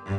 Hey,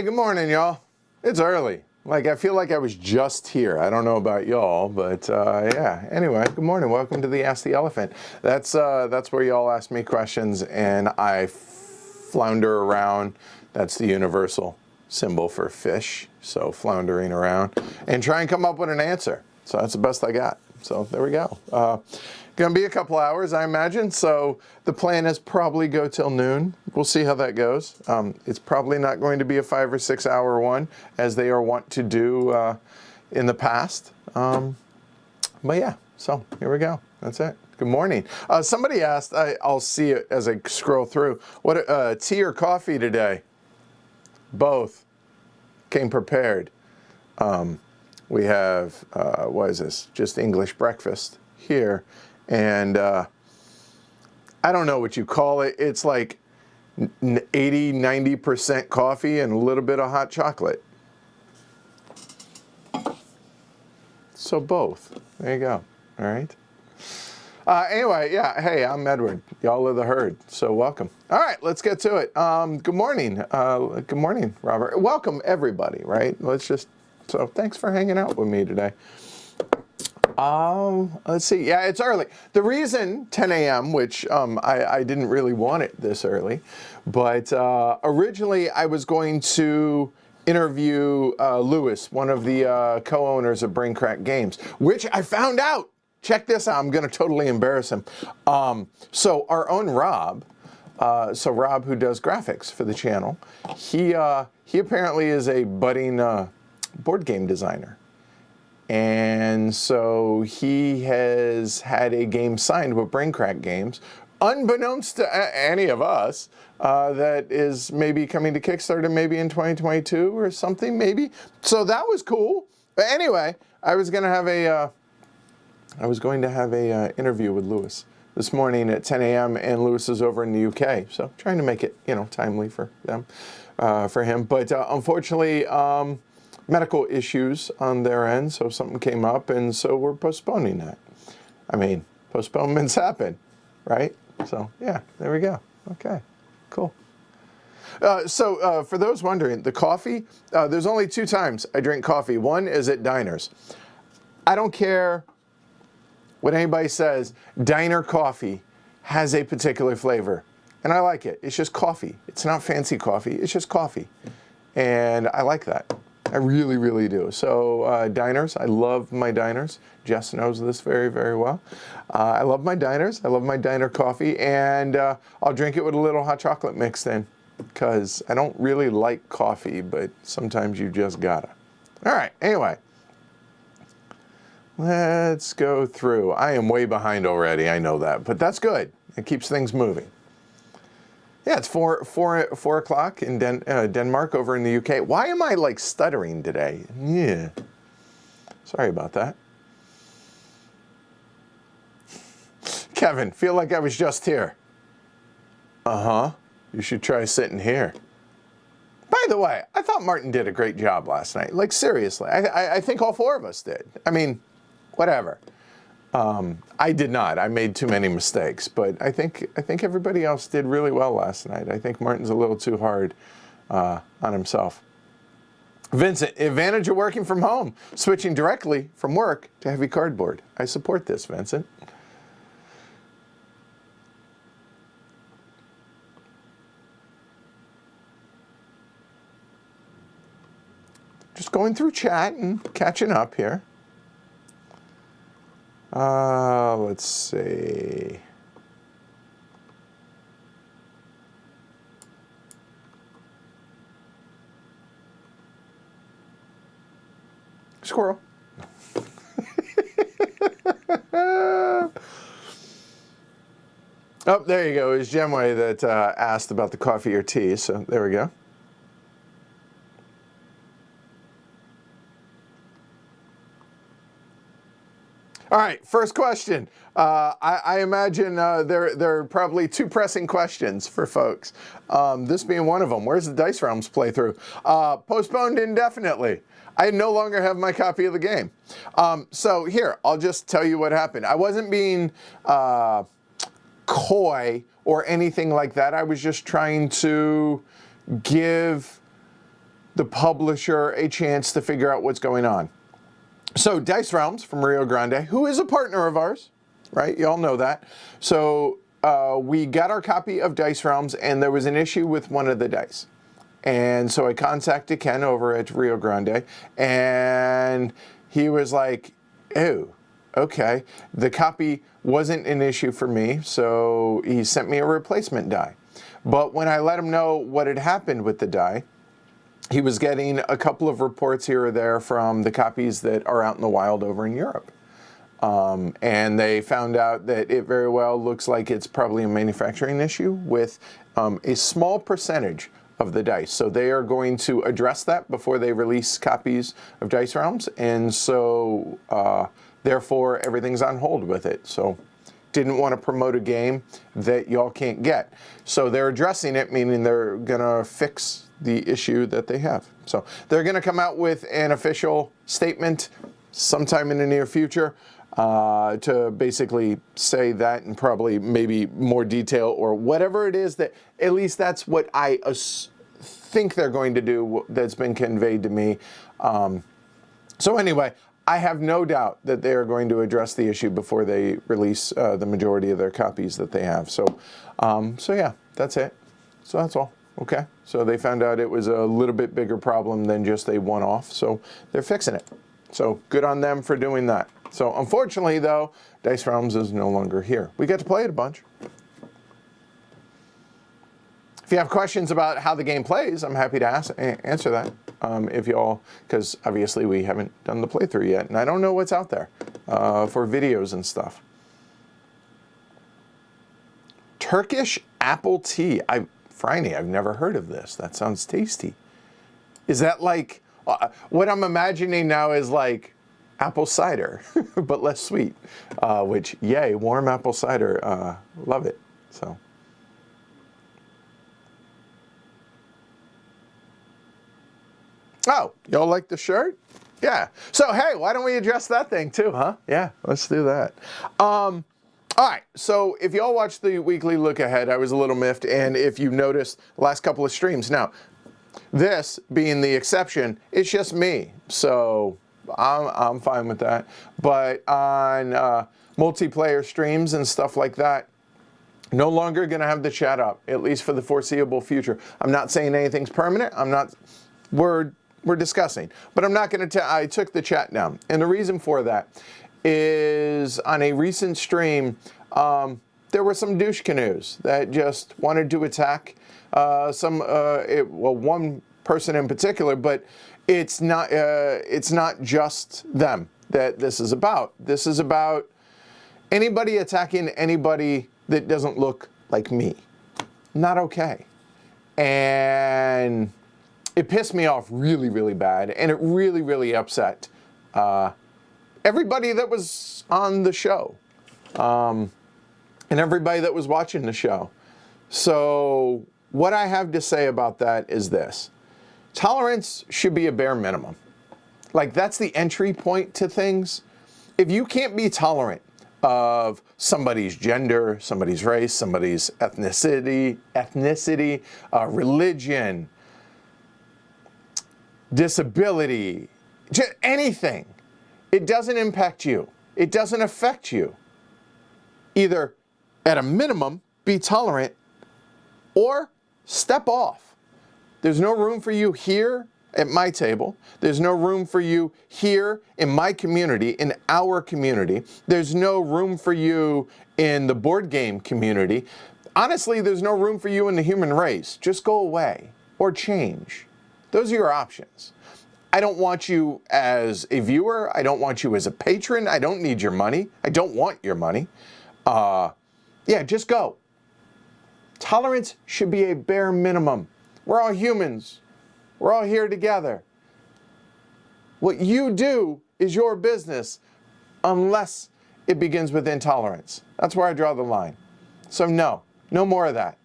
good morning, y'all. It's early. I feel like I was just here. I don't know about y'all, but yeah. Anyway, good morning. Welcome to the Ask the Elephant. That's where y'all ask me questions and I flounder around. That's the universal symbol for fish. So floundering around and try and come up with an answer. So that's the best I got. So there we go. Gonna be a couple hours, I imagine. So the plan is probably go till noon. We'll see how that goes. It's probably not going to be a 5 or 6 hour one, as they are wont to do in the past. But yeah, so here we go. That's it. Good morning. Somebody asked, I'll see it as I scroll through, what tea or coffee today? Both. Came prepared. We have, what is this? Just English breakfast here. And I don't know what you call it. It's like 80–90% coffee and a little bit of hot chocolate. So both. There you go. All right. Anyway, yeah. Hey, I'm Edward. Y'all are the herd. So welcome. All right, let's get to it. Good morning. Good morning, Robert. Welcome, everybody, right? So thanks for hanging out with me today. Let's see. Yeah, it's early. The reason 10 a.m., which I didn't really want it this early, but originally I was going to interview Lewis, one of the co-owners of Brain Crack Games, which I found out. Check this out. I'm going to totally embarrass him. So our own Rob, Rob, who does graphics for the channel, he apparently is a budding board game designer. And so he has had a game signed with Brain Crack Games, unbeknownst to any of us, that is maybe coming to Kickstarter maybe in 2022 or something, maybe. So that was cool. But anyway, I was going to have a interview with Lewis this morning at 10 a.m. and Lewis is over in the UK, so trying to make it timely for them, for him. But unfortunately, medical issues on their end, so something came up, and so we're postponing that. I mean, postponements happen, right? So yeah, there we go. Okay, cool. So for those wondering, the coffee, there's only 2 times I drink coffee. One is at diners. I don't care what anybody says, diner coffee has a particular flavor, and I like it. It's just coffee. It's not fancy coffee. It's just coffee, and I like that. I really, really do. So diners, I love my diners. Jess knows this very, very well. I love my diners. I love my diner coffee, and I'll drink it with a little hot chocolate mixed in, because I don't really like coffee, but sometimes you just gotta. All right, anyway. Let's go through. I am way behind already, I know that, but that's good. It keeps things moving. Yeah, it's 4 o'clock in Denmark over in the UK. Why am I like stuttering today? Yeah. Sorry about that. Kevin, feel like I was just here. Uh-huh. You should try sitting here. By the way, I thought Martin did a great job last night. Like, seriously. I think all 4 of us did. I mean, whatever. I did not. I made too many mistakes, but I think everybody else did really well last night. I think Martin's a little too hard on himself. Vincent, advantage of working from home, switching directly from work to heavy cardboard. I support this, Vincent. Just going through chat and catching up here. Let's see. Squirrel. Oh, there you go. It was Gemway that asked about the coffee or tea, so there we go. All right, first question. I imagine there are probably two pressing questions for folks. This being one of them. Where's the Dice Realms playthrough? Postponed indefinitely. I no longer have my copy of the game. So here, I'll just tell you what happened. I wasn't being coy or anything like that. I was just trying to give the publisher a chance to figure out what's going on. So Dice Realms from Rio Grande, who is a partner of ours, right? You all know that. So we got our copy of Dice Realms, and there was an issue with one of the dice. And so I contacted Ken over at Rio Grande, and he was like, "Oh, okay." The copy wasn't an issue for me, so he sent me a replacement die. But when I let him know what had happened with the die, he was getting a couple of reports here or there from the copies that are out in the wild over in Europe. And they found out that it very well looks like it's probably a manufacturing issue with a small percentage of the dice. So they are going to address that before they release copies of Dice Realms. And so therefore everything's on hold with it. So didn't want to promote a game that y'all can't get. So they're addressing it, meaning they're gonna fix the issue that they have. So they're gonna come out with an official statement sometime in the near future to basically say that, and probably maybe more detail or whatever it is, that at least that's what I think they're going to do, that's been conveyed to me. So anyway, I have no doubt that they are going to address the issue before they release the majority of their copies that they have. So yeah, that's it. So that's all. Okay. So they found out it was a little bit bigger problem than just a one-off. So they're fixing it. So good on them for doing that. So unfortunately, though, Dice Realms is no longer here. We get to play it a bunch. If you have questions about how the game plays, I'm happy to answer that. If y'all, because obviously we haven't done the playthrough yet, and I don't know what's out there for videos and stuff. Turkish apple tea. Franny, I've never heard of this. That sounds tasty. Is that like, what I'm imagining now is like apple cider, but less sweet, which, yay, warm apple cider, love it, so. Oh, y'all like the shirt? Yeah. So, hey, why don't we address that thing too, huh? Yeah, let's do that. All right, so if y'all watched the weekly look ahead, I was a little miffed, and if you noticed the last couple of streams, now, this being the exception, it's just me, so I'm fine with that. But on multiplayer streams and stuff like that, no longer going to have the chat up, at least for the foreseeable future. I'm not saying anything's permanent. We're discussing, but I'm not going to I took the chat down. And the reason for that is on a recent stream, there were some douche canoes that just wanted to attack one person in particular, but it's not just them that this is about. This is about anybody attacking anybody that doesn't look like me. Not okay. And it pissed me off really, really bad, and it really, really upset everybody that was on the show, and everybody that was watching the show. So what I have to say about that is this. Tolerance should be a bare minimum. Like, that's the entry point to things. If you can't be tolerant of somebody's gender, somebody's race, somebody's ethnicity, religion, disability, just anything, it doesn't impact you. It doesn't affect you. Either, at a minimum, be tolerant, or step off. There's no room for you here at my table. There's no room for you here in my community, in our community. There's no room for you in the board game community. Honestly, there's no room for you in the human race. Just go away or change. Those are your options. I don't want you as a viewer. I don't want you as a patron. I don't need your money. I don't want your money. Yeah, just go. Tolerance should be a bare minimum. We're all humans. We're all here together. What you do is your business, unless it begins with intolerance. That's where I draw the line. So no more of that.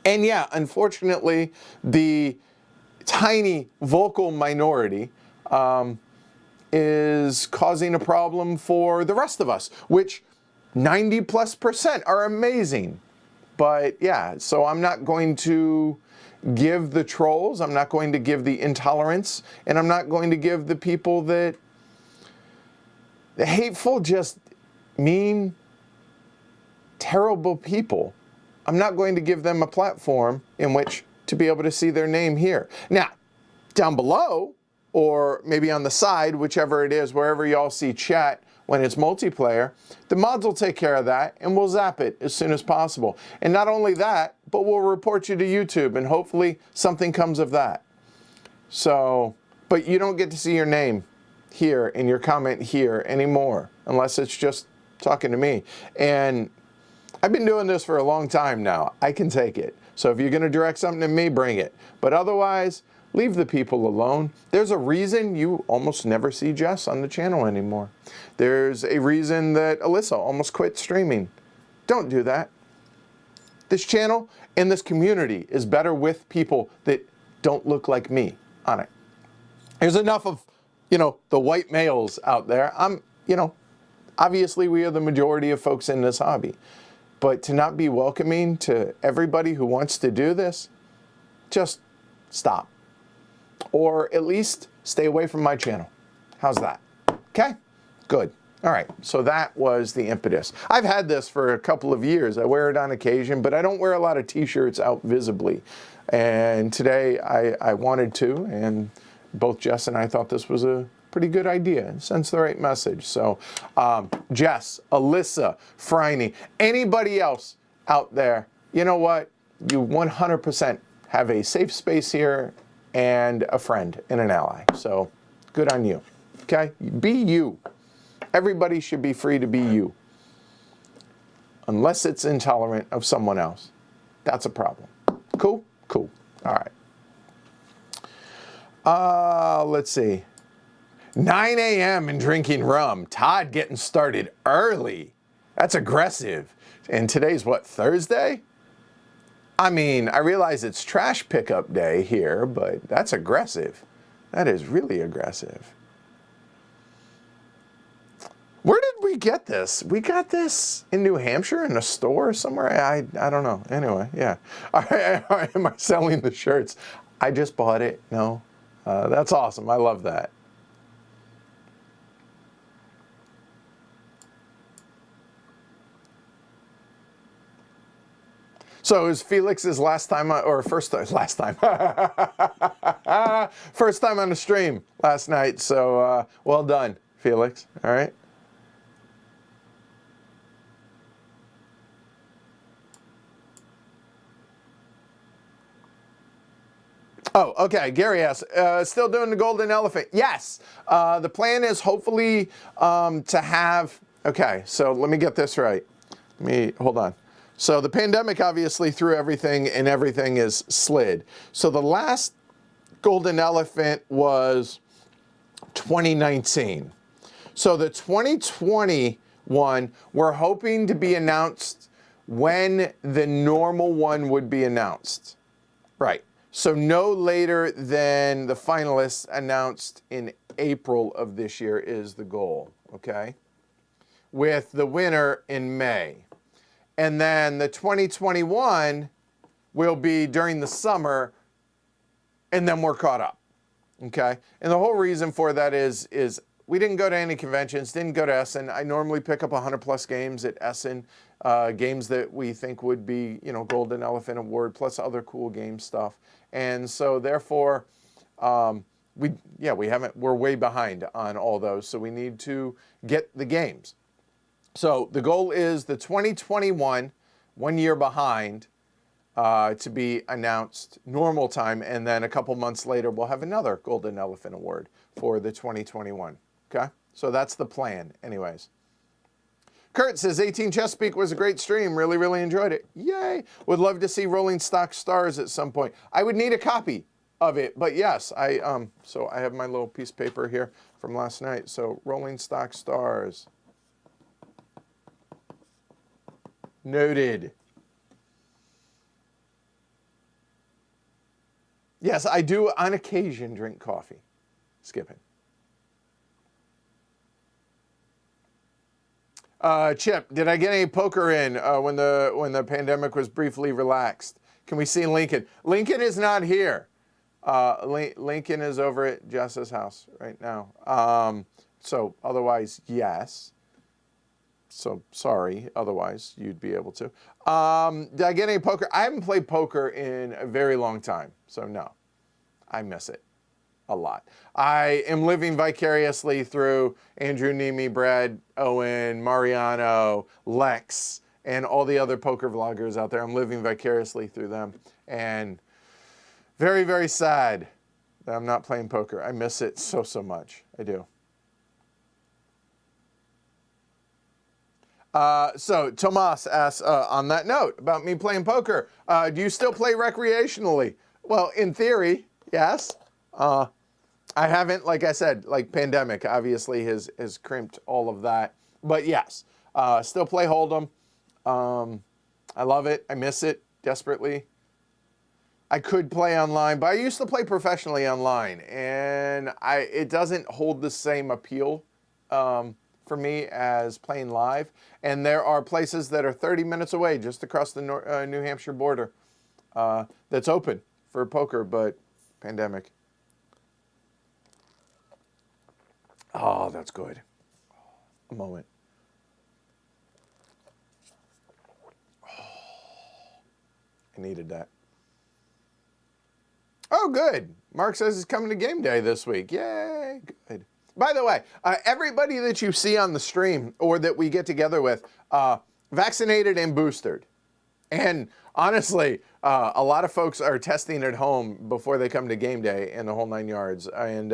And yeah, unfortunately, the tiny vocal minority is causing a problem for the rest of us, which 90+% are amazing. But yeah, so I'm not going to give the trolls, I'm not going to give the intolerance, and I'm not going to give the people that the hateful, just mean, terrible people. I'm not going to give them a platform in which to be able to see their name here. Now, down below, or maybe on the side, whichever it is, wherever y'all see chat when it's multiplayer, the mods will take care of that and we'll zap it as soon as possible. And not only that, but we'll report you to YouTube and hopefully something comes of that. So, but you don't get to see your name here and your comment here anymore, unless it's just talking to me. And I've been doing this for a long time now. I can take it. So if you're going to direct something to me, bring it. But otherwise, leave the people alone. There's a reason you almost never see Jess on the channel anymore. There's a reason that Alyssa almost quit streaming. Don't do that. This channel and this community is better with people that don't look like me on it. There's enough of, the white males out there. Obviously we are the majority of folks in this hobby. But to not be welcoming to everybody who wants to do this, just stop. Or at least stay away from my channel. How's that? Okay? Good. All right. So that was the impetus. I've had this for a couple of years. I wear it on occasion, but I don't wear a lot of t-shirts out visibly. And today I wanted to, and both Jess and I thought this was a pretty good idea. It sends the right message. So Jess, Alyssa, Phryne, anybody else out there, you know what? You 100% have a safe space here and a friend and an ally. So good on you. Okay? Be you. Everybody should be free to be you. Unless it's intolerant of someone else. That's a problem. Cool? Cool. All right. Let's see. 9 a.m. and drinking rum. Todd getting started early. That's aggressive. And today's what, Thursday? I mean, I realize it's trash pickup day here, but that's aggressive. That is really aggressive. Where did we get this? We got this in New Hampshire in a store somewhere? I don't know. Anyway, yeah. All right, am I selling the shirts? I just bought it. No. That's awesome. I love that. So it was Felix's last time, or first time on the stream last night. So well done, Felix. All right. Oh, okay. Gary asks, still doing the golden elephant? Yes. The plan is hopefully to have, okay, so let me get this right. Hold on. So the pandemic obviously threw everything and everything is slid. So the last golden elephant was 2019. So the 2020 one, we're hoping to be announced when the normal one would be announced. Right. So no later than the finalists announced in April of this year is the goal, okay? With the winner in May. And then the 2021 will be during the summer, and then we're caught up, okay? And the whole reason for that is we didn't go to any conventions, didn't go to Essen. I normally pick up 100+ games at Essen, games that we think would be, Golden Elephant Award, plus other cool game stuff. And so therefore, we're way behind on all those. So we need to get the games. So the goal is the 2021, 1 year behind, to be announced normal time. And then a couple months later, we'll have another Golden Elephant Award for the 2021. Okay. So that's the plan anyways. Kurt says 18 Chesapeake was a great stream. Really, really enjoyed it. Yay. Would love to see Rolling Stock Stars at some point. I would need a copy of it, but yes, so I have my little piece of paper here from last night. So Rolling Stock Stars. Noted. Yes, I do on occasion drink coffee. Skipping. Chip, did I get any poker in when the pandemic was briefly relaxed? Can we see Lincoln? Lincoln is not here. Lincoln is over at Jess's house right now. So otherwise, yes. So sorry, otherwise you'd be able to. Did I get any poker? I haven't played poker in a very long time, so no. I miss it a lot. I am living vicariously through Andrew, Nemi, Brad, Owen, Mariano, Lex, and all the other poker vloggers out there. I'm living vicariously through them. And very, very sad that I'm not playing poker. I miss it so, so much. I do. So Tomas asks, on that note, about me playing poker, do you still play recreationally? Well, in theory, yes. I haven't, like I said, like pandemic obviously has crimped all of that. But yes, still play Hold'em. I love it. I miss it desperately. I could play online, but I used to play professionally online, and it doesn't hold the same appeal for me as playing live. And there are places that are 30 minutes away, just across the New Hampshire border, that's open for poker, but pandemic. Oh, that's good. A moment. Oh, I needed that. Oh, good. Mark says he's coming to game day this week. Yay, good. By the way, everybody that you see on the stream or that we get together with, vaccinated and boosted. And honestly, a lot of folks are testing at home before they come to game day and the whole 9 yards. And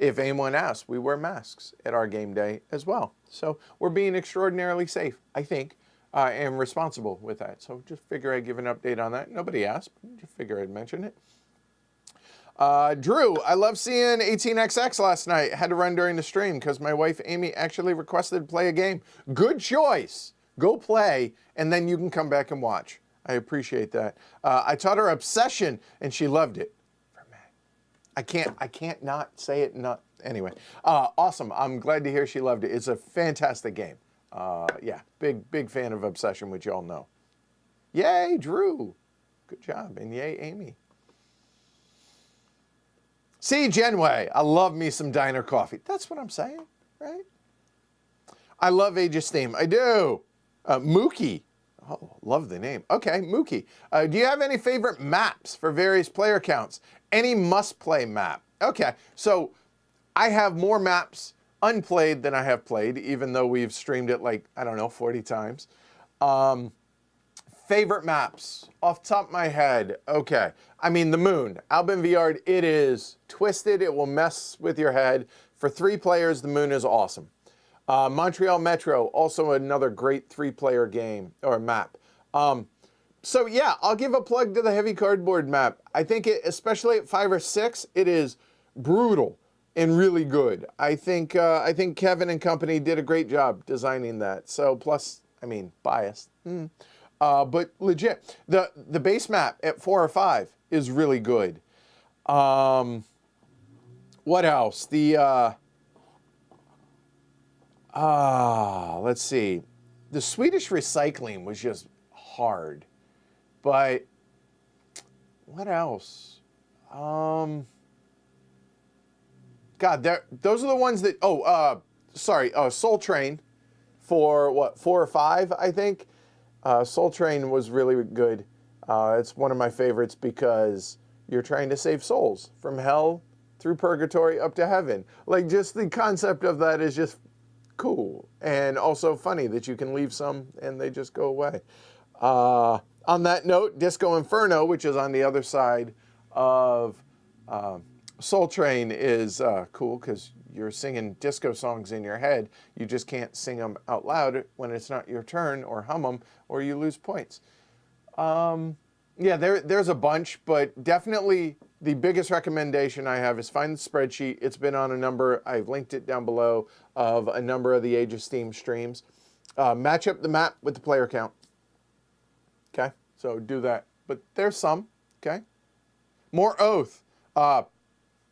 if anyone asks, we wear masks at our game day as well. So we're being extraordinarily safe, I think, and responsible with that. So just figure I'd give an update on that. Nobody asked, but just figure I'd mention it. Drew, I love seeing 18XX last night. Had to run during the stream because my wife Amy actually requested to play a game. Good choice. Go play, and then you can come back and watch. I appreciate that. I taught her Obsession, and she loved it. For me, I can't not say it. Not anyway. Awesome. I'm glad to hear she loved it. It's a fantastic game. Yeah, big fan of Obsession, which y'all know. Yay, Drew. Good job, and yay, Amy. See, Genway, I love me some diner coffee. That's what I'm saying, right? I love Age of Steam. I do. Mookie. Oh, love the name. Okay, Mookie. Do you have any favorite maps for various player counts? Any must-play map? Okay, so I have more maps unplayed than I have played, even though we've streamed it like, I don't know, 40 times. Favorite maps, off the top of my head, okay. I mean, the Moon, Albin Viard, it is twisted. It will mess with your head. For 3 players, the Moon is awesome. Montreal Metro, also another great 3-player game or map. So yeah, I'll give a plug to the Heavy Cardboard map. I think it, especially at 5 or 6, it is brutal and really good. I think Kevin and company did a great job designing that. So plus, I mean, biased. But legit, the base map at 4 or 5 is really good. What else? Let's see. The Swedish Recycling was just hard, but what else? God, those are the ones that. Soul Train for what 4 or 5, I think. Soul Train was really good. It's one of my favorites because you're trying to save souls from hell through purgatory up to heaven. Like, just the concept of that is just cool. And also funny that you can leave some and they just go away. On that note, Disco Inferno, which is on the other side of Soul Train, is cool because you're singing disco songs in your head. You just can't sing them out loud when it's not your turn, or hum them, or you lose points. Yeah, there's a bunch, but definitely the biggest recommendation I have is find the spreadsheet. It's been on a number, I've linked it down below, of a number of the Age of Steam streams. Match up the map with the player count. So do that. But there's some, okay? More oath.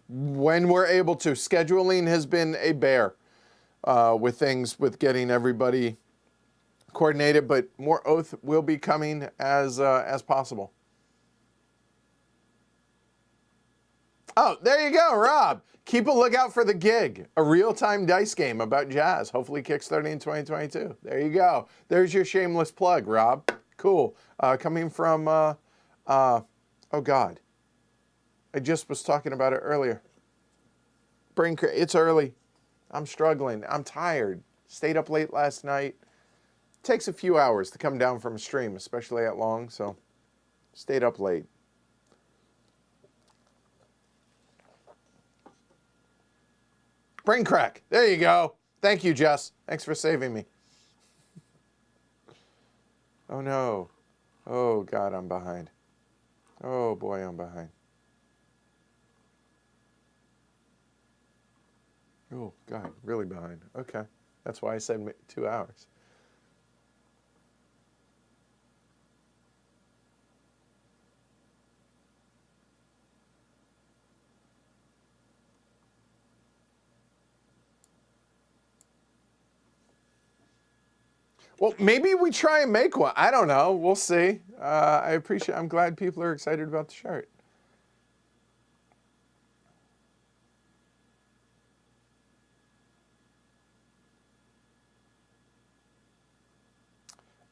When we're able to. Scheduling has been a bear with things, with getting everybody coordinated, but more oath will be coming as possible. Oh, there you go, Rob. Keep a lookout for The Gig, a real-time dice game about jazz, hopefully kickstarting in 2022. There you go. There's your shameless plug, Rob. Cool. Coming from, oh God. I just was talking about it earlier. It's early. I'm struggling. I'm tired. Stayed up late last night. Takes a few hours to come down from a stream, especially at long, so stayed up late. Brain crack. There you go. Thank you, Jess. Thanks for saving me. Oh, no. Oh, God, I'm behind. Oh, boy, I'm behind. Oh, God, really behind. Okay. That's why I said 2 hours. Well, maybe we try and make one. I don't know. We'll see. I'm glad people are excited about the shirt.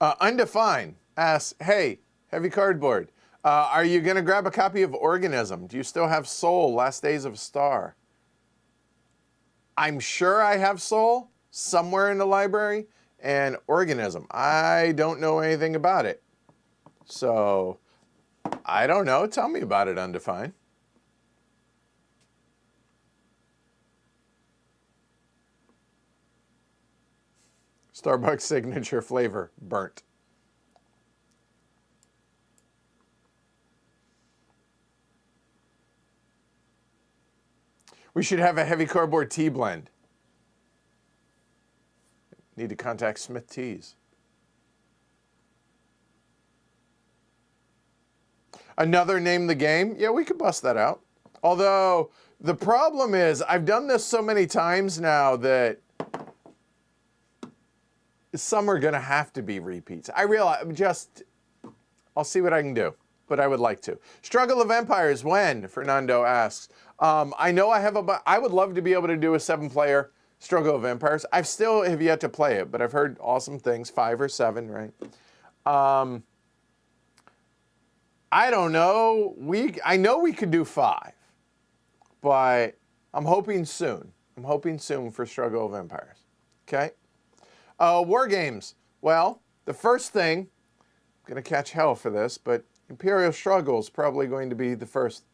Undefined asks, hey, Heavy Cardboard, are you going to grab a copy of Organism? Do you still have Soul, Last Days of a Star? I'm sure I have Soul somewhere in the library, and Organism. I don't know anything about it. So, I don't know. Tell me about it, Undefined. Starbucks signature flavor, burnt. We should have a Heavy Cardboard tea blend. Need to contact Smith Teas. Another name the game? Yeah, we could bust that out. Although, the problem is, I've done this so many times now that some are going to have to be repeats. I realize, I'll see what I can do, but I would like to. Struggle of Empires, when? Fernando asks. I know I would love to be able to do a 7-player Struggle of Empires. I still have yet to play it, but I've heard awesome things. 5 or 7, right? I don't know. I know we could do 5, but I'm hoping soon. I'm hoping soon for Struggle of Empires. Okay? War games. Well, the first thing, I'm going to catch hell for this, but Imperial Struggle is probably going to be the first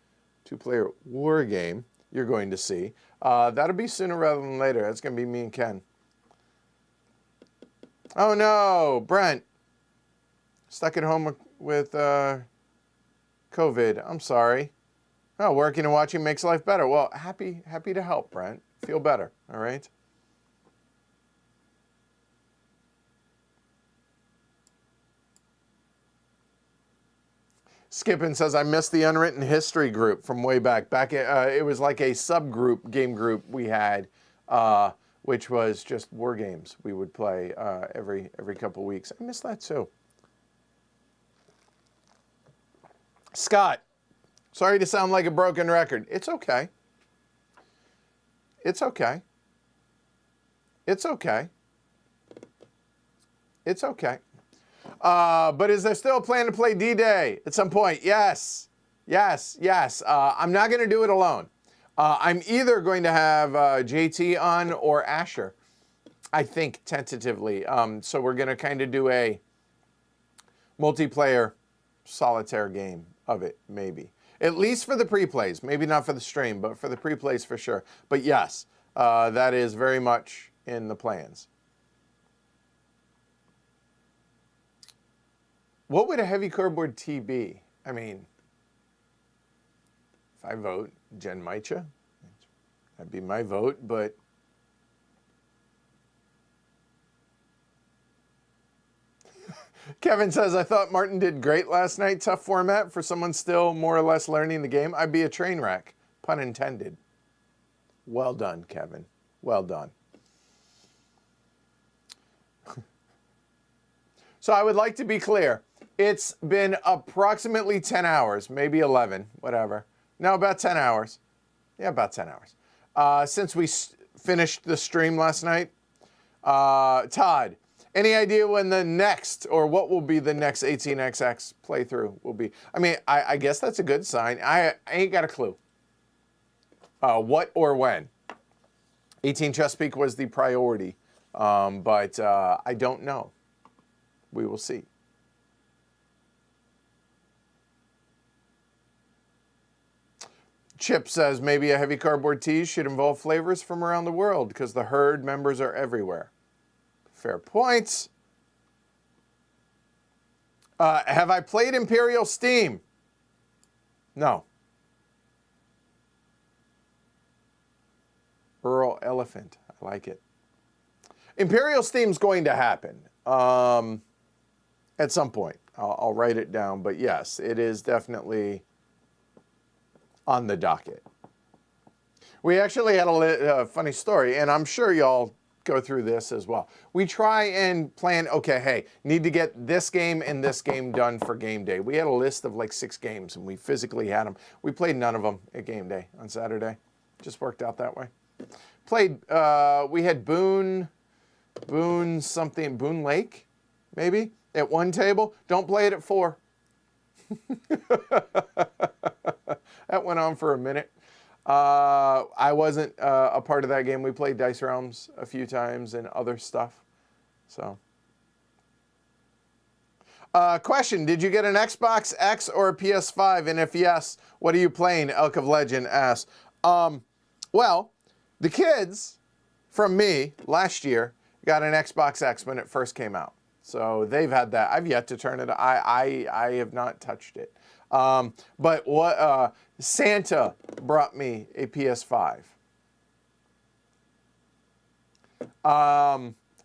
2-player war game you're going to see. That'll be sooner rather than later. That's going to be me and Ken. Oh no, Brent. Stuck at home with COVID. I'm sorry. Oh, working and watching makes life better. Well, happy to help, Brent. Feel better, all right? Skippin says, I missed the Unwritten History group from way back. It was like a subgroup, game group we had, which was just war games we would play every couple weeks. I missed that too. Scott, sorry to sound like a broken record. It's okay. It's okay. It's okay. It's okay. But is there still a plan to play D-Day at some point? Yes. Yes, yes. I'm not going to do it alone. I'm either going to have JT on or Asher, I think, tentatively. So we're going to kind of do a multiplayer solitaire game of it, maybe. At least for the pre-plays. Maybe not for the stream, but for the pre-plays for sure. But yes, that is very much in the plans. What would a Heavy Cardboard tea be? I mean, if I vote Jen Maicha, that'd be my vote, but Kevin says, I thought Martin did great last night. Tough format for someone still more or less learning the game. I'd be a train wreck. Pun intended. Well done, Kevin. Well done. So I would like to be clear. It's been approximately 10 hours, maybe 11, whatever. No, about 10 hours. Yeah, about 10 hours. Since we finished the stream last night. Todd, any idea when the next, or what will be the next 18xx playthrough will be? I mean, I guess that's a good sign. I ain't got a clue. What or when. 18 Chesapeake was the priority, but I don't know. We will see. Chip says maybe a heavy cardboard tease should involve flavors from around the world because the herd members are everywhere. Fair points. Have I played Imperial Steam? No. Earl Elephant. I like it. Imperial Steam's going to happen at some point. I'll write it down. But yes, it is definitely on the docket. We actually had a funny story, and I'm sure y'all go through this as well. We try and plan, okay, hey, need to get this game and this game done for game day. We had a list of like 6 games, and we physically had them. We played none of them at game day on Saturday. Just worked out that way. Played, we had Boone Lake, maybe, at one table. Don't play it at 4. That went on for a minute. I wasn't a part of that game. We played Dice Realms a few times and other stuff. So, question, did you get an Xbox X or a PS5? And if yes, what are you playing? Elk of Legend asks. Well, the kids from me last year got an Xbox X when it first came out. So they've had that. I've yet to turn it. I have not touched it. But what Santa brought me a PS5.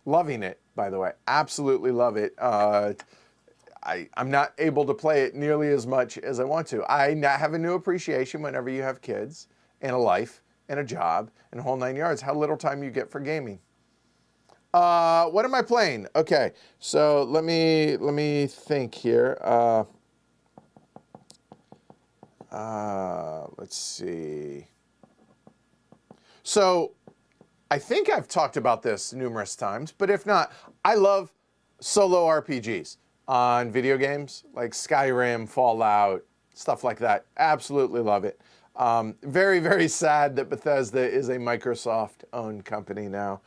Loving it, by the way. Absolutely love it. I'm not able to play it nearly as much as I want to. I have a new appreciation whenever you have kids and a life and a job and a whole 9 yards, how little time you get for gaming. What am I playing? Okay, so let me think here. Let's see. So I think I've talked about this numerous times, but if not, I love solo RPGs on video games like Skyrim, Fallout, stuff like that. Absolutely love it. Very, very sad that Bethesda is a Microsoft-owned company now,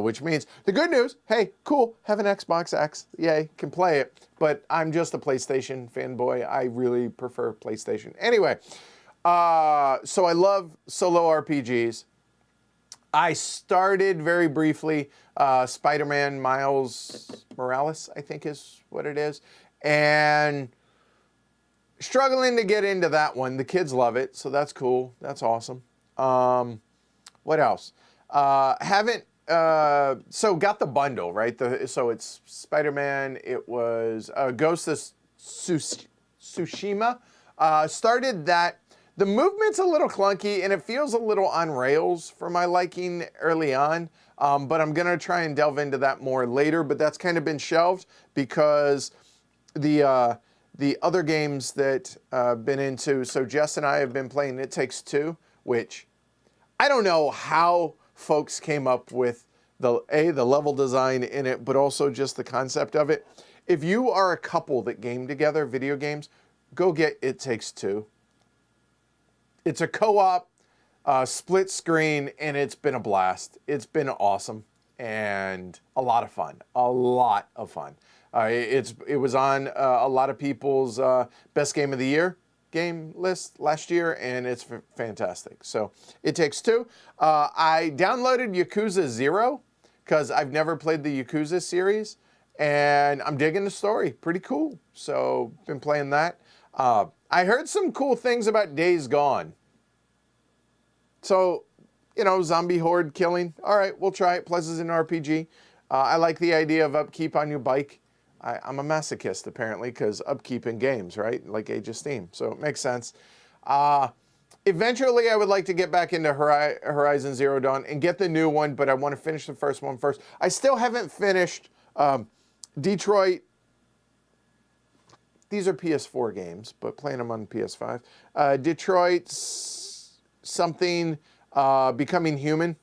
which means the good news, hey, cool, have an Xbox X, yay, can play it, but I'm just a PlayStation fanboy. I really prefer PlayStation. Anyway, so I love solo RPGs. I started very briefly Spider-Man Miles Morales, I think is what it is, and struggling to get into that one. The kids love it, so that's cool. That's awesome. What else? Haven't, so got the bundle, right? So it's Spider-Man. It was Ghost of Tsushima. Started that. The movement's a little clunky, and it feels a little on rails for my liking early on. But I'm going to try and delve into that more later. But that's kind of been shelved because the other games that I've been into, so Jess and I have been playing It Takes Two, which I don't know how folks came up with the level design in it, but also just the concept of it. If you are a couple that game together, video games, go get It Takes Two. It's a co-op, split screen, and it's been a blast. It's been awesome and a lot of fun. A lot of fun. It was on a lot of people's best game of the year game list last year, and it's fantastic. So It Takes Two. I downloaded Yakuza 0 because I've never played the Yakuza series, and I'm digging the story. Pretty cool. So been playing that. I heard some cool things about Days Gone. So, you know, zombie horde killing. All right, we'll try it. Plus, it's an RPG. I like the idea of upkeep on your bike. I'm a masochist apparently because upkeep in games, right? Like Age of Steam. So it makes sense. Eventually, I would like to get back into Horizon Zero Dawn and get the new one, but I want to finish the first one first. I still haven't finished Detroit. These are PS4 games, but playing them on PS5. Detroit something Becoming Human.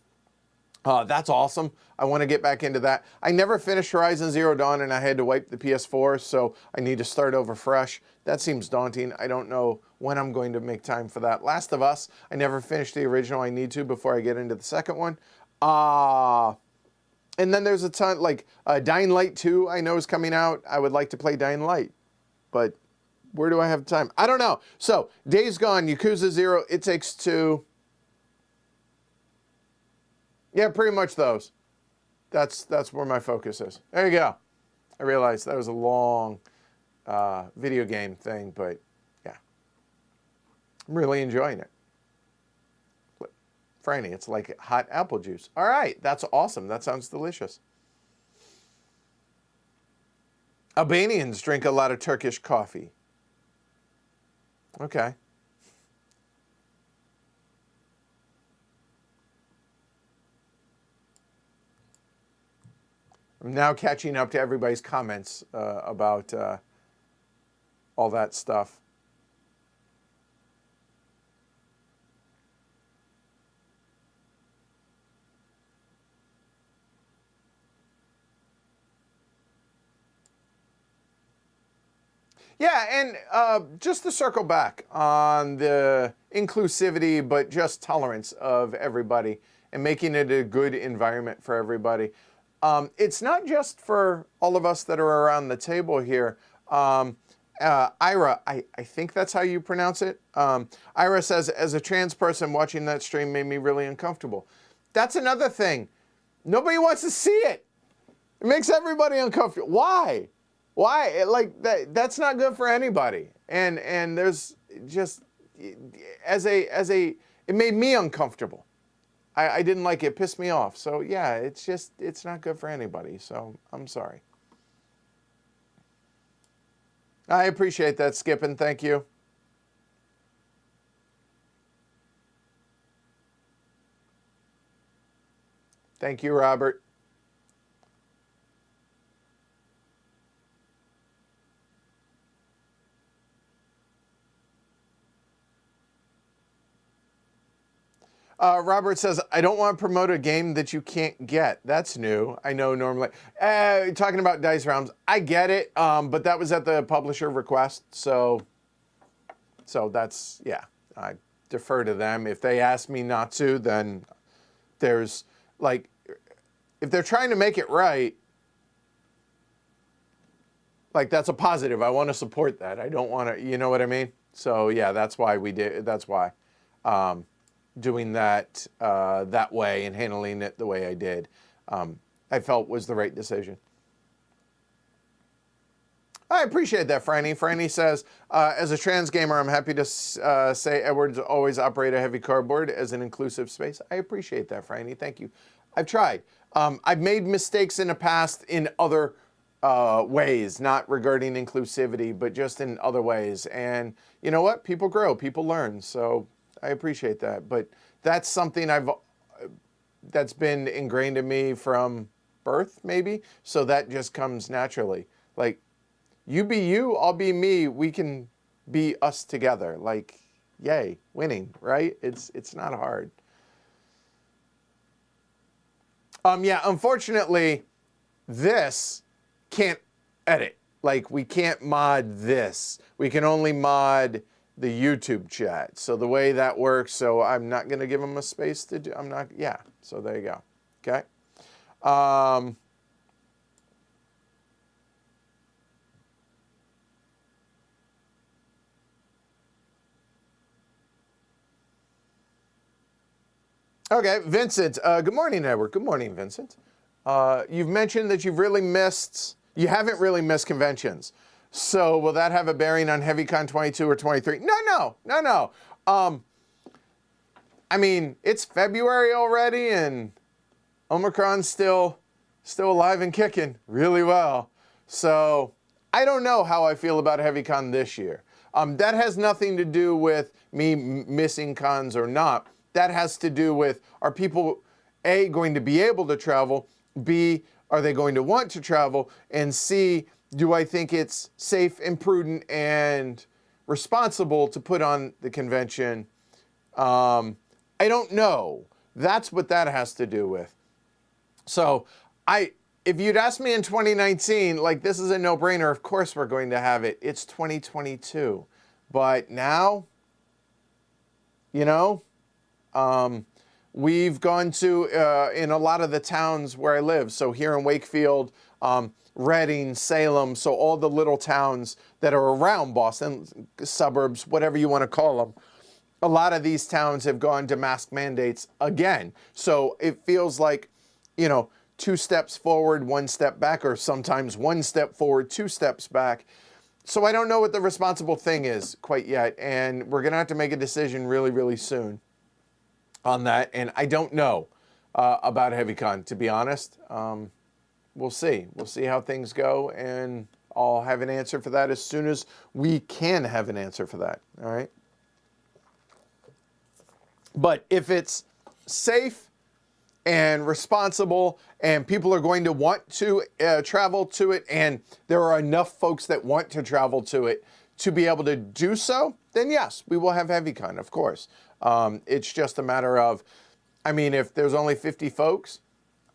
That's awesome. I want to get back into that. I never finished Horizon Zero Dawn and I had to wipe the PS4, so I need to start over fresh. That seems daunting. I don't know when I'm going to make time for that. Last of Us, I never finished the original. I need to before I get into the second one. And then there's a ton, like Dying Light 2 I know is coming out. I would like to play Dying Light, but where do I have time? I don't know. So, Days Gone, Yakuza 0, It Takes Two. Yeah, pretty much those. That's where my focus is. There you go. I realized that was a long video game thing, but yeah. I'm really enjoying it. Franny, it's like hot apple juice. All right, that's awesome. That sounds delicious. Albanians drink a lot of Turkish coffee. Okay. I'm now catching up to everybody's comments about all that stuff. Yeah, and just to circle back on the inclusivity, but just tolerance of everybody and making it a good environment for everybody. It's not just for all of us that are around the table here. Ira, I think that's how you pronounce it. Ira says, as a trans person, watching that stream made me really uncomfortable. That's another thing. Nobody wants to see it. It makes everybody uncomfortable. Why? Why? Like that's not good for anybody. And there's just it made me uncomfortable. I didn't like it. It pissed me off. So yeah, it's not good for anybody. So I'm sorry. I appreciate that, Skip, and thank you. Thank you, Robert. Robert says, I don't want to promote a game that you can't get. That's new. I know normally. Talking about Dice Realms, I get it, but that was at the publisher request. So that's, yeah, I defer to them. If they ask me not to, then there's, like, if they're trying to make it right, like, that's a positive. I want to support that. I don't want to, you know what I mean? So, yeah, that's why we did, that's why. Doing that that way and handling it the way I did, I felt was the right decision. I appreciate that, Franny. Franny says, as a trans gamer, I'm happy to say Edwards always operate a heavy cardboard as an inclusive space. I appreciate that, Franny. Thank you. I've tried. I've made mistakes in the past in other ways, not regarding inclusivity, but just in other ways. And you know what? People grow, people learn. So I appreciate that, but that's something that's been ingrained in me from birth, maybe. So that just comes naturally. Like, you be you, I'll be me. We can be us together. Like, yay, winning, right? It's not hard. Yeah, unfortunately, this can't edit. Like, we can't mod this. We can only mod the YouTube chat. So the way that works, so I'm not going to give them a space to do, I'm not, yeah. So there you go. Okay. Okay, Vincent. Good morning, Edward. Good morning, Vincent. You've mentioned that you haven't really missed conventions. So will that have a bearing on HeavyCon 22 or 23? No. I mean, it's February already, and Omicron's still alive and kicking really well. So I don't know how I feel about HeavyCon this year. That has nothing to do with me missing cons or not. That has to do with, are people, A, going to be able to travel, B, are they going to want to travel, and C, do I think it's safe and prudent and responsible to put on the convention? I don't know. That's what that has to do with. So if you'd asked me in 2019, like, this is a no-brainer, of course we're going to have it. It's 2022. But now, you know, we've gone to, in a lot of the towns where I live, so here in Wakefield, Reading, Salem, so all the little towns that are around Boston, suburbs, whatever you want to call them, a lot of these towns have gone to mask mandates again. So it feels like, you know, 2 steps forward, 1 step back, or sometimes 1 step forward, 2 steps back. So I don't know what the responsible thing is quite yet, and we're going to have to make a decision really, really soon on that. And I don't know about HeavyCon, to be honest. We'll see. We'll see how things go, and I'll have an answer for that as soon as we can have an answer for that. All right. But if it's safe and responsible and people are going to want to travel to it, and there are enough folks that want to travel to it to be able to do so, then yes, we will have HeavyCon, of course. It's just a matter of, I mean, if there's only 50 folks,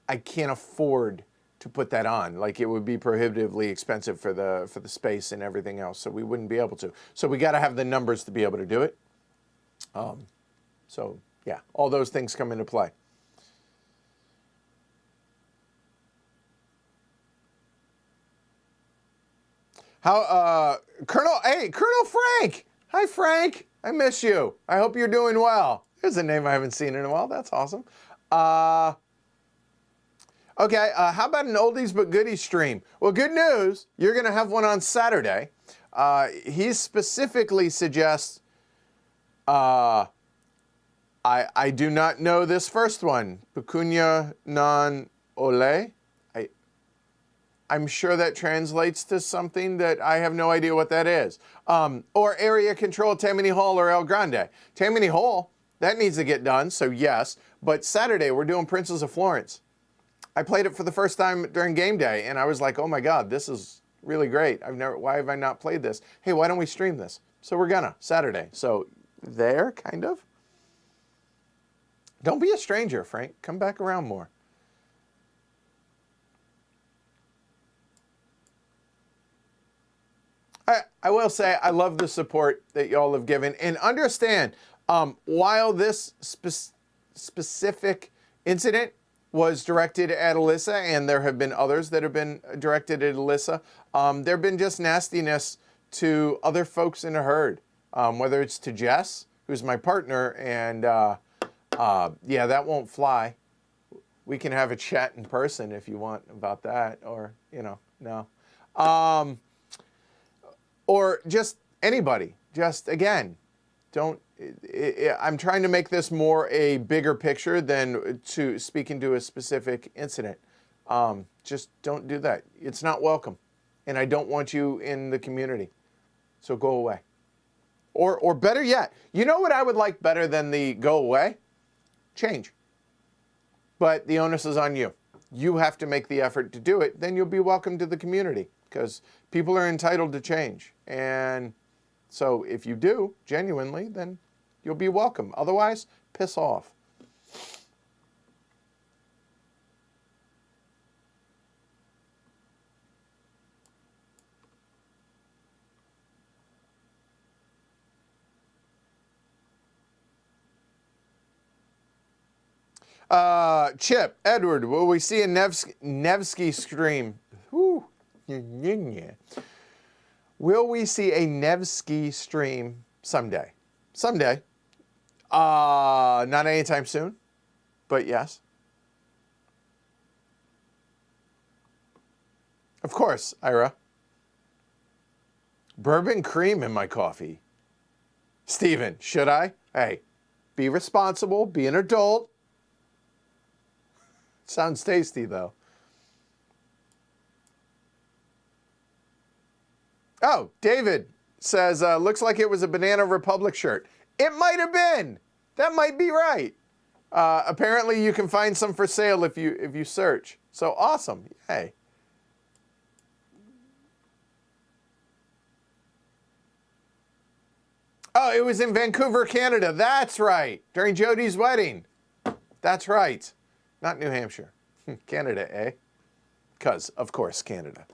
I can't afford to put that on. Like, it would be prohibitively expensive for the space and everything else, so we wouldn't be able to. So we got to have the numbers to be able to do it. So yeah, all those things come into play. Colonel Frank. Hi, Frank. I miss you. I hope you're doing well. There's a name I haven't seen in a while. That's awesome. Okay, how about an oldies but goodies stream? Well, good news, you're going to have one on Saturday. He specifically suggests, I do not know this first one, Pecunia non ole. I'm sure that translates to something that I have no idea what that is. Or area control Tammany Hall or El Grande. Tammany Hall, that needs to get done, so yes. But Saturday, we're doing Princes of Florence. I played it for the first time during game day, and I was like, oh my God, this is really great. Why have I not played this? Hey, why don't we stream this? So we're gonna, Saturday. So there, kind of. Don't be a stranger, Frank. Come back around more. I will say I love the support that y'all have given. And understand, while this specific incident was directed at Alyssa, and there have been others that have been directed at Alyssa, there have been just nastiness to other folks in the herd, whether it's to Jess, who's my partner, and yeah, that won't fly. We can have a chat in person if you want about that, or, you know, no. Or just anybody. Just, again, don't, I'm trying to make this more a bigger picture than to speaking to a specific incident. Just don't do that. It's not welcome. And I don't want you in the community. So go away. Or better yet, you know what I would like better than the go away? Change. But the onus is on you. You have to make the effort to do it. Then you'll be welcome to the community, because people are entitled to change. And so if you do, genuinely, then you'll be welcome. Otherwise, piss off. Chip, Edward, will we see a Nevsky stream? Whew. Will we see a Nevsky stream someday? Someday. Not anytime soon, but yes. Of course, Ira. Bourbon cream in my coffee. Steven, should I? Hey, be responsible, be an adult. Sounds tasty, though. Oh, David says, looks like it was a Banana Republic shirt. It might have been. That might be right. Apparently you can find some for sale if you search. So awesome. Yay. Oh, it was in Vancouver, Canada. That's right. During Jody's wedding. That's right. Not New Hampshire. Canada, eh? Because, of course, Canada.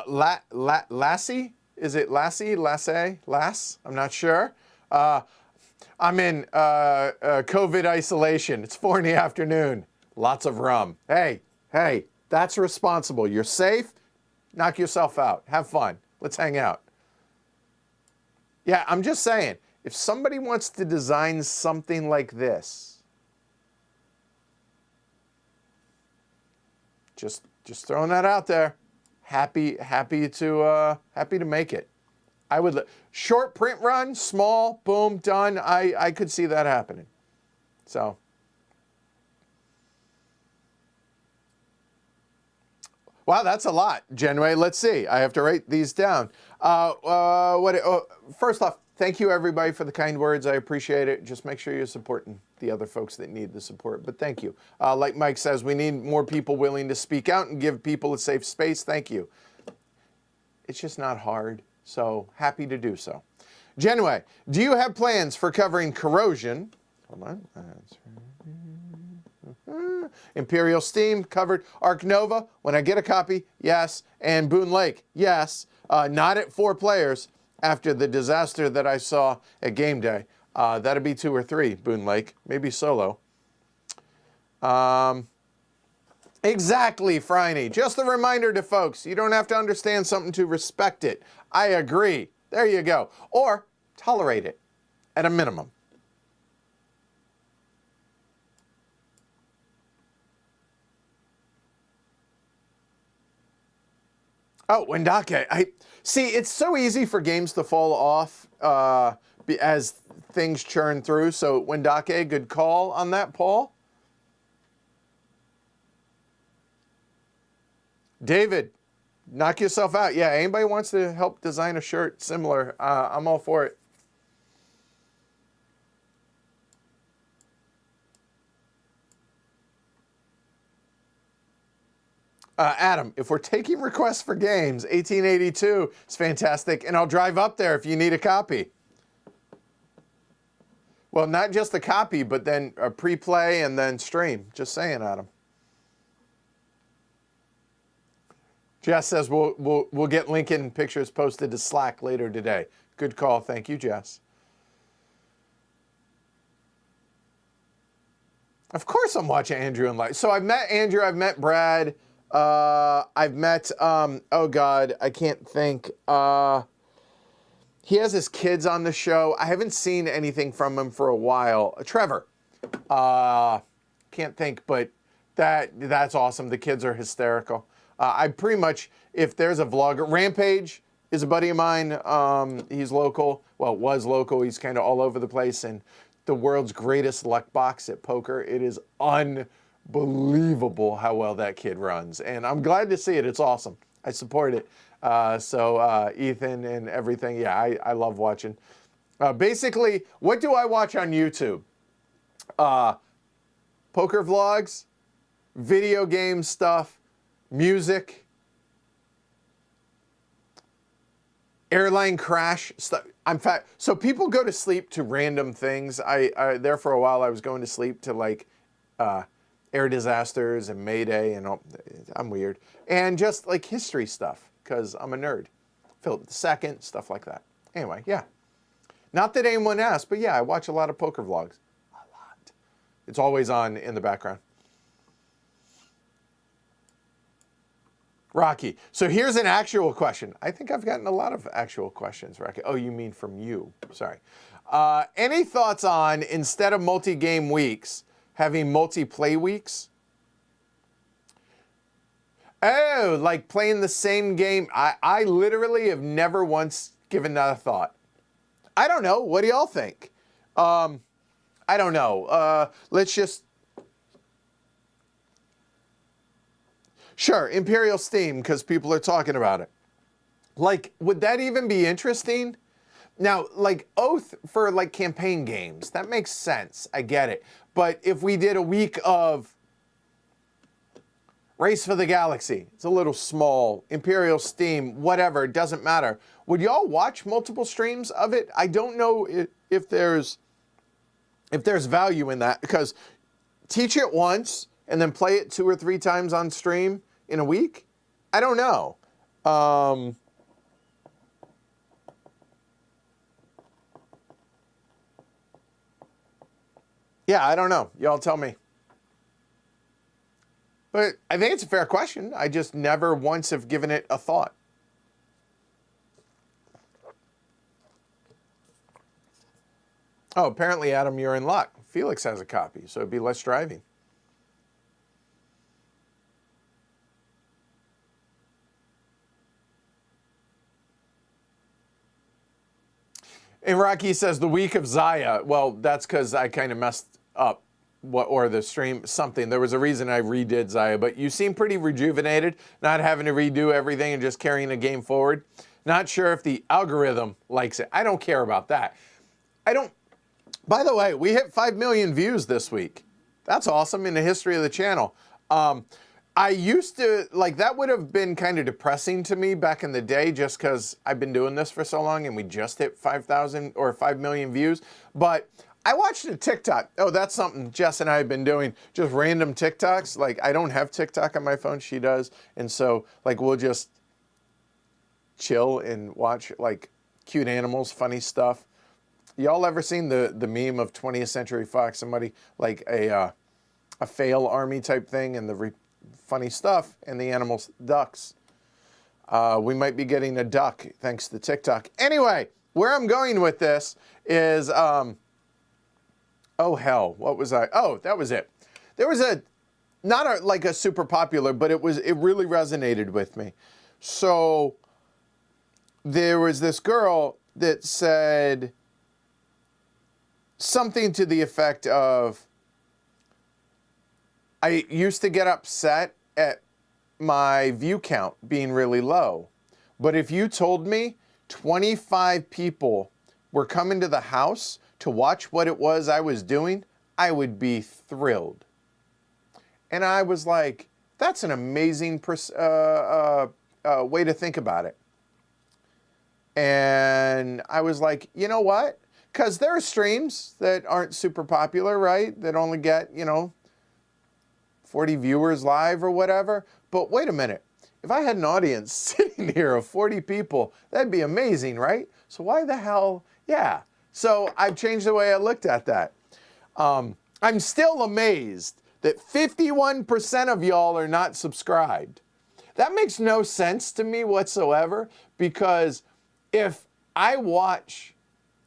Lassie? Is it Lassie? Lasse? Lass? I'm not sure. I'm in COVID isolation. It's 4 in the afternoon. Lots of rum. Hey, that's responsible. You're safe. Knock yourself out. Have fun. Let's hang out. Yeah, I'm just saying, if somebody wants to design something like this, just throwing that out there. Happy to make it. I would short print run, small, boom, done. I could see that happening. So, wow, that's a lot, Genway. Let's see. I have to write these down. First off, thank you everybody for the kind words. I appreciate it. Just make sure you're supporting the other folks that need the support. But thank you. Like Mike says, we need more people willing to speak out and give people a safe space. Thank you. It's just not hard. So happy to do so. Genway, do you have plans for covering corrosion? Hold on. Imperial Steam covered. Arc Nova, when I get a copy, yes. And Boone Lake, yes. Not at 4 players after the disaster that I saw at game day. That'd be 2 or 3, Boone Lake, maybe solo. Exactly, Franny. Just a reminder to folks, you don't have to understand something to respect it. I agree. There you go. Or tolerate it at a minimum. Oh, Wendake. See, it's so easy for games to fall off as things churn through. So Wendake, good call on that, Paul. David, knock yourself out. Yeah, anybody wants to help design a shirt similar, I'm all for it. Adam, if we're taking requests for games, 1882 is fantastic, and I'll drive up there if you need a copy. Well, not just a copy, but then a pre-play and then stream. Just saying, Adam. Jess says we'll get Lincoln pictures posted to Slack later today. Good call. Thank you, Jess. Of course I'm watching Andrew and live. So I've met Andrew. I've met Brad. I've met, oh God, I can't think. He has his kids on the show. I haven't seen anything from him for a while. Trevor. Can't think, but that's awesome. The kids are hysterical. I pretty much, if there's a vlogger, Rampage is a buddy of mine. He's local. Well, was local. He's kind of all over the place, and the world's greatest luck box at poker. It is unbelievable how well that kid runs, and I'm glad to see it. It's awesome. I support it. So Ethan and everything. Yeah, I love watching. Basically, what do I watch on YouTube? Poker vlogs, video game stuff, music, airline crash stuff. So people go to sleep to random things. There for a while I was going to sleep to like air disasters and Mayday and all. I'm weird. And just like history stuff because I'm a nerd. Philip II, stuff like that. Anyway, yeah. Not that anyone asked, but yeah, I watch a lot of poker vlogs. A lot. It's always on in the background. Rocky. So here's an actual question. I think I've gotten a lot of actual questions, Rocky. Oh, you mean from you. Sorry. Any thoughts on, instead of multi-game weeks, having multi-play weeks? Oh, like playing the same game. I literally have never once given that a thought. I don't know. What do y'all think? I don't know. Let's just... Sure, Imperial Steam, because people are talking about it. Like, would that even be interesting? Now, like, Oath for, like, campaign games, that makes sense. I get it. But if we did a week of Race for the Galaxy, it's a little small, Imperial Steam, whatever, it doesn't matter. Would y'all watch multiple streams of it? I don't know if there's value in that, because teach it once and then play it 2 or 3 times on stream in a week? I don't know. Yeah, I don't know. Y'all tell me. But I think it's a fair question. I just never once have given it a thought. Oh, apparently, Adam, you're in luck. Felix has a copy, so it'd be less driving. And Rocky says the week of Zaya. Well, that's because I kind of messed up or the stream, something. There was a reason I redid Zaya, but you seem pretty rejuvenated, not having to redo everything and just carrying the game forward. Not sure if the algorithm likes it. I don't care about that. By the way, we hit 5 million views this week. That's awesome in the history of the channel. I used to, like, that would have been kind of depressing to me back in the day just because I've been doing this for so long and we just hit 5,000 or 5 million views. But I watched a TikTok. Oh, that's something Jess and I have been doing, just random TikToks. Like, I don't have TikTok on my phone, she does. And so, like, we'll just chill and watch, like, cute animals, funny stuff. Y'all ever seen the meme of 20th Century Fox? Somebody, like, a fail army type thing and the funny stuff, and the animals, ducks. We might be getting a duck thanks to TikTok. Anyway, where I'm going with this is, oh hell, what was I? Oh, that was it. There was not like a super popular, but it really resonated with me. So there was this girl that said something to the effect of, I used to get upset at my view count being really low. But if you told me 25 people were coming to the house to watch what it was I was doing, I would be thrilled. And I was like, that's an amazing way to think about it. And I was like, you know what? Because there are streams that aren't super popular, right? That only get, 40 viewers live or whatever. But wait a minute. If I had an audience sitting here of 40 people, that'd be amazing, right? So why the hell? Yeah. So I've changed the way I looked at that. I'm still amazed that 51% of y'all are not subscribed. That makes no sense to me whatsoever, because if I watch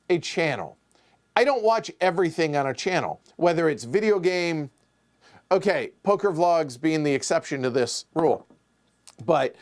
a channel, I don't watch everything on a channel, whether it's video game. Okay, poker vlogs being the exception to this rule. But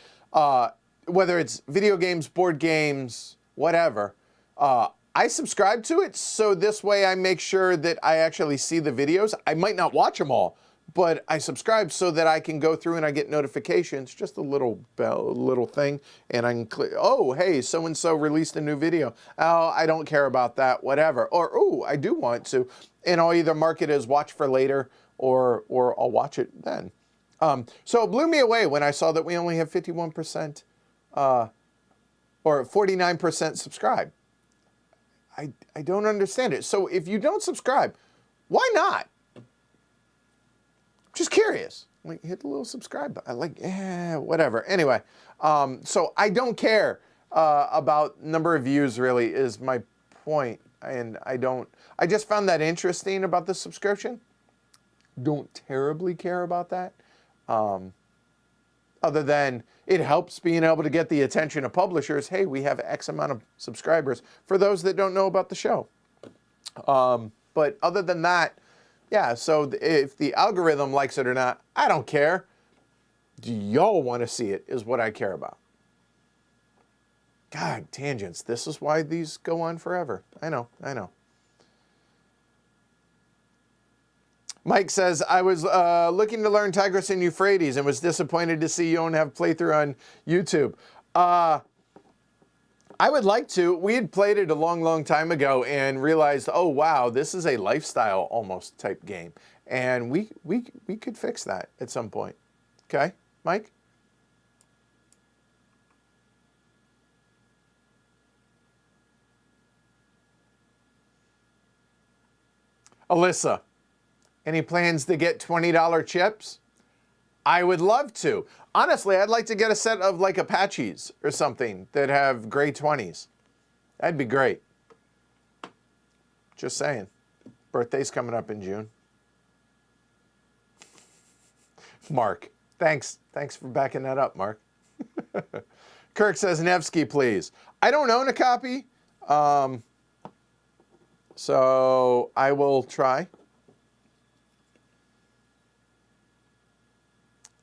whether it's video games, board games, whatever, I subscribe to it, so this way I make sure that I actually see the videos. I might not watch them all, but I subscribe so that I can go through and I get notifications, just a little bell, a little thing, and I can click, oh, hey, so-and-so released a new video. Oh, I don't care about that, whatever. Or, oh, I do want to. And I'll either mark it as watch for later, or I'll watch it then. So it blew me away when I saw that we only have 51% or 49% subscribe. I don't understand it. So if you don't subscribe, why not? Just curious. Like, hit the little subscribe button. Like, whatever. Anyway, so I don't care about number of views, really, is my point. And I just found that interesting about the subscription. Don't terribly care about that. Other than it helps being able to get the attention of publishers. Hey, we have X amount of subscribers, for those that don't know about the show. But other than that, yeah, so if the algorithm likes it or not, I don't care. Do y'all want to see it is what I care about. God, tangents. This is why these go on forever. I know. Mike says, I was looking to learn Tigris and Euphrates and was disappointed to see you don't have playthrough on YouTube. I would like to. We had played it a long time ago and realized, oh, wow, this is a lifestyle almost type game. And we could fix that at some point. Okay, Mike? Alyssa. Any plans to get $20 chips? I would love to. Honestly, I'd like to get a set of like Apaches or something that have gray 20s. That'd be great. Just saying. Birthday's coming up in June. Mark. Thanks for backing that up, Mark. Kirk says, Nevsky, please. I don't own a copy, so I will try.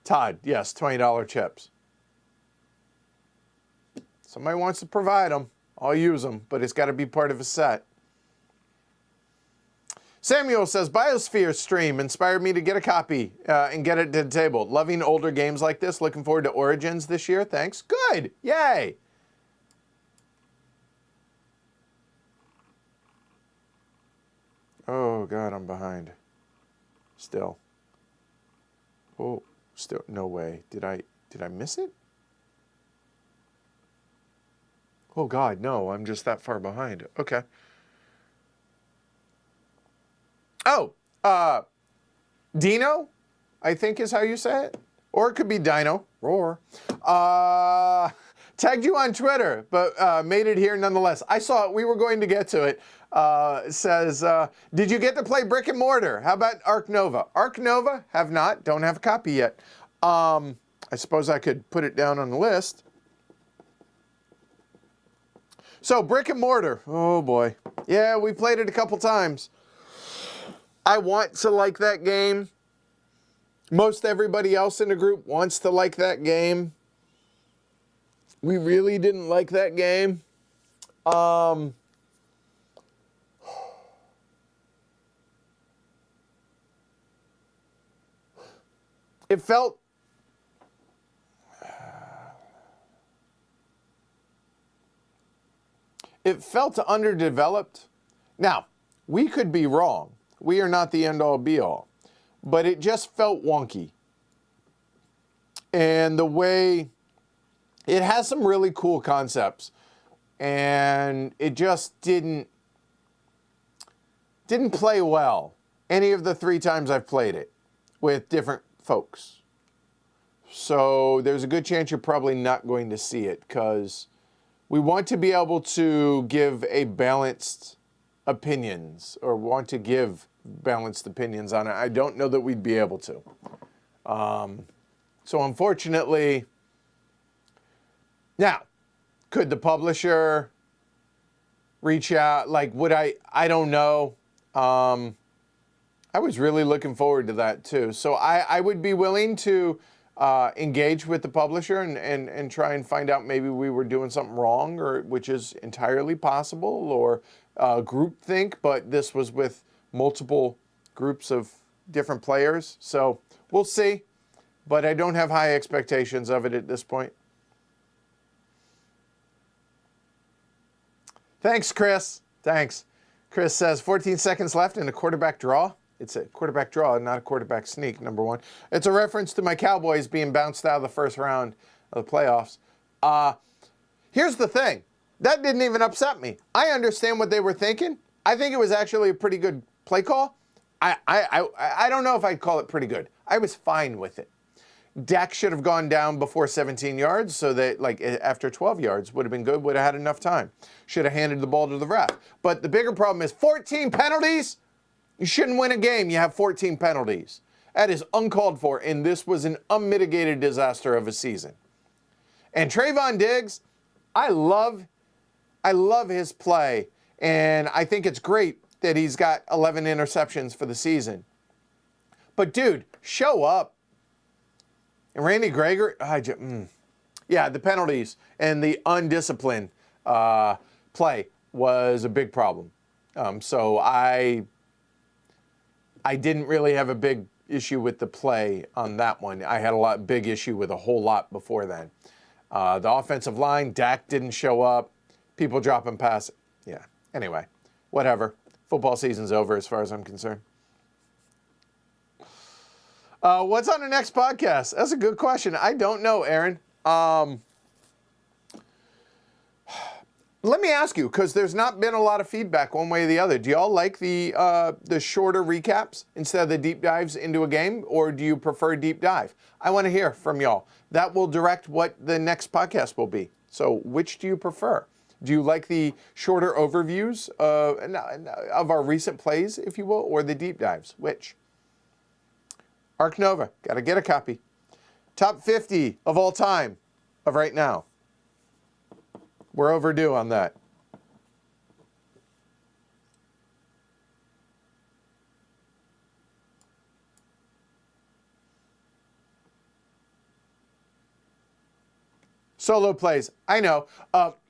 Todd, yes, $20 chips. Somebody wants to provide them. I'll use them, but it's got to be part of a set. Samuel says, Biosphere stream inspired me to get a copy and get it to the table. Loving older games like this. Looking forward to Origins this year. Thanks. Good. Yay. Oh, God, I'm behind. Still. Oh. Still, no way. Did I miss it? Oh God, no, I'm just that far behind. Okay. Oh, Dino, I think is how you say it. Or it could be Dino. Roar. Tagged you on Twitter, but made it here nonetheless. I saw it. We were going to get to it. Says, did you get to play Brick and Mortar? How about Ark Nova? Ark Nova? Have not. Don't have a copy yet. I suppose I could put it down on the list. So, Brick and Mortar. Oh, boy. Yeah, we played it a couple times. I want to like that game. Most everybody else in the group wants to like that game. We really didn't like that game. It felt underdeveloped. Now, we could be wrong. We are not the end-all be-all. But it just felt wonky. And the way it has some really cool concepts. And it just didn't play well any of the 3 times I've played it with different folks. So there's a good chance you're probably not going to see it because we want to be able to give a balanced opinions or want to give balanced opinions on it. I don't know that we'd be able to. So unfortunately, now, could the publisher reach out? Like, would I don't know. I was really looking forward to that too. So I would be willing to engage with the publisher and try and find out maybe we were doing something wrong, or which is entirely possible, or groupthink, but this was with multiple groups of different players. So we'll see, but I don't have high expectations of it at this point. Thanks, Chris. Thanks. Chris says 14 seconds left in a quarterback draw. It's a quarterback draw, not a quarterback sneak, number one. It's a reference to my Cowboys being bounced out of the first round of the playoffs. Here's the thing. That didn't even upset me. I understand what they were thinking. I think it was actually a pretty good play call. I don't know if I'd call it pretty good. I was fine with it. Dak should have gone down before 17 yards, so that like after 12 yards would have been good, would have had enough time. Should have handed the ball to the ref. But the bigger problem is 14 penalties. You shouldn't win a game. You have 14 penalties. That is uncalled for, and this was an unmitigated disaster of a season. And Trayvon Diggs, I love his play, and I think it's great that he's got 11 interceptions for the season. But dude, show up. And Randy Gregory, yeah, the penalties and the undisciplined play was a big problem. So I didn't really have a big issue with the play on that one. I had a big issue with a whole lot before then. The offensive line, Dak didn't show up. People dropping passes. Yeah. Anyway, whatever. Football season's over as far as I'm concerned. What's on the next podcast? That's a good question. I don't know, Aaron. Let me ask you, because there's not been a lot of feedback one way or the other. Do y'all like the shorter recaps instead of the deep dives into a game, or do you prefer deep dive? I want to hear from y'all. That will direct what the next podcast will be. So which do you prefer? Do you like the shorter overviews of our recent plays, if you will, or the deep dives? Which? Arc Nova, got to get a copy. Top 50 of all time of right now. We're overdue on that. Solo plays. I know.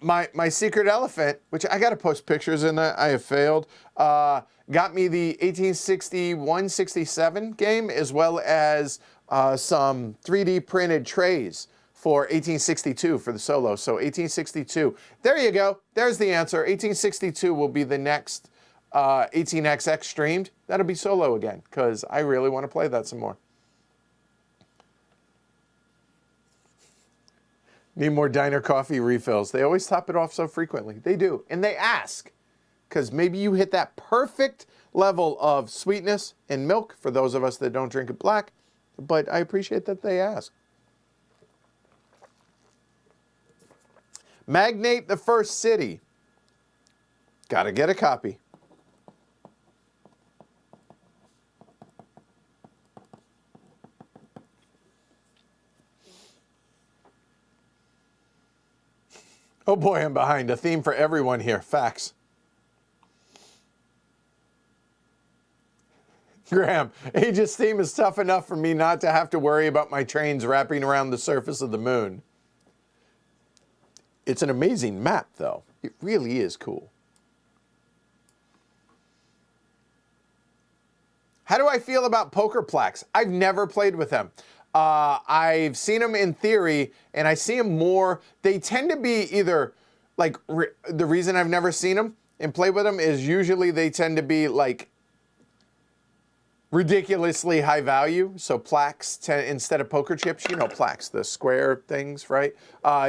My secret elephant, which I got to post pictures in that. I have failed. Got me the 1861-67 game, as well as some 3D printed trays for 1862 for the solo. So 1862. There you go. There's the answer. 1862 will be the next 18XX streamed. That'll be solo again, because I really want to play that some more. Need more diner coffee refills. They always top it off so frequently. They do. And they ask, because maybe you hit that perfect level of sweetness and milk for those of us that don't drink it black. But I appreciate that they ask. Magnate the First City. Got to get a copy. Oh boy, I'm behind. A theme for everyone here. Facts. Graham, Aegis theme is tough enough for me not to have to worry about my trains wrapping around the surface of the moon. It's an amazing map, though. It really is cool. How do I feel about poker plaques? I've never played with them. I've seen them in theory, and I see them more. They tend to be either, like, the reason I've never seen them and played with them is usually they tend to be, like, ridiculously high value. So plaques, instead of poker chips, you know, plaques, the square things, right?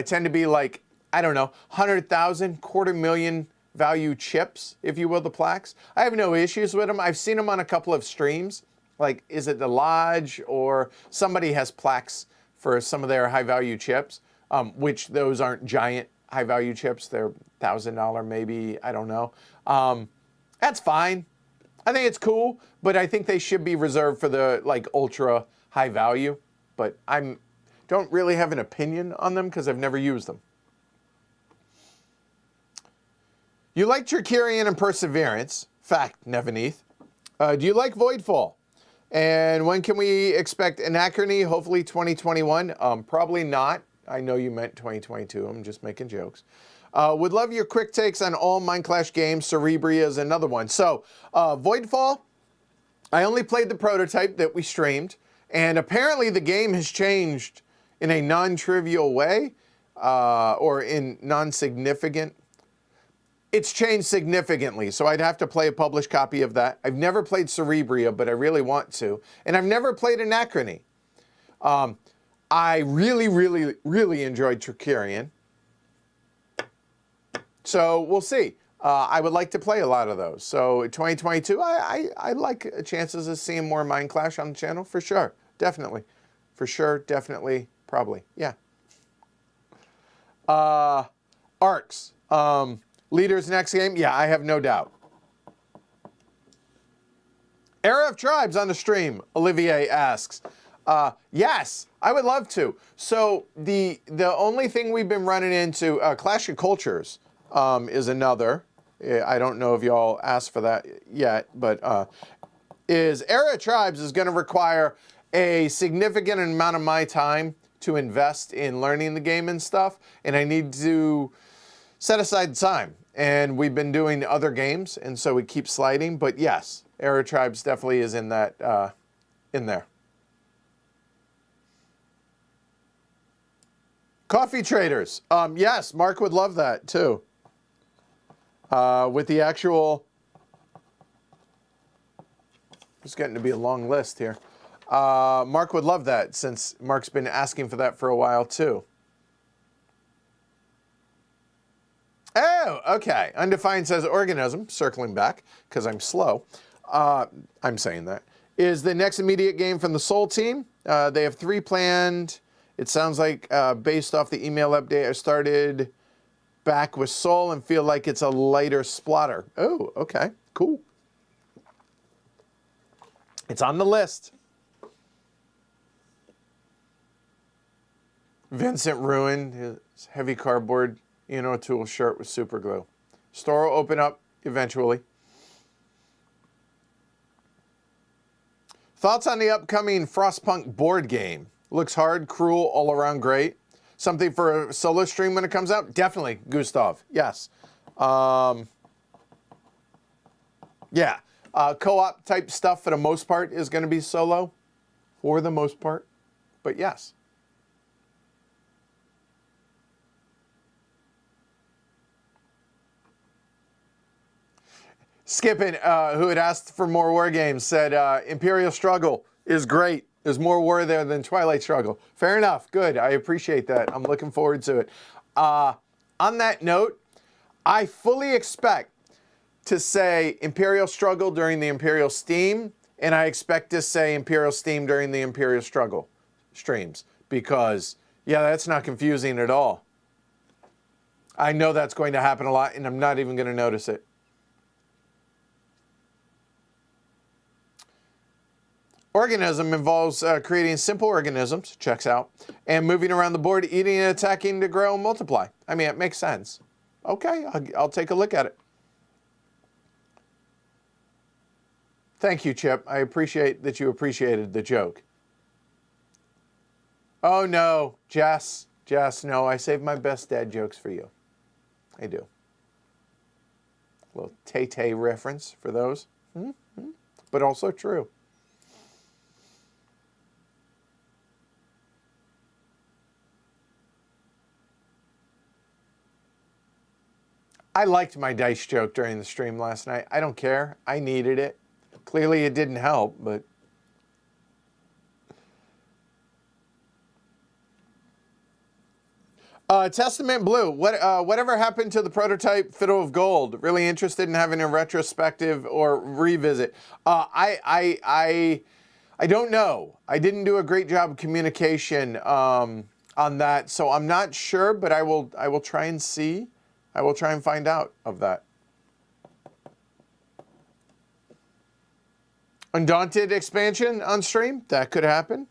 Tend to be, like, I don't know, 100,000, $250,000 value chips, if you will, the plaques. I have no issues with them. I've seen them on a couple of streams. Like, is it the Lodge or somebody has plaques for some of their high-value chips, which those aren't giant high-value chips. They're $1,000 maybe, I don't know. That's fine. I think it's cool, but I think they should be reserved for the, like, ultra high value. But don't really have an opinion on them because I've never used them. You like Tricarian and Perseverance. Fact, Nevaneeth. Do you like Voidfall? And when can we expect Anachrony? Hopefully 2021. Probably not. I know you meant 2022. I'm just making jokes. Would love your quick takes on all Minecraft games. Cerebria is another one. So, Voidfall, I only played the prototype that we streamed. And apparently the game has changed in a non-trivial way, or in non-significant. It's changed significantly, so I'd have to play a published copy of that. I've never played Cerebria, but I really want to. And I've never played Anachrony. I really, really, really enjoyed Tricarian. So we'll see. I would like to play a lot of those. So 2022, I like chances of seeing more Mind Clash on the channel, for sure. Definitely. For sure, definitely, probably. Yeah. Arcs. Leaders next game? Yeah, I have no doubt. Era of Tribes on the stream, Olivier asks. Yes, I would love to. So the only thing we've been running into, Clash of Cultures is another. I don't know if y'all asked for that yet, but is Era of Tribes is going to require a significant amount of my time to invest in learning the game and stuff, and I need to set aside time. And we've been doing other games, and so we keep sliding. But yes, Era Tribes definitely is in that in there. Coffee traders. Yes, Mark would love that too. With the actual, it's getting to be a long list here. Mark would love that since Mark's been asking for that for a while too. Oh, okay. Undefined says organism, circling back because I'm slow. I'm saying that. Is the next immediate game from the Soul team. They have 3 planned. It sounds like based off the email update, I started back with Soul and feel like it's a lighter splatter. Oh, okay. Cool. It's on the list. Vincent ruined his heavy cardboard tool shirt with super glue. Store will open up eventually. Thoughts on the upcoming Frostpunk board game? Looks hard, cruel, all around great. Something for a solo stream when it comes out? Definitely, Gustav. Yes. Yeah. Co-op type stuff for the most part is going to be solo. For the most part. But yes. Skippin, who had asked for more war games, said Imperial Struggle is great. There's more war there than Twilight Struggle. Fair enough. Good. I appreciate that. I'm looking forward to it. On that note, I fully expect to say Imperial Struggle during the Imperial Steam, and I expect to say Imperial Steam during the Imperial Struggle streams because, yeah, that's not confusing at all. I know that's going to happen a lot, and I'm not even going to notice it. Organism involves creating simple organisms, checks out, and moving around the board, eating and attacking to grow and multiply. I mean, it makes sense. Okay, I'll take a look at it. Thank you, Chip. I appreciate that you appreciated the joke. Oh, no, Jess, no, I save my best dad jokes for you. I do. A little Tay-Tay reference for those, but also true. I liked my dice joke during the stream last night. I don't care. I needed it. Clearly it didn't help, but... Testament Blue, whatever happened to the prototype Fiddle of Gold? Really interested in having a retrospective or revisit. I don't know. I didn't do a great job of communication on that, so I'm not sure, but I will try and see. I will try and find out of that. Undaunted expansion on stream? That could happen.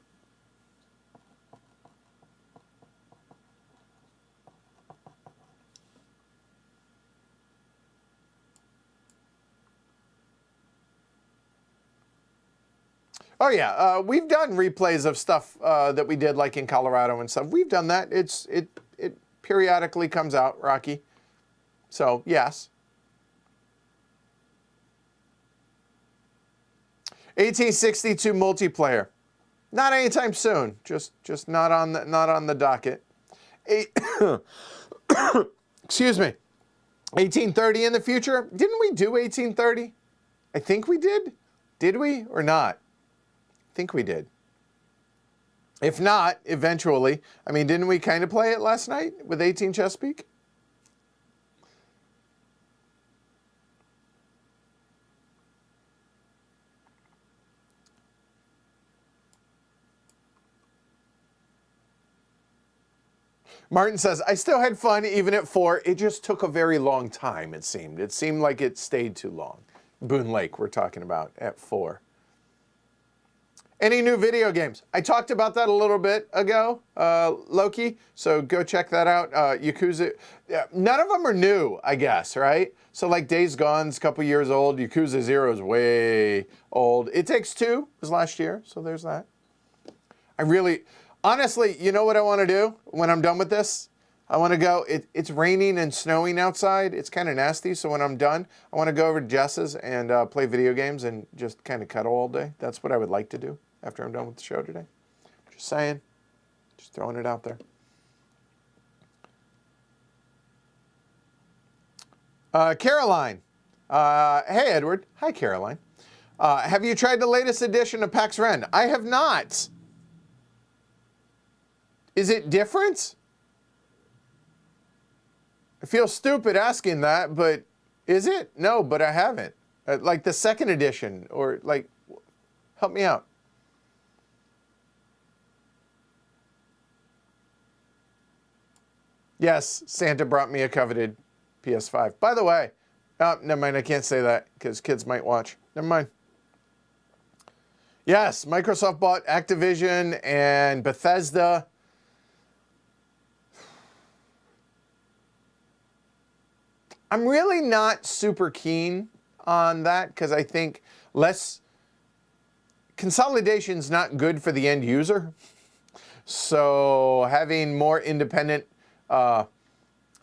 Oh yeah, we've done replays of stuff that we did like in Colorado and stuff. We've done that. It periodically comes out, Rocky. So, yes. 1862 multiplayer. Not anytime soon. Just not on the docket. Excuse me. 1830 in the future? Didn't we do 1830? I think we did. Did we or not? I think we did. If not, eventually. I mean, didn't we kind of play it last night with 18 Chesapeake? Martin says, I still had fun even at 4. It just took a very long time, it seemed. It seemed like it stayed too long. Boone Lake, we're talking about at 4. Any new video games? I talked about that a little bit ago, Loki, so go check that out. Yakuza, none of them are new, I guess, right? So like Days Gone's a couple years old. Yakuza 0 is way old. It Takes Two was last year, so there's that. I really, honestly, you know what I want to do when I'm done with this? I want to go, it's raining and snowing outside. It's kind of nasty. So when I'm done, I want to go over to Jess's and play video games and just kind of cuddle all day. That's what I would like to do after I'm done with the show today. Just saying. Just throwing it out there. Caroline. Hey, Edward. Hi, Caroline. Have you tried the latest edition of PAX Ren? I have not. Is it different? I feel stupid asking that, but is it? No, but I haven't. Like the second edition, or like, help me out. Yes, Santa brought me a coveted PS5. By the way, oh, never mind, I can't say that because kids might watch. Never mind. Yes, Microsoft bought Activision and Bethesda. I'm really not super keen on that because I think consolidation's not good for the end user. So having more independent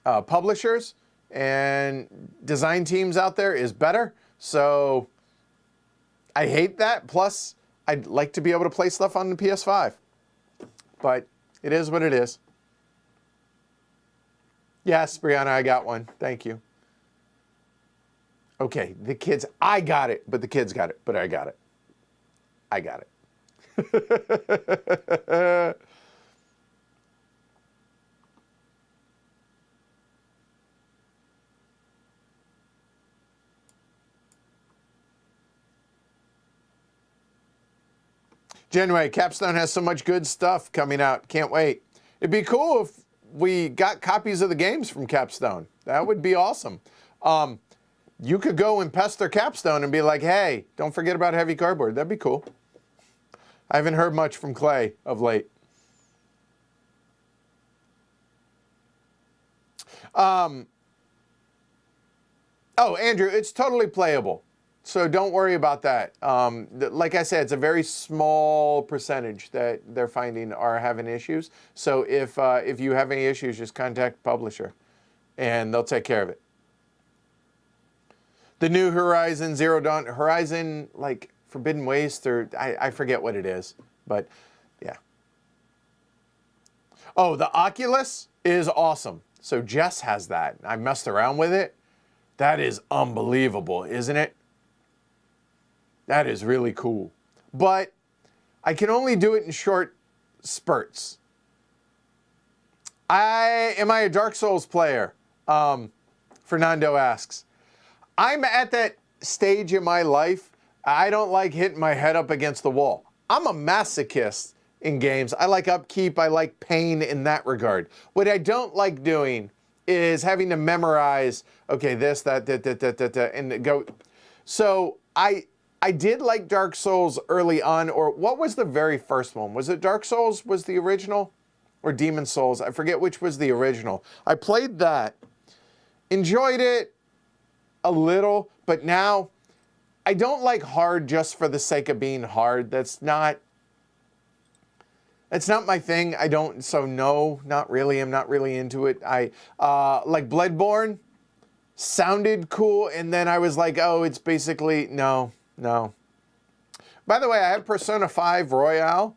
publishers and design teams out there is better. So I hate that. Plus, I'd like to be able to play stuff on the PS5. But it is what it is. Yes, Brianna, I got one. Thank you. Okay, the kids, I got it, but the kids got it, but I got it. I got it. Janway, Capstone has so much good stuff coming out. Can't wait. It'd be cool if we got copies of the games from Capstone. That would be awesome. You could go and pester Capstone and be like, hey, don't forget about heavy cardboard. That'd be cool. I haven't heard much from Clay of late. Oh, Andrew, it's totally playable. So don't worry about that. Like I said, it's a very small percentage that they're finding are having issues. So if you have any issues, just contact the publisher and they'll take care of it. The new Horizon Zero Dawn, Horizon, like Forbidden Waste, or I forget what it is, but yeah. Oh, the Oculus is awesome. So Jess has that. I messed around with it. That is unbelievable, isn't it? That is really cool. But I can only do it in short spurts. Am I a Dark Souls player? Fernando asks. I'm at that stage in my life, I don't like hitting my head up against the wall. I'm a masochist in games. I like upkeep, I like pain in that regard. What I don't like doing is having to memorize, okay, this, that, and go. So I did like Dark Souls early on, or what was the very first one? Was it Dark Souls was the original? Or Demon Souls? I forget which was the original. I played that, enjoyed it a little, but now I don't like hard just for the sake of being hard. That's not my thing. So no, not really. I'm not really into it. I like Bloodborne sounded cool, and then I was like, oh, it's basically, no. By the way, I have Persona 5 Royale.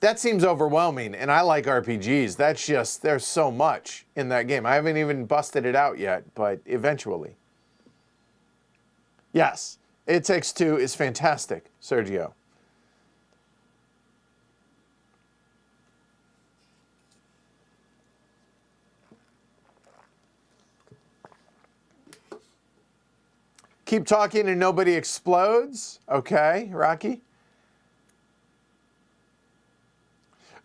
That seems overwhelming, and I like RPGs. That's just, there's so much in that game. I haven't even busted it out yet, but eventually. Yes, It Takes Two is fantastic, Sergio. Keep talking and nobody explodes. Okay, Rocky.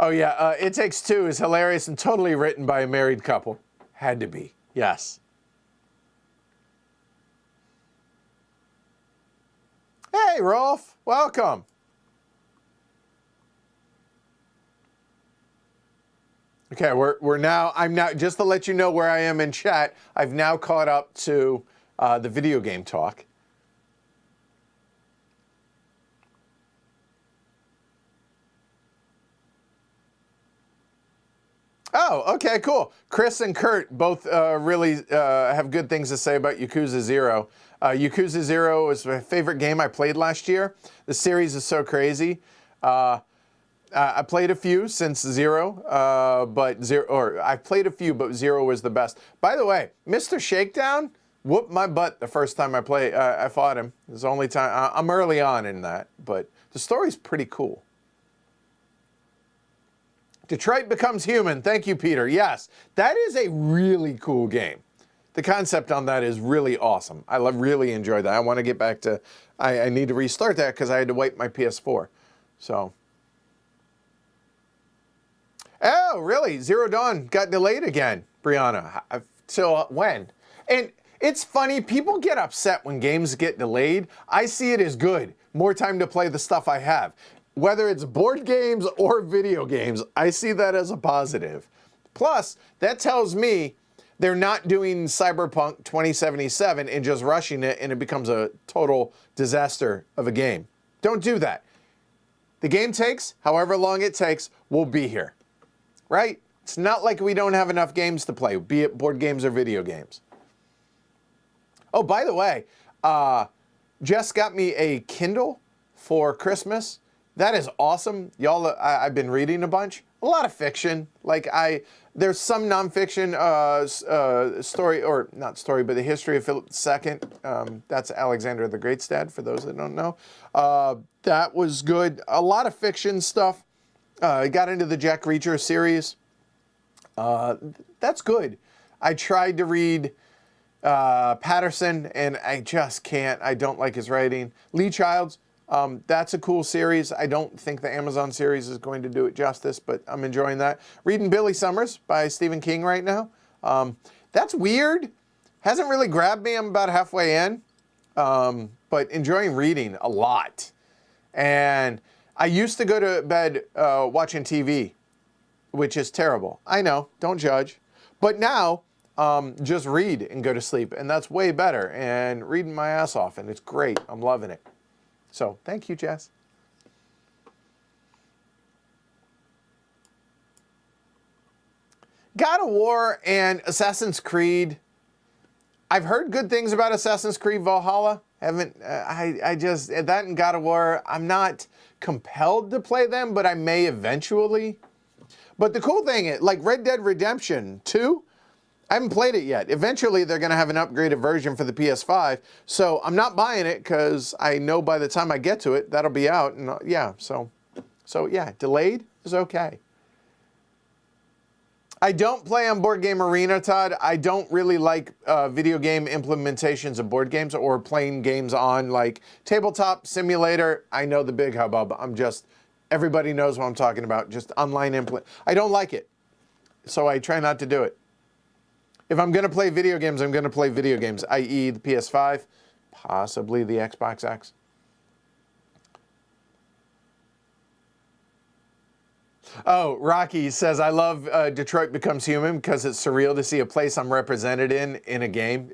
Oh yeah, It Takes Two is hilarious and totally written by a married couple. Had to be, yes. Hey, Rolf, welcome. Okay, I'm now, just to let you know where I am in chat, I've now caught up to the video game talk. Oh, okay, cool. Chris and Kurt both really have good things to say about Yakuza 0. Yakuza 0 was my favorite game I played last year. The series is so crazy. I played a few since 0, I played a few, but 0 was the best. By the way, Mr. Shakedown whooped my butt the first time I fought him. It was the only time. I'm early on in that, but the story's pretty cool. Detroit Becomes Human. Thank you, Peter. Yes, that is a really cool game. The concept on that is really awesome. I really enjoyed that. I want to get back to, I need to restart that because I had to wipe my PS4. So. Oh, really? Zero Dawn got delayed again, Brianna. Till when? And it's funny, people get upset when games get delayed. I see it as good. More time to play the stuff I have. Whether it's board games or video games, I see that as a positive. Plus, that tells me they're not doing Cyberpunk 2077 and just rushing it and it becomes a total disaster of a game. Don't do that. The game takes however long it takes, we'll be here. Right? It's not like we don't have enough games to play, be it board games or video games. Oh, by the way, Jess got me a Kindle for Christmas. That is awesome. Y'all, I've been reading a bunch. A lot of fiction. There's some nonfiction story, or not story, but the history of Philip II. That's Alexander the Great's dad, for those that don't know. That was good. A lot of fiction stuff. I got into the Jack Reacher series. That's good. I tried to read Patterson, and I just can't. I don't like his writing. Lee Childs, that's a cool series. I don't think the Amazon series is going to do it justice, but I'm enjoying that. Reading Billy Summers by Stephen King right now. That's weird. Hasn't really grabbed me. I'm about halfway in, but enjoying reading a lot. And I used to go to bed watching TV, which is terrible. I know, don't judge. But now, just read and go to sleep, and that's way better. And reading my ass off, and it's great. I'm loving it. So, thank you, Jess. God of War and Assassin's Creed. I've heard good things about Assassin's Creed Valhalla. I just, that and God of War, I'm not compelled to play them, but I may eventually. But the cool thing is, like Red Dead Redemption 2, I haven't played it yet. Eventually, they're going to have an upgraded version for the PS5, so I'm not buying it because I know by the time I get to it, that'll be out. And yeah, so yeah, delayed is okay. I don't play on Board Game Arena, Todd. I don't really like video game implementations of board games or playing games on like Tabletop Simulator. I know the big hubbub. Everybody knows what I'm talking about. Just online implement. I don't like it. So I try not to do it. If I'm going to play video games, I'm going to play video games, i.e. the PS5, possibly the Xbox X. Oh, Rocky says, I love Detroit Becomes Human because it's surreal to see a place I'm represented in a game.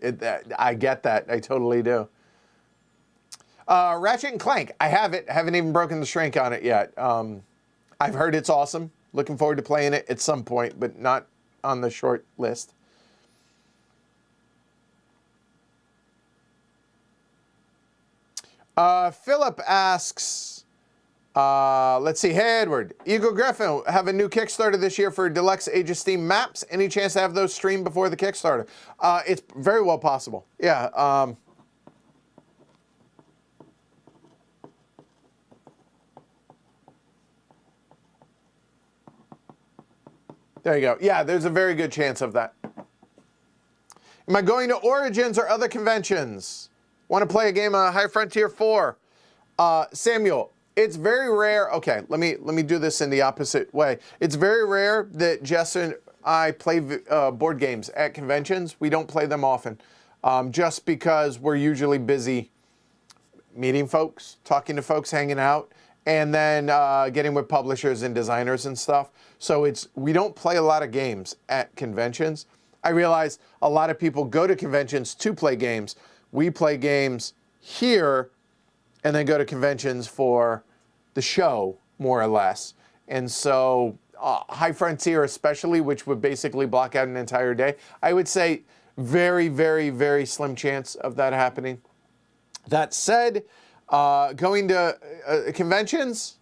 I get that. I totally do. Ratchet and Clank. I have it. Haven't even broken the shrink on it yet. I've heard it's awesome. Looking forward to playing it at some point, but not on the short list. Philip asks, let's see. Hey, Edward. Eagle Griffin have a new Kickstarter this year for Deluxe Age of Steam maps. Any chance to have those streamed before the Kickstarter? It's very well possible. Yeah. There you go. Yeah, there's a very good chance of that. Am I going to Origins or other conventions? Want to play a game of High Frontier 4? Samuel, it's very rare. Okay, let me do this in the opposite way. It's very rare that Jess and I play board games at conventions. We don't play them often, just because we're usually busy meeting folks, talking to folks, hanging out, and then getting with publishers and designers and stuff. So we don't play a lot of games at conventions. I realize a lot of people go to conventions to play games. We play games here and then go to conventions for the show, more or less. And so High Frontier especially, which would basically block out an entire day. I would say very, very, very slim chance of that happening. That said, going to conventions,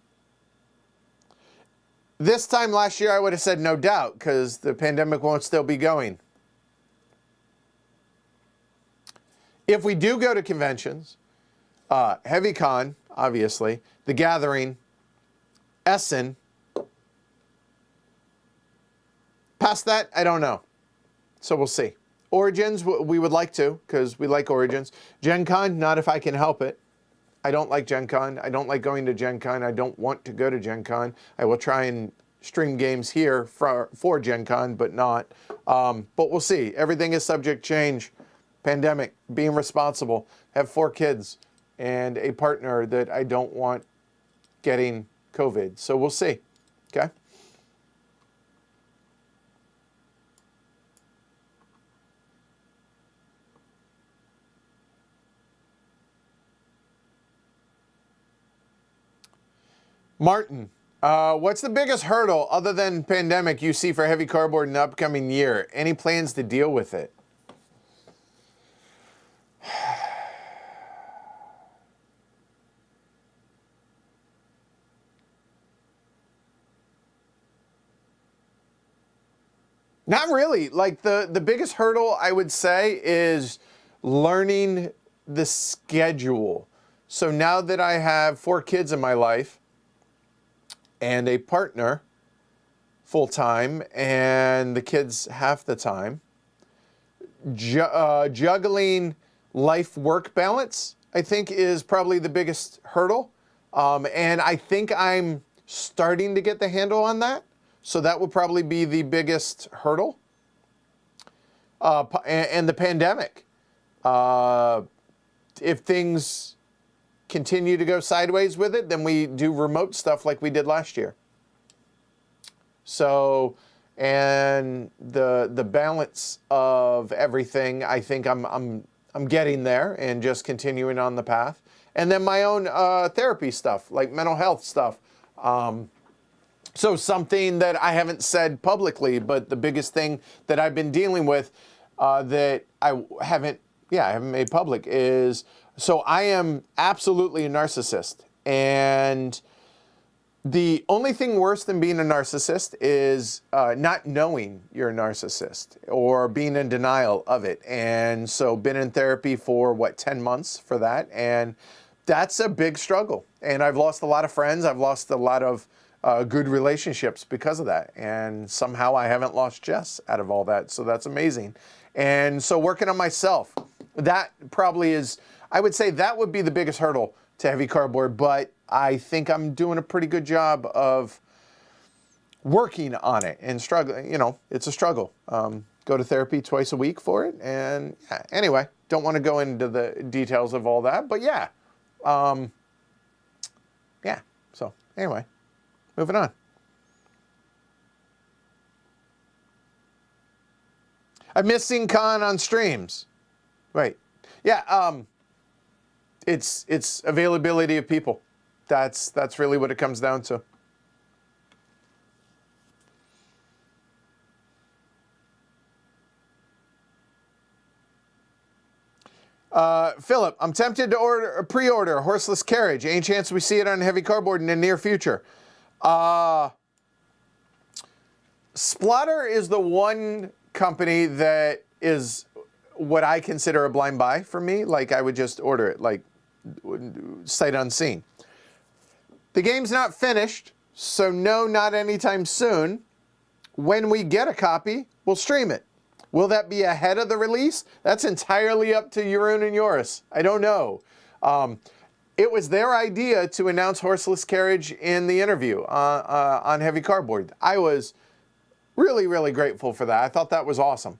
this time last year I would have said no doubt because the pandemic won't still be going. If we do go to conventions, HeavyCon, obviously, The Gathering, Essen, past that, I don't know. So we'll see. Origins, we would like to, because we like Origins. Gen Con, not if I can help it. I don't like Gen Con. I don't like going to Gen Con. I don't want to go to Gen Con. I will try and stream games here for Gen Con, but not. But we'll see. Everything is subject change. Pandemic, being responsible, have 4 kids, and a partner that I don't want getting COVID. So we'll see. Okay? Martin, what's the biggest hurdle other than pandemic you see for heavy cardboard in the upcoming year? Any plans to deal with it? Not really. Like the biggest hurdle I would say is learning the schedule. So now that I have 4 kids in my life and a partner full time and the kids half the time, juggling life-work balance, I think is probably the biggest hurdle. And I think I'm starting to get the handle on that. So that would probably be the biggest hurdle. And the pandemic. If things continue to go sideways with it, then we do remote stuff like we did last year. So, and the balance of everything, I think I'm getting there and just continuing on the path. And then my own therapy stuff, like mental health stuff. So something that I haven't said publicly, but the biggest thing that I've been dealing with that I haven't made public is, so I am absolutely a narcissist. And the only thing worse than being a narcissist is not knowing you're a narcissist or being in denial of it. And so been in therapy for 10 months for that. And that's a big struggle. And I've lost a lot of friends. I've lost a lot of good relationships because of that. And somehow I haven't lost Jess out of all that. So that's amazing. And so working on myself, that probably is, I would say that would be the biggest hurdle to heavy cardboard, but I think I'm doing a pretty good job of working on it and struggling. You know, it's a struggle. Go to therapy twice a week for it. And anyway, don't want to go into the details of all that, but yeah. So anyway. Moving on. I'm missing Con on streams. Right. Yeah, it's availability of people. That's really what it comes down to. Philip, I'm tempted to pre-order a horseless carriage. Any chance we see it on heavy cardboard in the near future? Splatter is the one company that is what I consider a blind buy for me. Like I would just order it, like sight unseen. The game's not finished, so no, not anytime soon. When we get a copy, we'll stream it. Will that be ahead of the release? That's entirely up to Jeroen and Joris. I don't know. It was their idea to announce horseless carriage in the interview on heavy cardboard. I was really, really grateful for that. I thought that was awesome.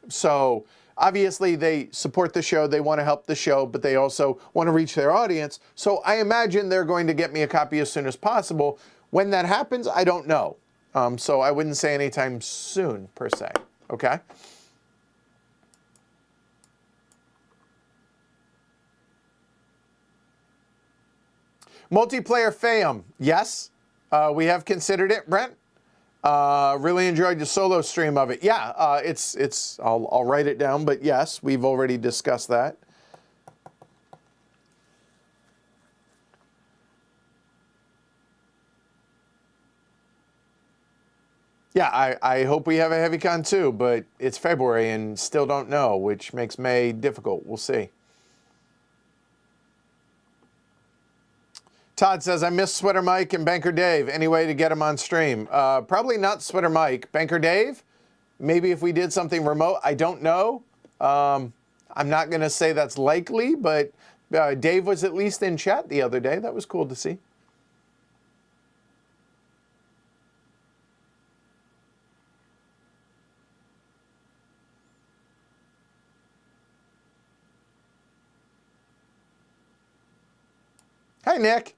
So obviously they support the show. They want to help the show, but they also want to reach their audience. So I imagine they're going to get me a copy as soon as possible. When that happens, I don't know. So I wouldn't say anytime soon per se. Okay. Multiplayer FAM, yes, we have considered it, Brent. Really enjoyed the solo stream of it. Yeah, I'll write it down, but yes, we've already discussed that. Yeah, I hope we have a heavy con too, but it's February and still don't know, which makes May difficult. We'll see. Todd says, I miss Sweater Mike and Banker Dave. Any way to get him on stream? Probably not Sweater Mike. Banker Dave? Maybe if we did something remote. I don't know. I'm not going to say that's likely, but Dave was at least in chat the other day. That was cool to see. Hey, Nick.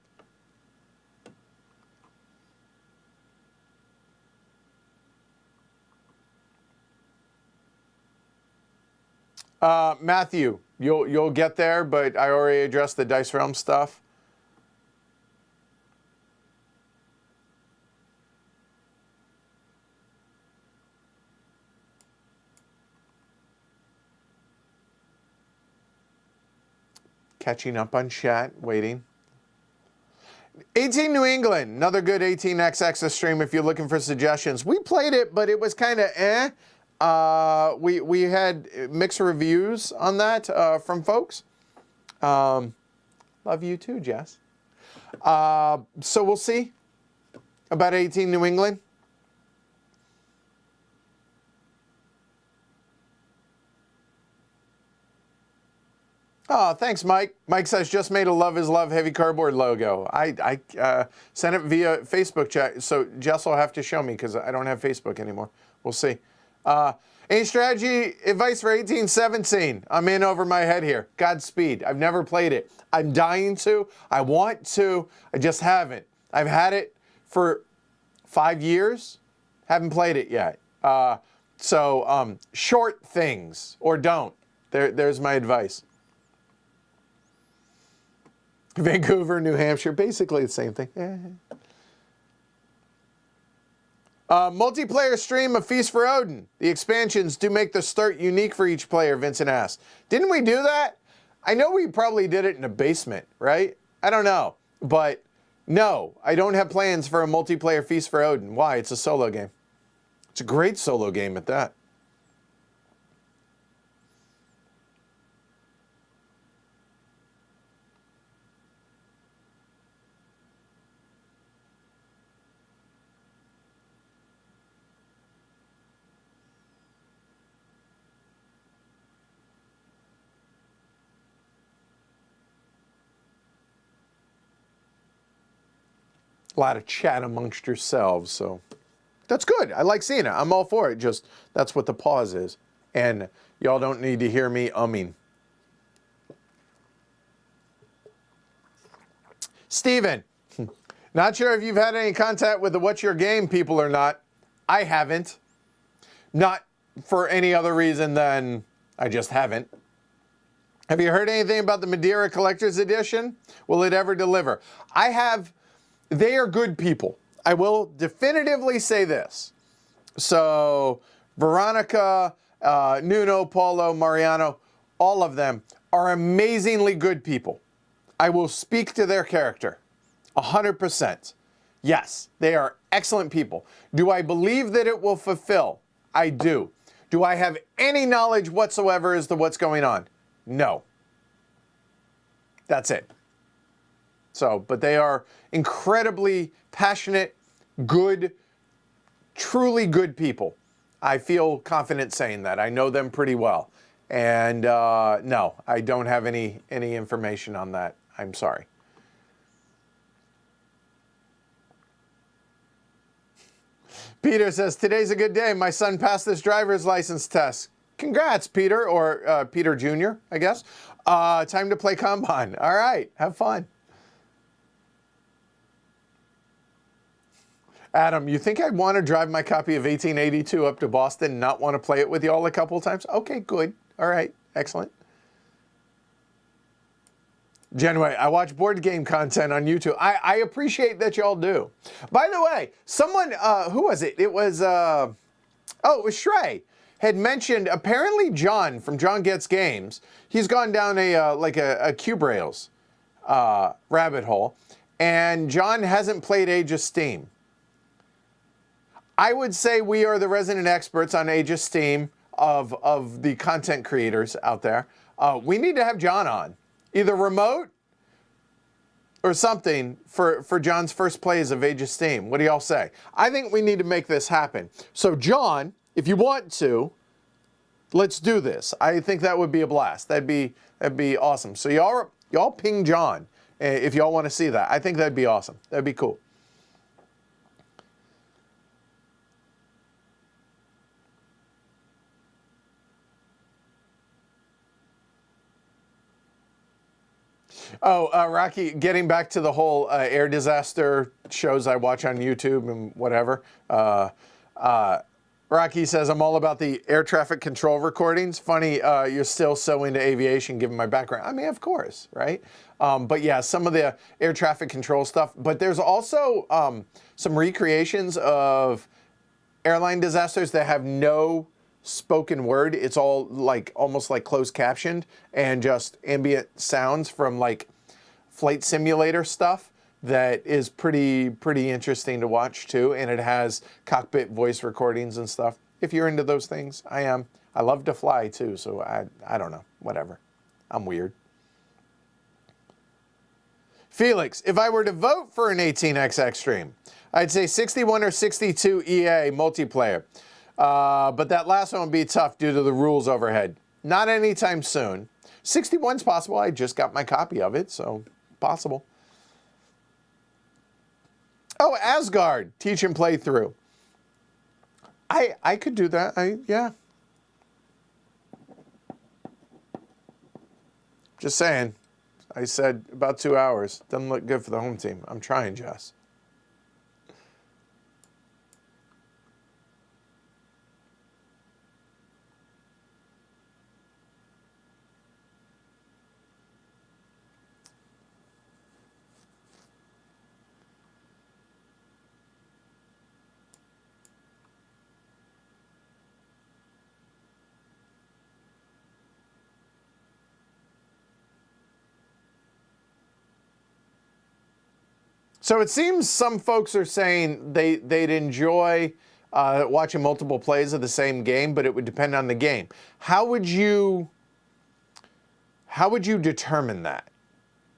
Matthew, you'll get there, but I already addressed the Dice Realm stuff. Catching up on chat, waiting. 18 New England, another good 18XX stream if you're looking for suggestions. We played it, but it was kind of eh. We had mixed reviews on that from folks. Love you too, Jess. So we'll see about 18 New England. Oh, thanks, Mike. Mike says, just made a Love is Love heavy cardboard logo. I sent it via Facebook chat, so Jess will have to show me because I don't have Facebook anymore. We'll see. Any strategy advice for 1817? I'm in over my head here. Godspeed. I've never played it. I'm dying to. I want to. I just haven't. I've had it for 5 years. Haven't played it yet. So short things or don't. There's my advice. Vancouver, New Hampshire, basically the same thing. Multiplayer stream of Feast for Odin. The expansions do make the start unique for each player, Vincent asked. Didn't we do that? I know we probably did it in a basement, right? I don't know. But no, I don't have plans for a multiplayer Feast for Odin. Why? It's a solo game. It's a great solo game at that. A lot of chat amongst yourselves, so that's good. I like seeing it. I'm all for it. Just that's what the pause is. And y'all don't need to hear me umming. Steven, not sure if you've had any contact with the What's Your Game people or not. I haven't. Not for any other reason than I just haven't. Have you heard anything about the Madeira Collector's Edition? Will it ever deliver? I have. They are good people. I will definitively say this. So Veronica, Nuno, Paulo, Mariano, all of them are amazingly good people. I will speak to their character 100%. Yes, they are excellent people. Do I believe that it will fulfill? I do. Do I have any knowledge whatsoever as to what's going on? No. That's it. So, but they are incredibly passionate, good, truly good people. I feel confident saying that. I know them pretty well. And no, I don't have any information on that. I'm sorry. Peter says, today's a good day. My son passed his driver's license test. Congrats, Peter, or Peter Jr., I guess. Time to play Kanban. All right, have fun. Adam, you think I'd want to drive my copy of 1882 up to Boston and not want to play it with y'all a couple of times? Okay, good. All right, excellent. Genuine, I watch board game content on YouTube. I appreciate that y'all do. By the way, someone, who was it? It was, it was Shrey, had mentioned, apparently John from John Gets Games, he's gone down a Cube Rails rabbit hole, and John hasn't played Age of Steam. I would say we are the resident experts on Age of Steam of the content creators out there. We need to have John on, either remote or something for John's first plays of Age of Steam. What do y'all say? I think we need to make this happen. So John, if you want to, let's do this. I think that would be a blast. That'd be awesome. So y'all ping John if y'all want to see that. I think that'd be awesome. That'd be cool. Oh, Rocky, getting back to the whole air disaster shows I watch on YouTube and whatever. Rocky says, I'm all about the air traffic control recordings. Funny, you're still so into aviation given my background. I mean, of course, right? But yeah, some of the air traffic control stuff. But there's also some recreations of airline disasters that have no spoken word. It's all like almost like closed captioned and just ambient sounds from like flight simulator stuff that is pretty interesting to watch too. And it has cockpit voice recordings and stuff. If you're into those things, I am. I love to fly too, so I don't know, whatever. I'm weird. Felix, if I were to vote for an 18X Extreme, I'd say 61 or 62 EA multiplayer. But that last one would be tough due to the rules overhead. Not anytime soon. 61's possible. I just got my copy of it, so possible. Oh, Asgard, teach and play through. I could do that. Yeah. Just saying. I said about 2 hours. Doesn't look good for the home team. I'm trying, Jess. So it seems some folks are saying they'd enjoy watching multiple plays of the same game, but it would depend on the game. How would you determine that?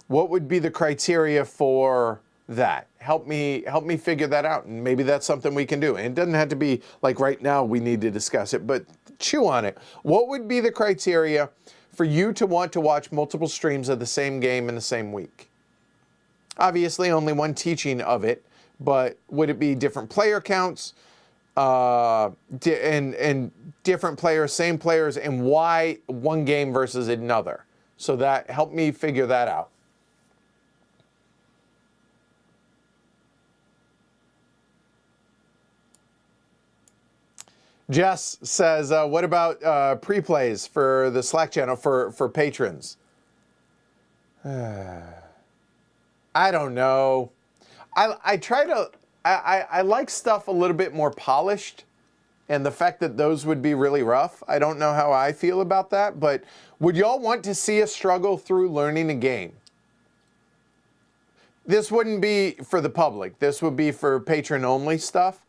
What would be the criteria for that? Help me figure that out, and maybe that's something we can do. And it doesn't have to be like right now we need to discuss it, but chew on it. What would be the criteria for you to want to watch multiple streams of the same game in the same week? Obviously, only one teaching of it, but would it be different player counts and different players, same players, and why one game versus another? So that helped me figure that out. Jess says, what about pre-plays for the Slack channel for patrons? I don't know. I try to, I like stuff a little bit more polished, and the fact that those would be really rough, I don't know how I feel about that, but would y'all want to see us struggle through learning a game? This wouldn't be for the public. This would be for patron-only stuff.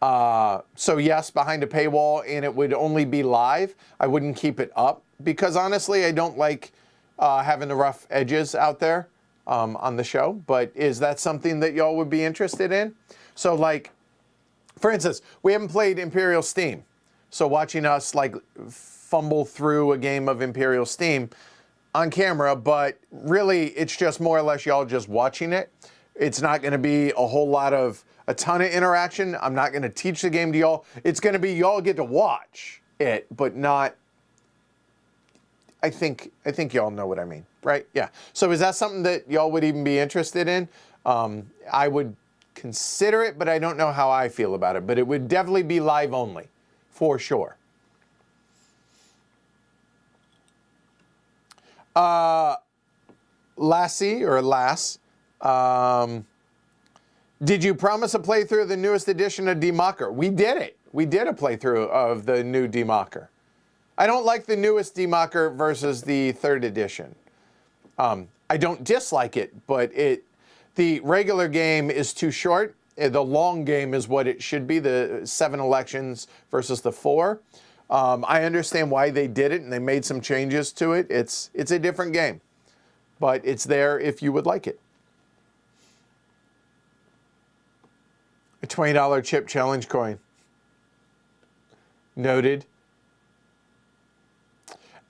So yes, behind a paywall, and it would only be live. I wouldn't keep it up because honestly, I don't like having the rough edges out there. On the show, but is that something that y'all would be interested in? So like, for instance, we haven't played Imperial Steam. So watching us like fumble through a game of Imperial Steam on camera, but really it's just more or less y'all just watching it. It's not going to be a ton of interaction. I'm not going to teach the game to y'all. It's going to be y'all get to watch it, but not, I think y'all know what I mean, right? Yeah. So is that something that y'all would even be interested in? I would consider it, but I don't know how I feel about it. But it would definitely be live only, for sure. Lassie or Lass. Did you promise a playthrough of the newest edition of Democker? We did it. We did a playthrough of the new Democker. I don't like the newest Democker versus the 3rd edition. I don't dislike it, but the regular game is too short. The long game is what it should be, the 7 elections versus the 4. I understand why they did it, and they made some changes to it. It's a different game, but it's there if you would like it. A $20 chip challenge coin. Noted.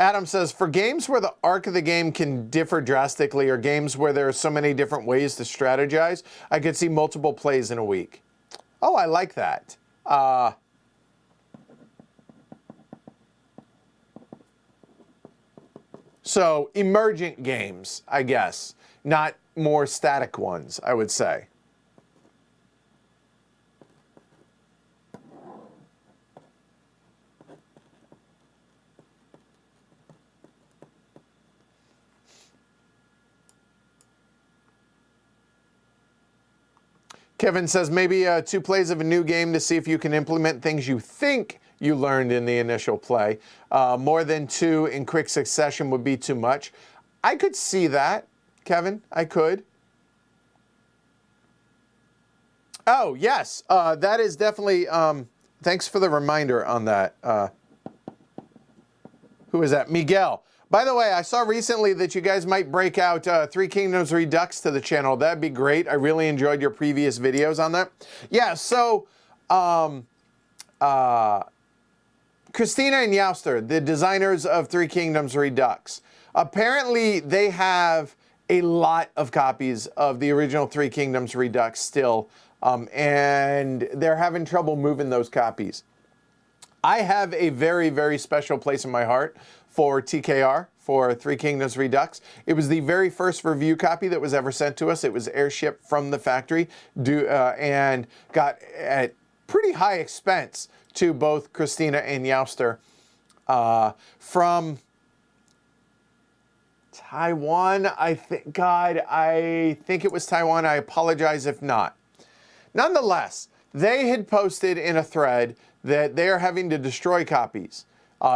Adam says, for games where the arc of the game can differ drastically or games where there are so many different ways to strategize, I could see multiple plays in a week. Oh, I like that. So emergent games, I guess, not more static ones, I would say. Kevin says maybe 2 plays of a new game to see if you can implement things you think you learned in the initial play. More than 2 in quick succession would be too much. I could see that, Kevin. I could. Oh, yes. That is definitely... thanks for the reminder on that. Who is that? Miguel. By the way, I saw recently that you guys might break out Three Kingdoms Redux to the channel. That'd be great. I really enjoyed your previous videos on that. Yeah, so Christina and Youster, the designers of Three Kingdoms Redux, apparently they have a lot of copies of the original Three Kingdoms Redux still, and they're having trouble moving those copies. I have a very, very special place in my heart for TKR, for Three Kingdoms Redux. It was the very first review copy that was ever sent to us. It was airshipped from the factory and got at pretty high expense to both Christina and Youster from Taiwan. I think it was Taiwan. I apologize if not. Nonetheless, they had posted in a thread that they are having to destroy copies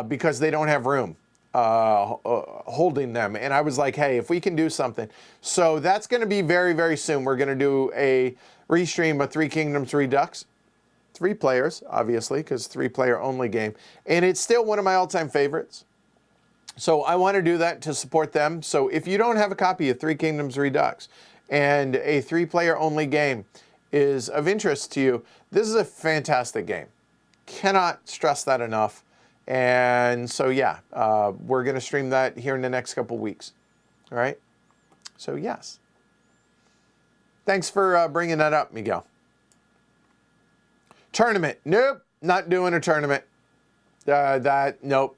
because they don't have room holding them. And I was like, hey, if we can do something. So that's going to be very, very soon. We're going to do a restream of Three Kingdoms Redux. 3 players, obviously, because 3-player only game. And it's still one of my all-time favorites. So I want to do that to support them. So if you don't have a copy of Three Kingdoms Redux and a 3-player only game is of interest to you, this is a fantastic game. Cannot stress that enough. And so, yeah, we're going to stream that here in the next couple weeks. All right? So, yes. Thanks for bringing that up, Miguel. Tournament. Nope, not doing a tournament. Nope.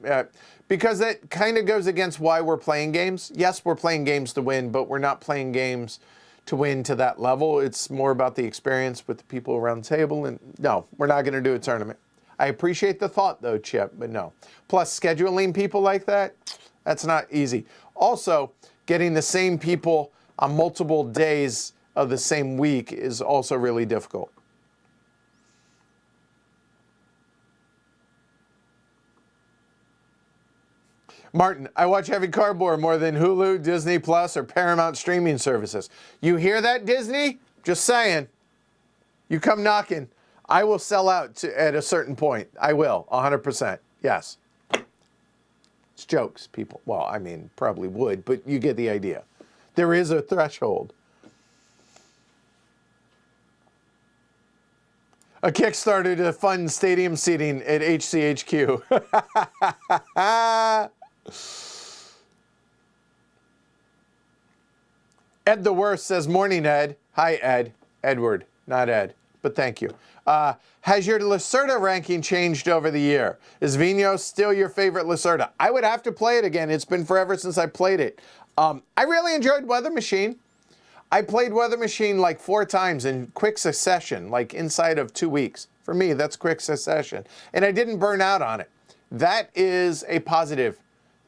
Because that kind of goes against why we're playing games. Yes, we're playing games to win, but we're not playing games to win to that level. It's more about the experience with the people around the table. And no, we're not going to do a tournament. I appreciate the thought, though, Chip, but no. Plus, scheduling people like that, that's not easy. Also, getting the same people on multiple days of the same week is also really difficult. Martin, I watch Heavy Cardboard more than Hulu, Disney Plus, or Paramount streaming services. You hear that, Disney? Just saying. You come knocking. I will sell out at a certain point. I will, 100%. Yes. It's jokes, people. Well, I mean, probably would, but you get the idea. There is a threshold. A Kickstarter to fund stadium seating at HCHQ. Ed the Worst says, morning, Ed. Hi, Ed. Edward, not Ed, but thank you. Has your Lacerda ranking changed over the year? Is Vino still your favorite Lacerda? I would have to play it again. It's been forever since I played it. I really enjoyed Weather Machine. I played Weather Machine like 4 times in quick succession, like inside of 2 weeks. For me, that's quick succession. And I didn't burn out on it. That is a positive,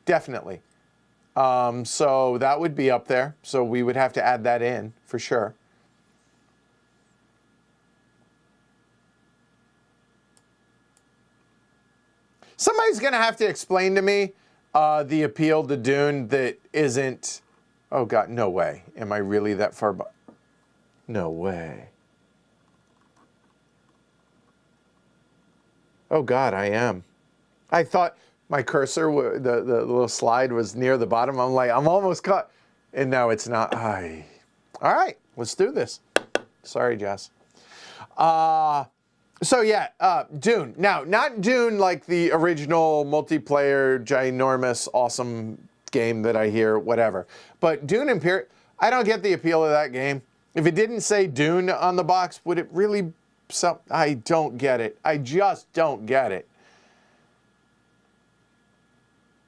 definitely. So that would be up there. So we would have to add that in for sure. Somebody's going to have to explain to me the appeal to Dune that isn't, oh God, no way. Am I really that far? No way. Oh God, I am. I thought my cursor, the little slide was near the bottom. I'm like, I'm almost caught. And now it's not. All right, let's do this. Sorry, Jess. So yeah, Dune. Now, not Dune like the original multiplayer, ginormous, awesome game that I hear, whatever. But Dune Imperium, I don't get the appeal of that game. If it didn't say Dune on the box, would it really, I don't get it. I just don't get it.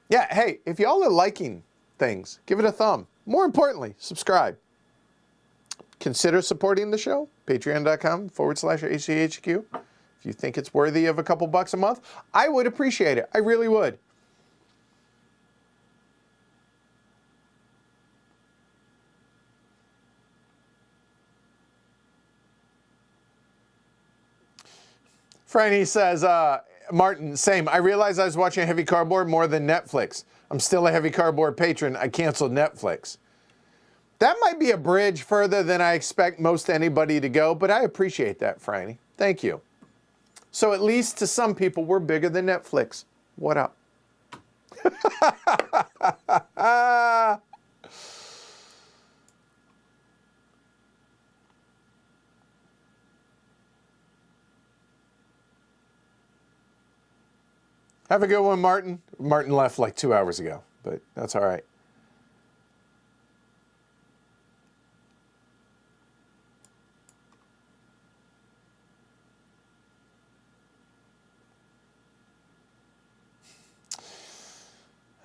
Yeah, hey, if y'all are liking things, give it a thumb. More importantly, subscribe. Consider supporting the show, patreon.com/ACHQ. If you think it's worthy of a couple bucks a month, I would appreciate it. I really would. Franny says, Martin, same. I realized I was watching Heavy Cardboard more than Netflix. I'm still a Heavy Cardboard patron. I canceled Netflix. That might be a bridge further than I expect most anybody to go, but I appreciate that, Franny. Thank you. So at least to some people, we're bigger than Netflix. What up? Have a good one, Martin. Martin left like 2 hours ago, but that's all right.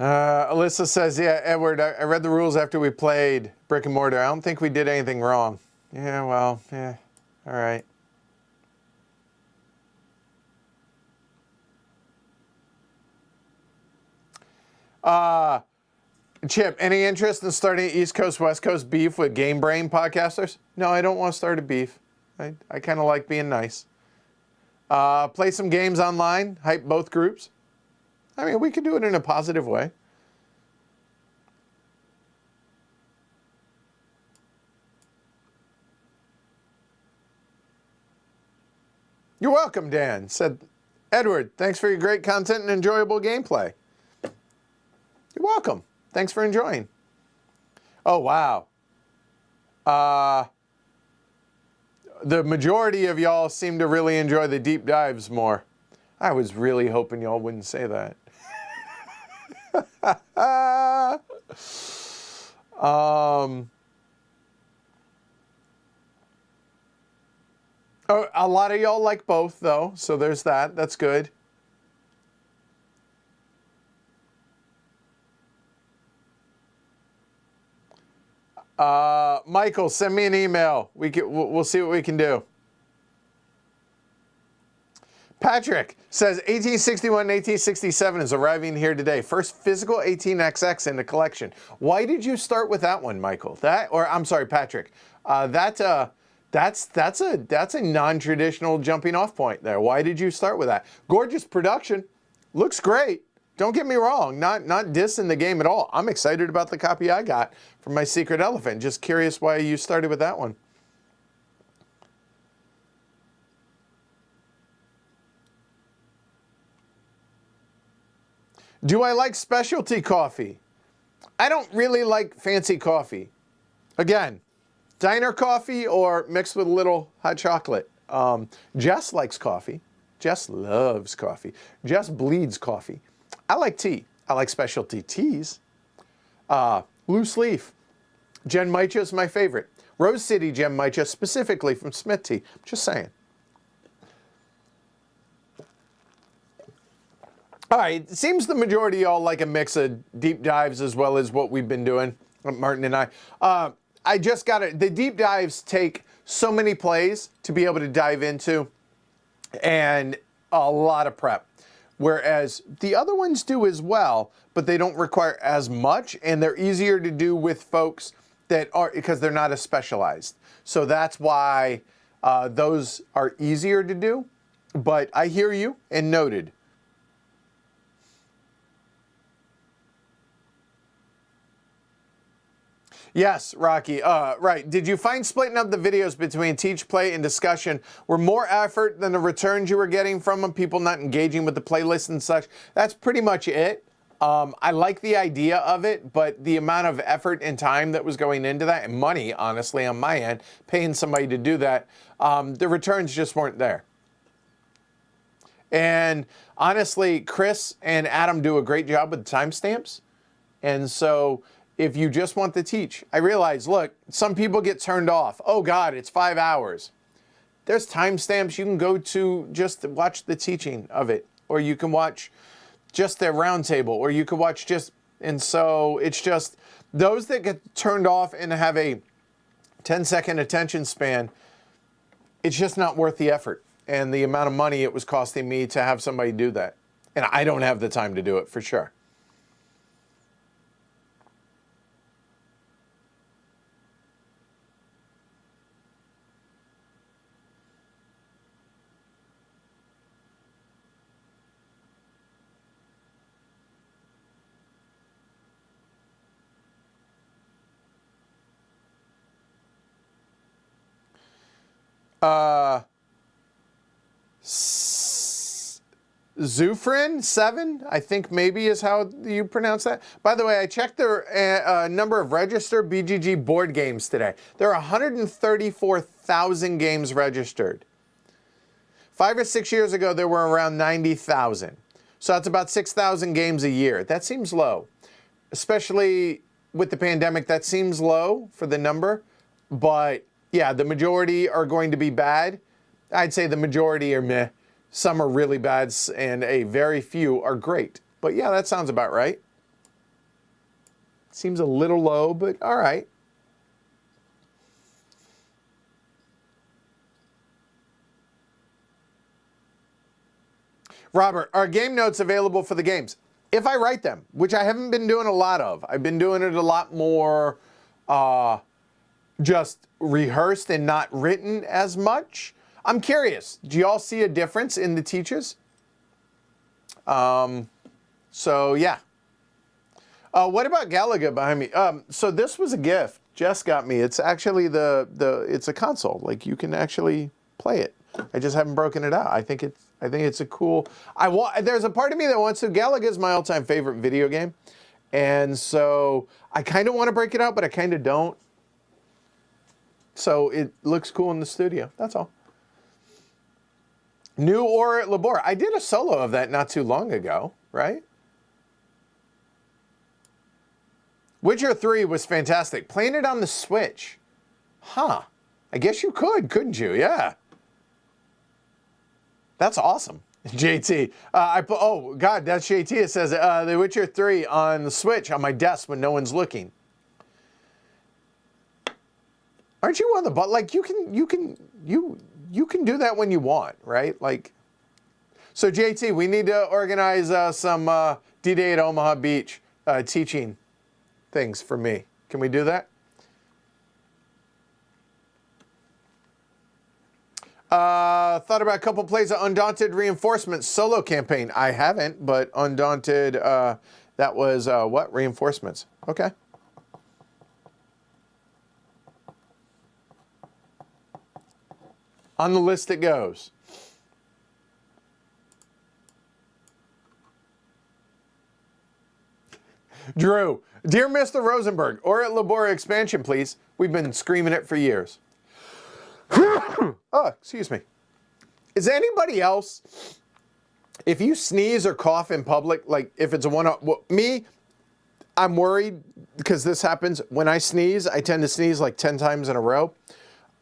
Alyssa says, yeah, Edward, I read the rules after we played Brick and Mortar. I don't think we did anything wrong. Yeah, well, yeah, all right. Chip, any interest in starting East Coast, West Coast beef with Game Brain podcasters? No, I don't want to start a beef. I kind of like being nice. Play some games online, hype both groups. I mean, we could do it in a positive way. You're welcome, Dan. Said, Edward, thanks for your great content and enjoyable gameplay. You're welcome. Thanks for enjoying. Oh, wow. The majority of y'all seem to really enjoy the deep dives more. I was really hoping y'all wouldn't say that. Oh, a lot of y'all like both, though, so there's that. That's good. Michael, send me an email. We'll see what we can do. Patrick says 1861 and 1867 is arriving here today. First physical 18XX in the collection. Why did you start with that one, Michael? I'm sorry, Patrick. That's a non-traditional jumping off point there. Why did you start with that? Gorgeous production. Looks great. Don't get me wrong, not dissing the game at all. I'm excited about the copy I got from my Secret Elephant. Just curious why you started with that one. Do I like specialty coffee? I don't really like fancy coffee. Again, diner coffee or mixed with a little hot chocolate. Jess likes coffee. Jess loves coffee. Jess bleeds coffee. I like tea. I like specialty teas. Loose leaf. Jen Maicha is my favorite. Rose City Jen Maicha, specifically from Smith Tea. Just saying. All right, it seems the majority of y'all like a mix of deep dives as well as what we've been doing, Martin and I. I just got it. The deep dives take so many plays to be able to dive into and a lot of prep. Whereas the other ones do as well, but they don't require as much, and they're easier to do with folks that are, because they're not as specialized. So that's why those are easier to do. But I hear you, and noted. Yes, Rocky. Right. Did you find splitting up the videos between teach, play, and discussion were more effort than the returns you were getting from them? People not engaging with the playlist and such. That's pretty much it. I like the idea of it, but the amount of effort and time that was going into that, and money, honestly, on my end, paying somebody to do that, the returns just weren't there. And honestly, Chris and Adam do a great job with timestamps. And so if you just want to teach, I realize, look, some people get turned off. Oh God, it's 5 hours. There's timestamps. You can go to just watch the teaching of it, or you can watch just their roundtable, or you could watch just, and so it's just those that get turned off and have a 10-second attention span, it's just not worth the effort and the amount of money it was costing me to have somebody do that. And I don't have the time to do it for sure. Zufrin 7, I think maybe is how you pronounce that. By the way, I checked the number of registered BGG board games today. There are 134,000 games registered. 5 or 6 years ago, there were around 90,000. So that's about 6,000 games a year. That seems low, especially with the pandemic. That seems low for the number, but yeah, the majority are going to be bad. I'd say the majority are meh. Some are really bad, and a very few are great. But yeah, that sounds about right. Seems a little low, but all right. Robert, are game notes available for the games? If I write them, which I haven't been doing a lot of. I've been doing it a lot more just rehearsed and not written as much. I'm curious, do y'all see a difference in the teachers? So yeah. What about Galaga behind me? So this was a gift Jess got me. It's actually it's a console. Like you can actually play it. I just haven't broken it out. I think it's a cool. There's a part of me that wants to. Galaga is my all-time favorite video game, and so I kind of want to break it out, but I kind of don't. So it looks cool in the studio. That's all. New Aura at Labor. I did a solo of that not too long ago, right? Witcher 3 was fantastic. Playing it on the Switch. Huh. I guess you could, couldn't you? Yeah. That's awesome. JT. Oh, God, that's JT. It says The Witcher 3 on the Switch on my desk when no one's looking. Aren't you on the butt? Like, you can do that when you want, right? Like, so JT, we need to organize some D-Day at Omaha Beach teaching things for me. Can we do that? Thought about a couple plays of Undaunted Reinforcements solo campaign. I haven't, but Undaunted, that was what? Reinforcements. Okay. On the list it goes. Drew, dear Mr. Rosenberg, or at Labora expansion, please. We've been screaming it for years. Oh, excuse me. Is anybody else, if you sneeze or cough in public, like if it's a one-off, me, I'm worried because this happens. When I sneeze, I tend to sneeze like 10 times in a row.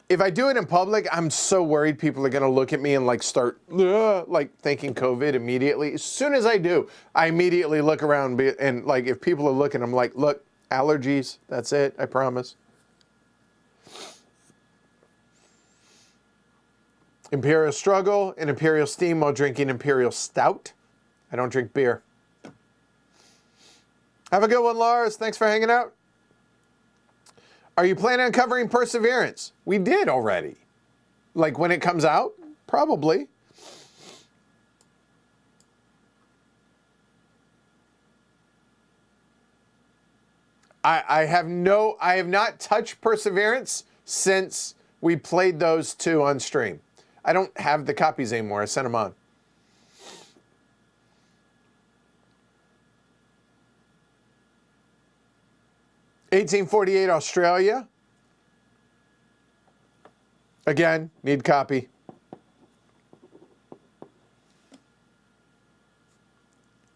If I do it in public, I'm so worried people are going to look at me and like start like thinking COVID immediately. As soon as I do, I immediately look around and like if people are looking, I'm like, look, allergies, that's it, I promise. Imperial Struggle and Imperial Steam while drinking Imperial Stout. I don't drink beer. Have a good one, Lars. Thanks for hanging out. Are you planning on covering Perseverance? We did already. Like when it comes out? Probably. I have not touched Perseverance since we played those two on stream. I don't have the copies anymore. I sent them on. $18.48 Australia. Again, need copy.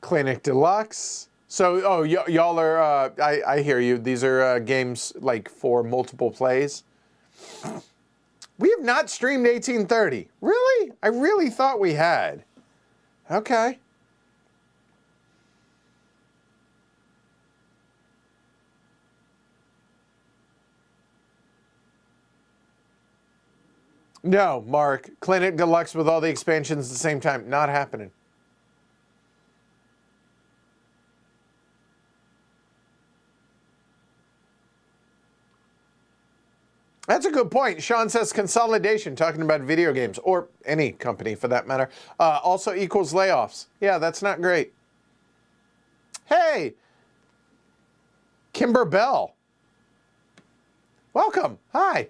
Clinic Deluxe. So, oh, y'all are, I hear you. These are games like for multiple plays. We have not streamed 1830. Really? I really thought we had. Okay. No, Mark. Clinic Deluxe with all the expansions at the same time. Not happening. That's a good point. Sean says consolidation, talking about video games, or any company for that matter, also equals layoffs. Yeah, that's not great. Hey, Kimber Bell. Welcome. Hi.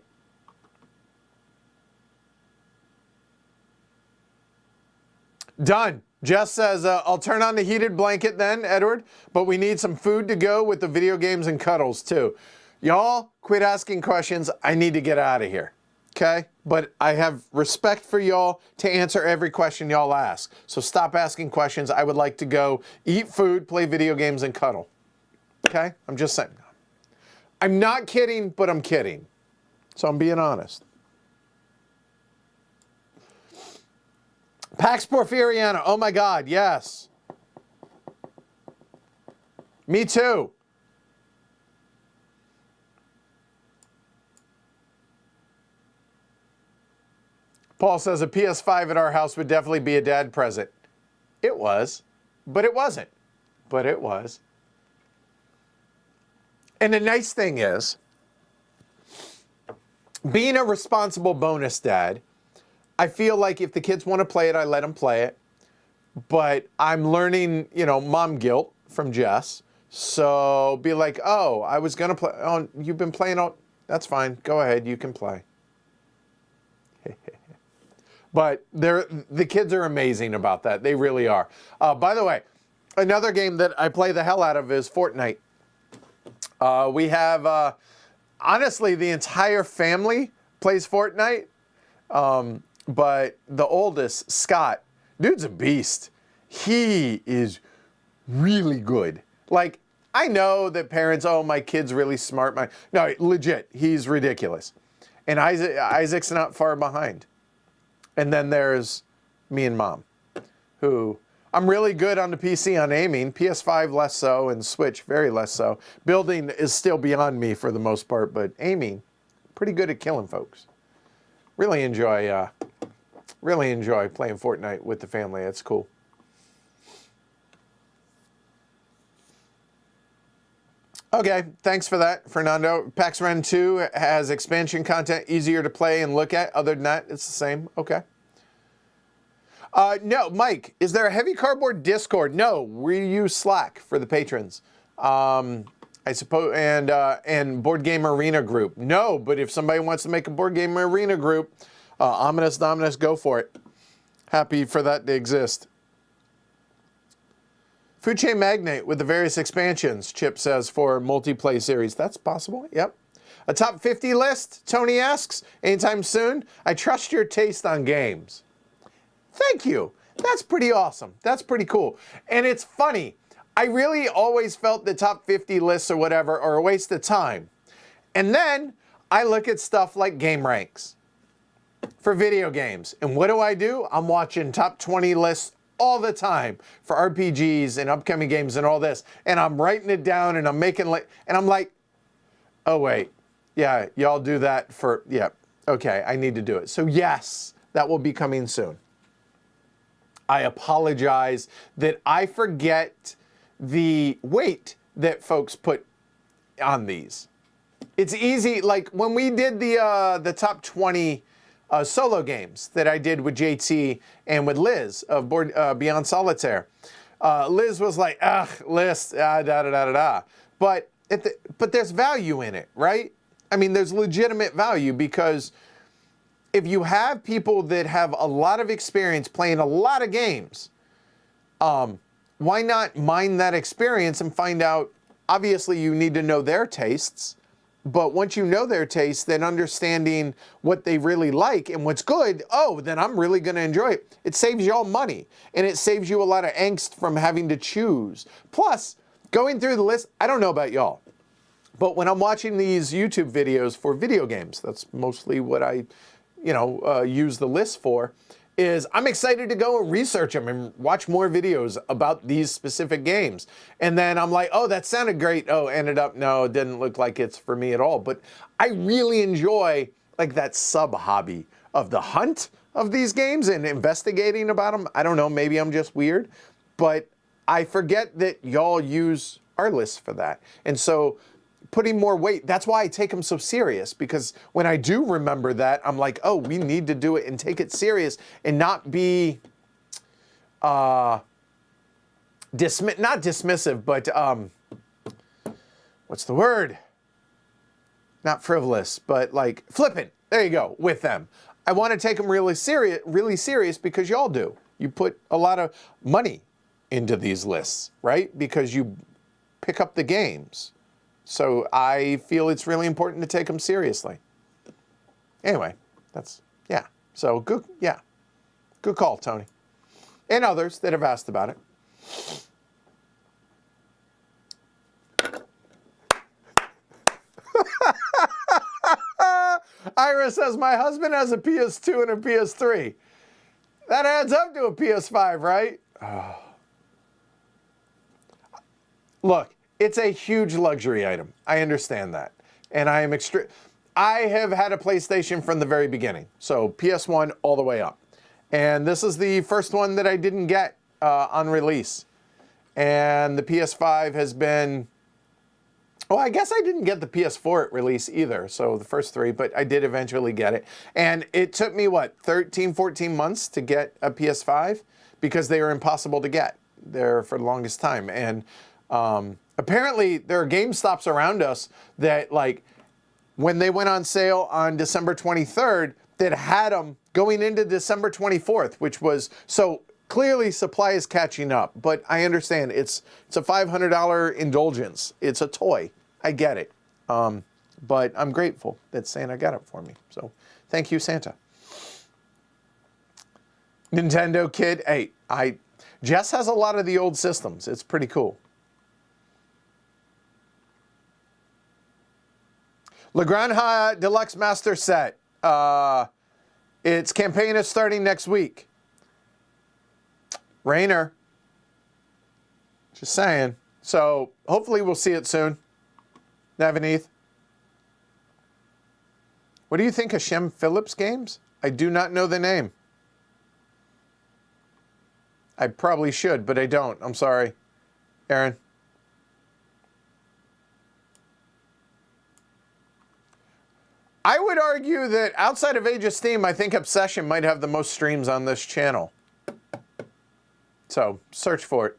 Done. Jess says, I'll turn on the heated blanket then, Edward, but we need some food to go with the video games and cuddles too. Y'all, quit asking questions. I need to get out of here, okay? But I have respect for y'all to answer every question y'all ask. So stop asking questions. I would like to go eat food, play video games, and cuddle, okay? I'm just saying. I'm not kidding, but I'm kidding. So I'm being honest. Pax Porfiriana, oh my God, yes. Me too. Paul says a PS5 at our house would definitely be a dad present. It was, but it wasn't. But it was. And the nice thing is, being a responsible bonus dad, I feel like if the kids want to play it, I let them play it. But I'm learning, mom guilt from Jess. So be like, oh, I was going to play. Oh, you've been playing all. That's fine. Go ahead. You can play. But the kids are amazing about that. They really are. By the way, another game that I play the hell out of is Fortnite. We have, honestly, the entire family plays Fortnite. But the oldest, Scott, dude's a beast. He is really good. Like, I know that parents, oh, my kid's really smart. No, legit, he's ridiculous. And Isaac's not far behind. And then there's me and mom, who I'm really good on the PC on aiming, PS5 less so, and Switch very less so. Building is still beyond me for the most part, but aiming, pretty good at killing folks. Really enjoy playing Fortnite with the family. It's cool. Okay, thanks for that, Fernando. PAX Ren 2 has expansion content, easier to play and look at. Other than that, it's the same. Okay. No, Mike, is there a heavy cardboard Discord? No, we use Slack for the patrons. I suppose, and Board Game Arena group. No, but if somebody wants to make a Board Game Arena group, Ominous Dominus, go for it. Happy for that to exist. Food Chain Magnate with the various expansions, Chip says, for multiplayer series. That's possible, yep. A top 50 list, Tony asks, anytime soon? I trust your taste on games. Thank you. That's pretty awesome. That's pretty cool. And it's funny. I really always felt the top 50 lists or whatever are a waste of time. And then I look at stuff like Game Ranks for video games. And what do? I'm watching top 20 lists all the time for RPGs and upcoming games and all this. And I'm writing it down and I'm making and I'm like, oh wait, yeah, y'all do that for, yeah, okay, I need to do it. So yes, that will be coming soon. I apologize that I forget the weight that folks put on these. It's easy, like when we did the top 20 solo games that I did with JT and with Liz of Beyond Solitaire. Liz was like, ugh, list, da da da da da. But there's value in it, right? I mean, there's legitimate value, because if you have people that have a lot of experience playing a lot of games, why not mine that experience and find out? Obviously, you need to know their tastes. But once you know their taste, then understanding what they really like and what's good, oh, then I'm really going to enjoy it. It saves y'all money, and it saves you a lot of angst from having to choose. Plus, going through the list, I don't know about y'all, but when I'm watching these YouTube videos for video games, that's mostly what I, use the list for, is I'm excited to go and research them and watch more videos about these specific games. And then I'm like, oh, that sounded great. Oh, ended up, no, it didn't look like it's for me at all. But I really enjoy like that sub-hobby of the hunt of these games and investigating about them. I don't know, maybe I'm just weird, but I forget that y'all use our list for that. And so putting more weight, that's why I take them so serious, because when I do remember that, I'm like, oh, we need to do it and take it serious and not be not dismissive, but what's the word? Not frivolous, but like flippant. There you go, with them. I want to take them really serious because y'all do. You put a lot of money into these lists, right? Because you pick up the games. So I feel it's really important to take them seriously. Anyway, yeah. So good, yeah. Good call, Tony. And others that have asked about it. Ira says, my husband has a PS2 and a PS3. That adds up to a PS5, right? Oh. Look. It's a huge luxury item. I understand that. And I have had a PlayStation from the very beginning. So PS1 all the way up. And this is the first one that I didn't get on release. And the PS5 has been, I guess I didn't get the PS4 at release either. So the first three, but I did eventually get it. And it took me, 13, 14 months to get a PS5 because they were impossible to get there for the longest time. And apparently, there are GameStops around us that, like, when they went on sale on December 23rd, that had them going into December 24th, which was, so clearly supply is catching up. But I understand it's a $500 indulgence. It's a toy. I get it. But I'm grateful that Santa got it for me. So thank you, Santa. Nintendo Kid 8. Jess has a lot of the old systems. It's pretty cool. La Granja Deluxe Master Set. Its campaign is starting next week. Rainer. Just saying. So hopefully we'll see it soon. Navaneeth. What do you think of Shem Phillips games? I do not know the name. I probably should, but I don't. I'm sorry. Aaron. I would argue that outside of Age of Steam, I think Obsession might have the most streams on this channel. So, search for it.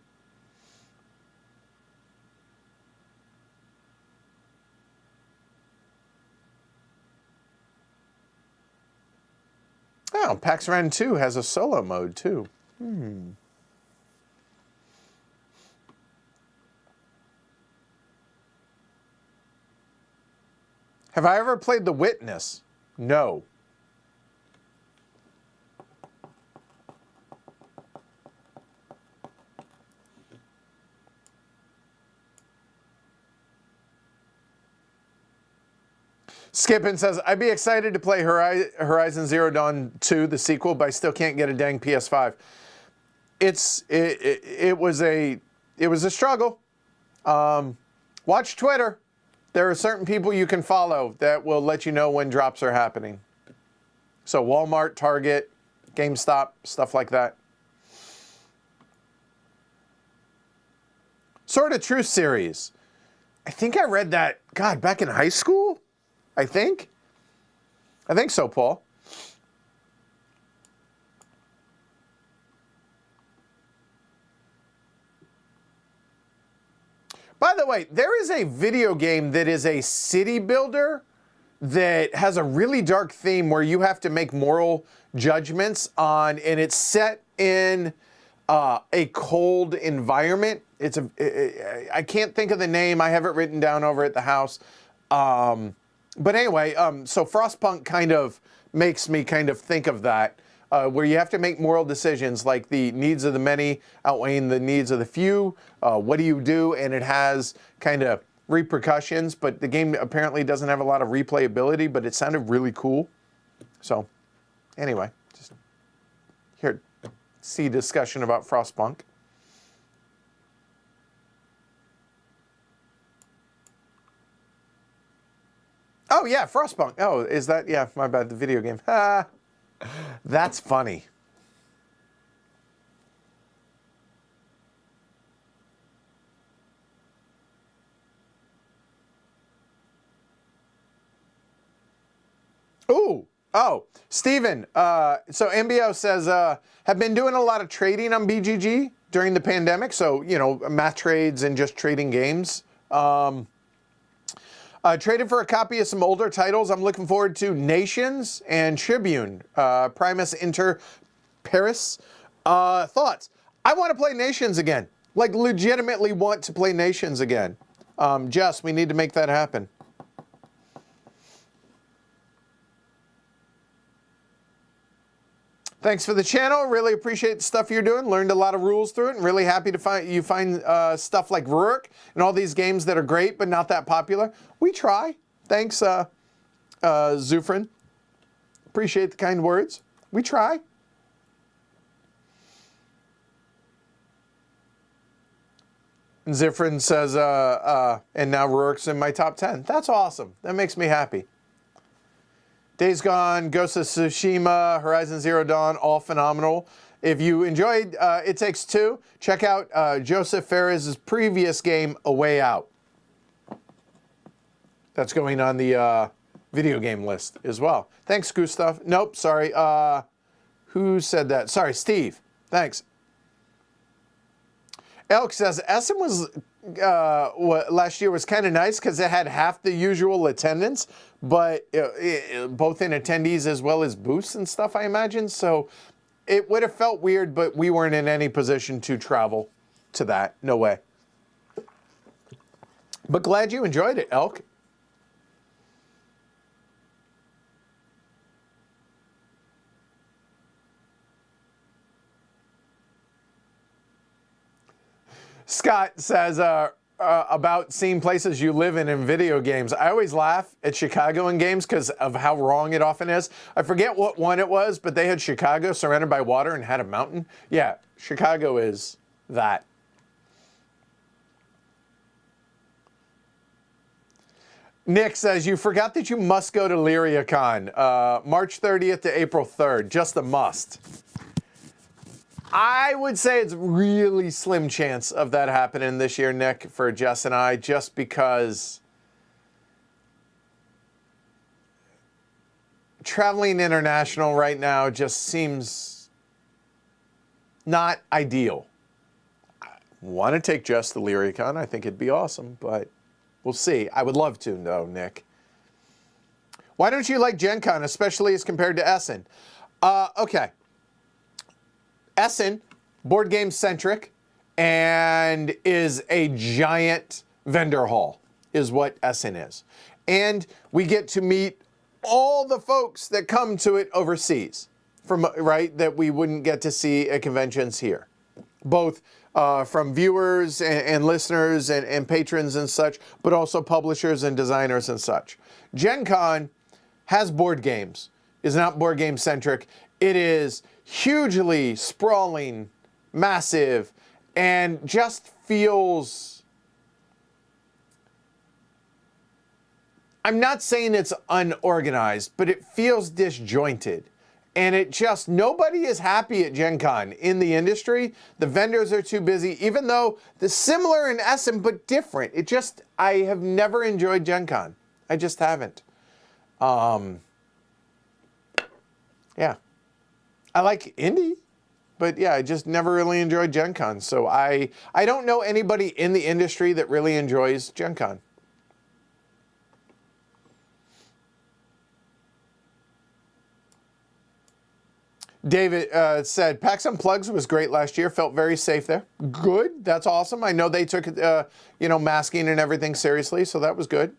Oh, PAX Ren 2 has a solo mode, too. Have I ever played The Witness? No. Skippin says, I'd be excited to play Horizon Zero Dawn 2, the sequel, but I still can't get a dang PS5. It was a struggle. Watch Twitter. There are certain people you can follow that will let you know when drops are happening. So Walmart, Target, GameStop, stuff like that. Sword of Truth series. I think I read that, God, back in high school? I think so, Paul. By the way, there is a video game that is a city builder that has a really dark theme where you have to make moral judgments on, and it's set in a cold environment. I can't think of the name. I have it written down over at the house. But anyway, so Frostpunk kind of makes me kind of think of that, where you have to make moral decisions like the needs of the many outweighing the needs of the few. What do you do? And it has kind of repercussions, but the game apparently doesn't have a lot of replayability, but it sounded really cool. So anyway, just here, see discussion about Frostpunk. Oh yeah, Frostpunk. Oh, is that, yeah, my bad, the video game. That's funny. Ooh, oh, Steven, so MBO says, have been doing a lot of trading on BGG during the pandemic. So, you know, math trades and just trading games. Traded for a copy of some older titles. I'm looking forward to Nations and Tribune, Primus Inter Paris. Thoughts? I want to play Nations again. Like, legitimately want to play Nations again. Jess, we need to make that happen. Thanks for the channel. Really appreciate the stuff you're doing. Learned a lot of rules through it, and really happy to find stuff like Rurik and all these games that are great but not that popular. We try. Thanks, Zufrin. Appreciate the kind words. We try. And Zifrin says, and now Rurik's in my top 10. That's awesome. That makes me happy. Days Gone, Ghost of Tsushima, Horizon Zero Dawn, all phenomenal. If you enjoyed It Takes Two, check out Joseph Ferris's previous game, A Way Out. That's going on the video game list as well. Thanks, Gustav. Nope, sorry. Who said that? Sorry, Steve. Thanks. Elk says, Essen was, last year was kind of nice because it had half the usual attendance, but both in attendees as well as booths and stuff, I imagine. So it would have felt weird, but we weren't in any position to travel to that. No way. But glad you enjoyed it, Elk. Scott says, about seeing places you live in video games. I always laugh at Chicago in games because of how wrong it often is. I forget what one it was, but they had Chicago surrounded by water and had a mountain. Yeah, Chicago is that. Nick says, you forgot that you must go to LyriaCon, March 30th to April 3rd. Just a must. I would say it's really slim chance of that happening this year, Nick, for Jess and I, just because traveling international right now just seems not ideal. I want to take Jess to LyriaCon. I think it'd be awesome, but we'll see. I would love to, though, Nick. Why don't you like Gen Con, especially as compared to Essen? Okay. Essen, board game centric, and is a giant vendor hall, is what Essen is. And we get to meet all the folks that come to it overseas, from right, that we wouldn't get to see at conventions here. Both from viewers and listeners and patrons and such, but also publishers and designers and such. Gen Con has board games, is not board game centric. It is hugely sprawling, massive, and just feels, I'm not saying it's unorganized, but it feels disjointed. And it just, nobody is happy at Gen Con in the industry. The vendors are too busy, even though they're similar in essence, but different. It just, I have never enjoyed Gen Con. I just haven't. Yeah. I like indie, but yeah, I just never really enjoyed Gen Con. So I don't know anybody in the industry that really enjoys Gen Con. David said, PAX Unplugged was great last year. Felt very safe there. Good. That's awesome. I know they took, masking and everything seriously, so that was good.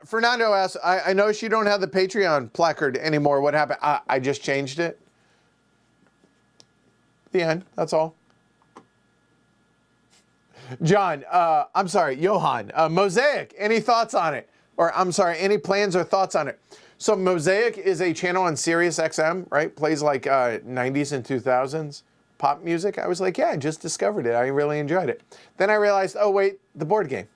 Fernando asks, I noticed you don't have the Patreon placard anymore. What happened? I just changed it. The end. That's all. John, I'm sorry, Johan. Mosaic, any thoughts on it? Or I'm sorry, any plans or thoughts on it? So Mosaic is a channel on Sirius XM, right? Plays like 90s and 2000s pop music. I was like, yeah, I just discovered it. I really enjoyed it. Then I realized, oh wait, the board game.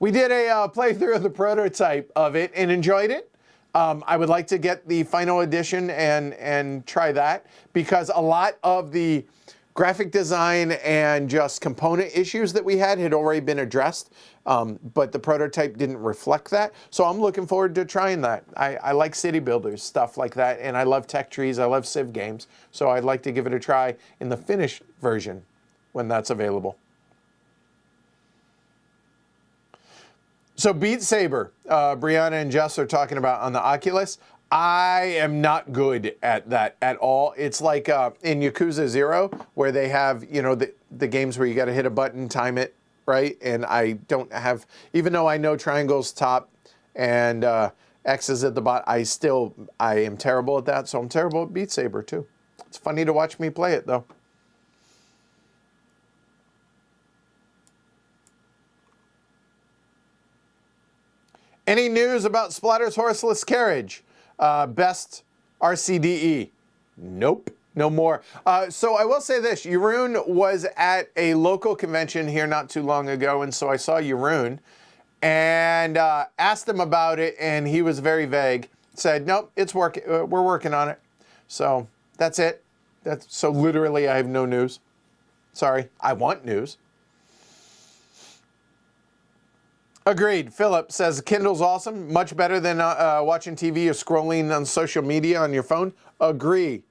We did a playthrough of the prototype of it and enjoyed it. I would like to get the final edition and try that, because a lot of the graphic design and just component issues that we had already been addressed, but the prototype didn't reflect that. So I'm looking forward to trying that. I like city builders, stuff like that, and I love tech trees. I love Civ games. So I'd like to give it a try in the finished version when that's available. So Beat Saber, Brianna and Jess are talking about on the Oculus. I am not good at that at all. It's like in Yakuza 0, where they have, the games where you got to hit a button, time it, right? And I don't have, even though I know triangle's top and X is at the bottom, I am terrible at that. So I'm terrible at Beat Saber too. It's funny to watch me play it though. Any news about Splatter's horseless carriage? Best RCDE? Nope, no more. So I will say this, Jeroen was at a local convention here not too long ago, and so I saw Jeroen and asked him about it, and he was very vague. Said, nope, it's working. We're working on it. So that's it. So literally I have no news. Sorry, I want news. Agreed. Philip says, Kindle's awesome. Much better than watching TV or scrolling on social media on your phone. Agree.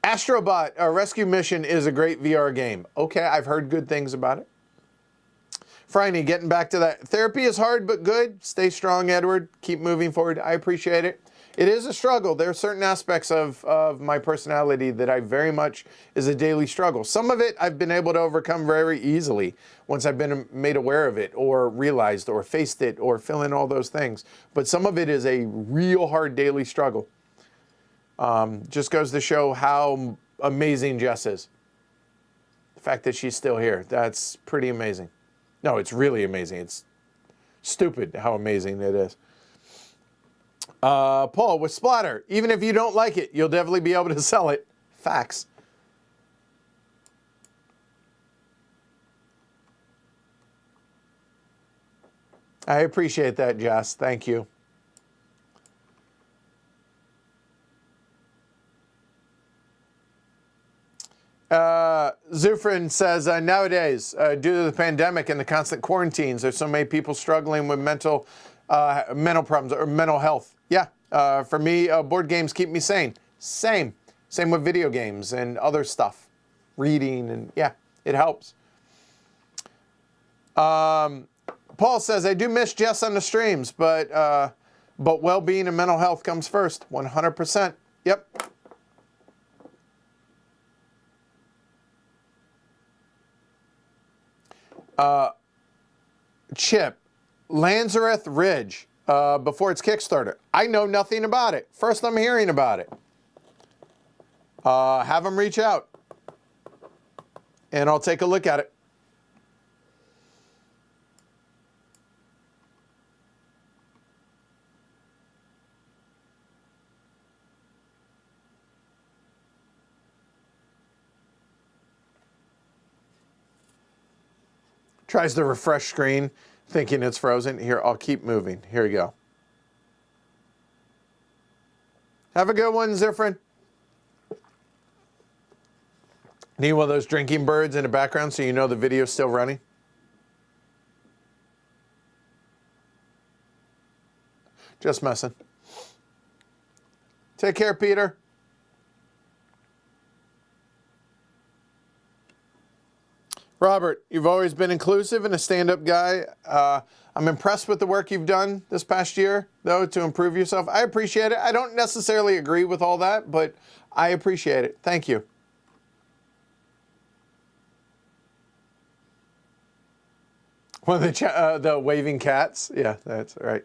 Astrobot, Rescue Mission is a great VR game. Okay, I've heard good things about it. Franny, getting back to that. Therapy is hard but good. Stay strong, Edward. Keep moving forward. I appreciate it. It is a struggle. There are certain aspects of my personality that I very much is a daily struggle. Some of it I've been able to overcome very easily once I've been made aware of it or realized or faced it or fill in all those things. But some of it is a real hard daily struggle. Just goes to show how amazing Jess is. The fact that she's still here, that's pretty amazing. No, it's really amazing. It's stupid how amazing it is. Paul, with Splatter, even if you don't like it, you'll definitely be able to sell it. Facts. I appreciate that, Jess. Thank you. Zufrin says, nowadays, due to the pandemic and the constant quarantines, there's so many people struggling with mental problems or mental health. Yeah, for me, board games keep me sane. Same with video games and other stuff, reading, and yeah, it helps. Paul says, I do miss Jess on the streams, but well-being and mental health comes first, 100%. Yep. Chip, Lanzareth Ridge, before its Kickstarter. I know nothing about it. First I'm hearing about it. Have them reach out and I'll take a look at it. Tries to refresh screen. thinking it's frozen. Here, I'll keep moving. Here we go. Have a good one, Zifrin. Need one of those drinking birds in the background so you know the video's still running? Just messing. Take care, Peter. Robert, you've always been inclusive and a stand-up guy. I'm impressed with the work you've done this past year, though, to improve yourself. I appreciate it. I don't necessarily agree with all that, but I appreciate it. Thank you. One of the waving cats. Yeah, that's right.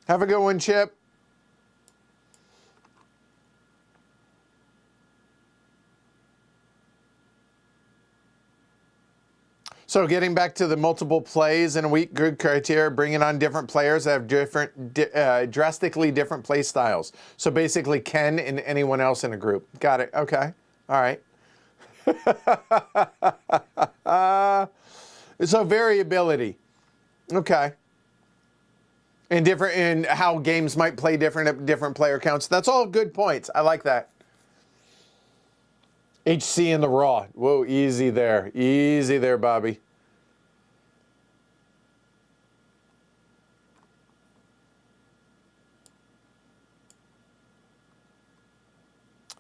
Have a good one, Chip. So getting back to the multiple plays in a week, good criteria, bringing on different players that have different, drastically different play styles. So basically Ken and anyone else in a group. Got it. Okay. All right. So variability. Okay. And different in how games might play different at different player counts. That's all good points. I like that. HC in the raw. Whoa, easy there. Easy there, Bobby.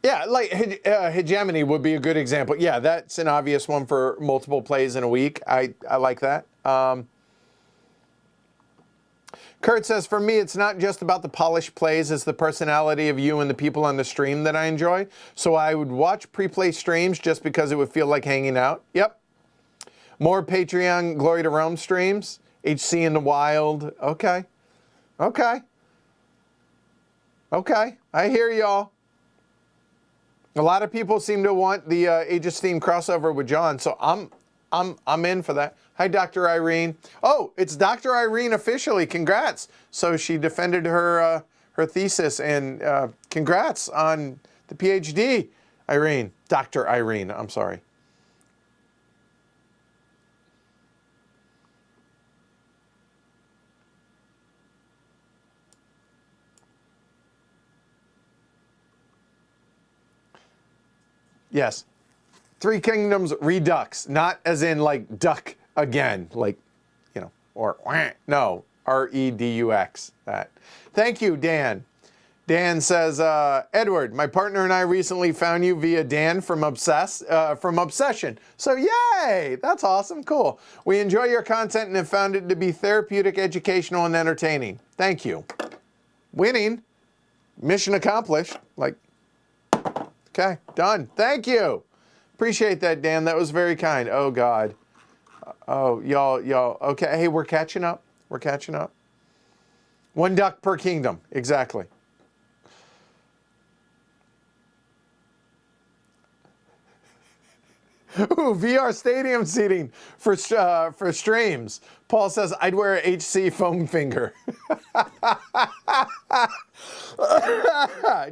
Yeah, like hegemony would be a good example. Yeah, that's an obvious one for multiple plays in a week. I like that. Kurt says, for me, it's not just about the polished plays, it's the personality of you and the people on the stream that I enjoy. So I would watch pre-play streams just because it would feel like hanging out. Yep. More Patreon Glory to Rome streams. HC in the wild. Okay. Okay. Okay. I hear y'all. A lot of people seem to want the Aegis theme crossover with John, so I'm in for that. Hi, Dr. Irene. Oh, it's Dr. Irene officially. Congrats. So she defended her her thesis, and congrats on the PhD, Irene. Dr. Irene, I'm sorry. Yes. Three Kingdoms Redux, not as in like duck again, like, you know, or no, R-E-D-U-X, that. Thank you, Dan. Dan says, Edward, my partner and I recently found you via Dan from Obsession. So yay, that's awesome, cool. We enjoy your content and have found it to be therapeutic, educational, and entertaining. Thank you. Winning, mission accomplished, like, okay, done. Thank you. Appreciate that, Dan. That was very kind. Oh, God. Oh, y'all. Okay, hey, we're catching up. We're catching up. One duck per kingdom. Exactly. Ooh, VR stadium seating for streams. Paul says, I'd wear a HC foam finger.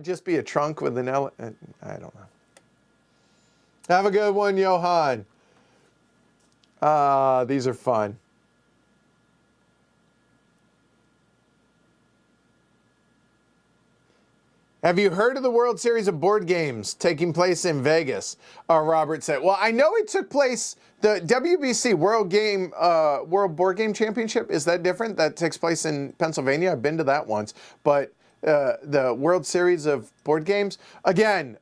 Just be a trunk with an I don't know. Have a good one, Johan. These are fun. Have you heard of the World Series of Board Games taking place in Vegas? Robert said. Well, I know it took place, the WBC, World Board Game Championship, is that different? That takes place in Pennsylvania. I've been to that once. But the World Series of Board Games, again,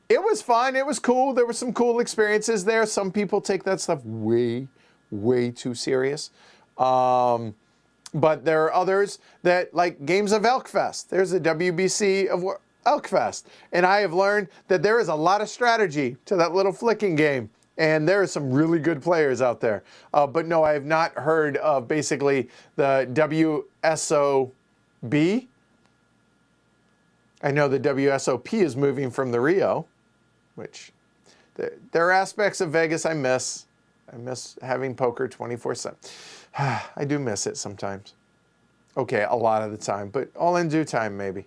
it was fun. It was cool. There were some cool experiences there. Some people take that stuff way, way too serious. But there are others that, like games of Elkfest. There's a WBC of Elkfest. And I have learned that there is a lot of strategy to that little flicking game. And there are some really good players out there. But no, I have not heard of basically the WSOB. I know the WSOP is moving from the Rio, which there are aspects of Vegas I miss. I miss having poker 24/7. I do miss it sometimes. Okay, a lot of the time, but all in due time, maybe.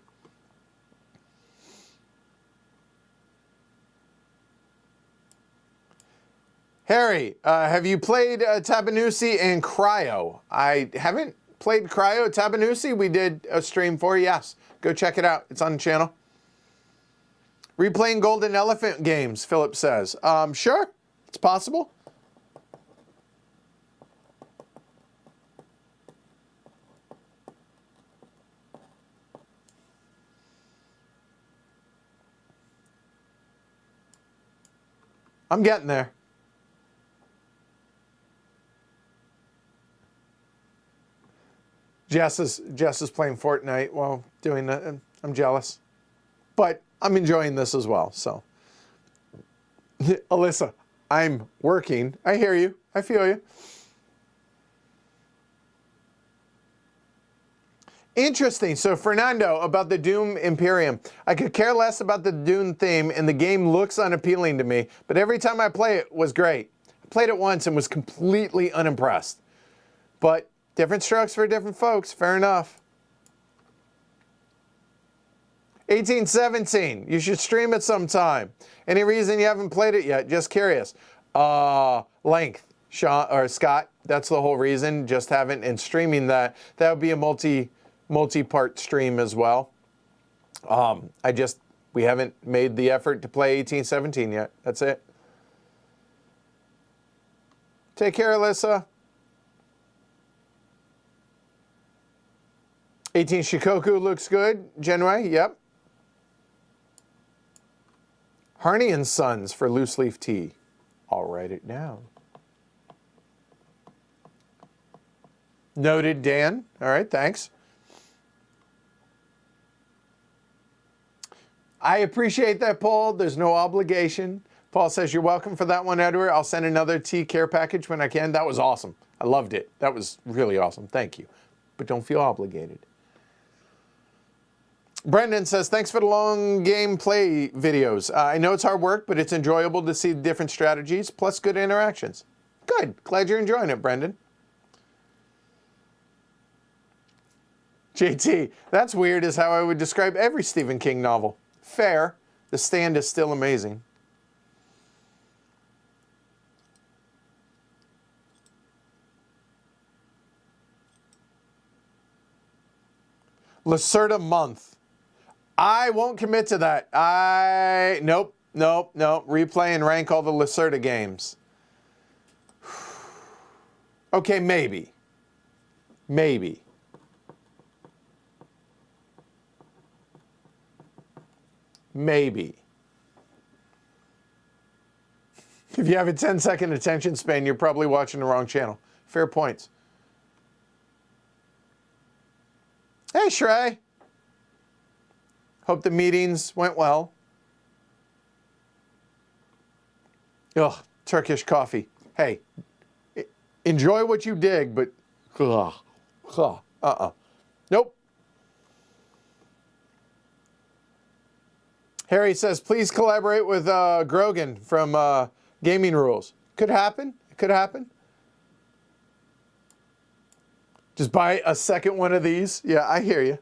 Harry, have you played Tabanusi and Cryo? I haven't played Cryo. Tabanusi, we did a stream for, yes. Go check it out. It's on the channel. Replaying Golden Elephant games, Philip says. Sure, it's possible. I'm getting there. Jess is playing Fortnite while doing that. I'm jealous. But I'm enjoying this as well, so. Alyssa, I'm working. I hear you. I feel you. Interesting. So Fernando, about the Doom Imperium. I could care less about the Doom theme, and the game looks unappealing to me, but every time I play it was great. I played it once and was completely unimpressed. But different strokes for different folks. Fair enough. 1817. You should stream it sometime. Any reason you haven't played it yet? Just curious. Length. Sean or Scott. That's the whole reason. Just haven't. And streaming that would be a multi-part stream as well. We haven't made the effort to play 1817 yet. That's it. Take care, Alyssa. 18 Shikoku looks good. Genway, yep. Harney and Sons for loose leaf tea. I'll write it down. Noted, Dan. All right, thanks. I appreciate that, Paul. There's no obligation. Paul says, you're welcome for that one, Edward. I'll send another tea care package when I can. That was awesome. I loved it. That was really awesome. Thank you. But don't feel obligated. Brendan says, thanks for the long gameplay videos. I know it's hard work, but it's enjoyable to see different strategies, plus good interactions. Good. Glad you're enjoying it, Brendan. JT, that's weird is how I would describe every Stephen King novel. Fair. The Stand is still amazing. Lacerda month. I won't commit to that. Nope. Replay and rank all the Lacerda games. Okay, maybe. Maybe. Maybe. If you have a 10-second attention span, you're probably watching the wrong channel. Fair points. Hey, Shrey. Hope the meetings went well. Ugh, Turkish coffee. Hey, enjoy what you dig, but Nope. Harry says, please collaborate with Grogan from Gaming Rules. Could happen. It could happen. Just buy a second one of these. Yeah, I hear you.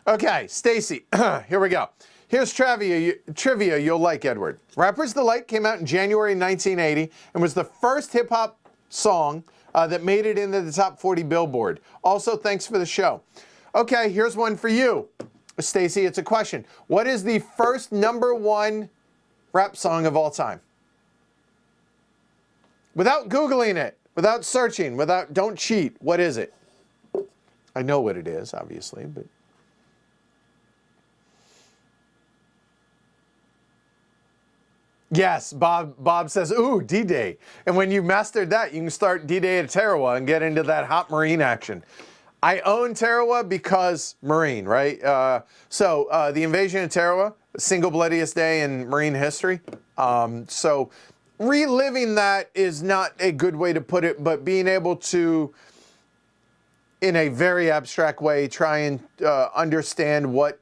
Okay, Stacy, here we go. Here's trivia you'll like, Edward. Rapper's Delight came out in January 1980 and was the first hip-hop song that made it into the top 40 Billboard. Also, thanks for the show. Okay, here's one for you. Stacy, it's a question. What is the first #1 rap song of all time? Without Googling it, without searching, don't cheat. What is it? I know what it is, obviously, but... Yes, Bob says, ooh, D-Day. And when you mastered that, you can start D-Day at Tarawa and get into that hot Marine action. I own Tarawa because Marine, right? The invasion of Tarawa, single bloodiest day in Marine history. So reliving that is not a good way to put it, but being able to, in a very abstract way, try and understand what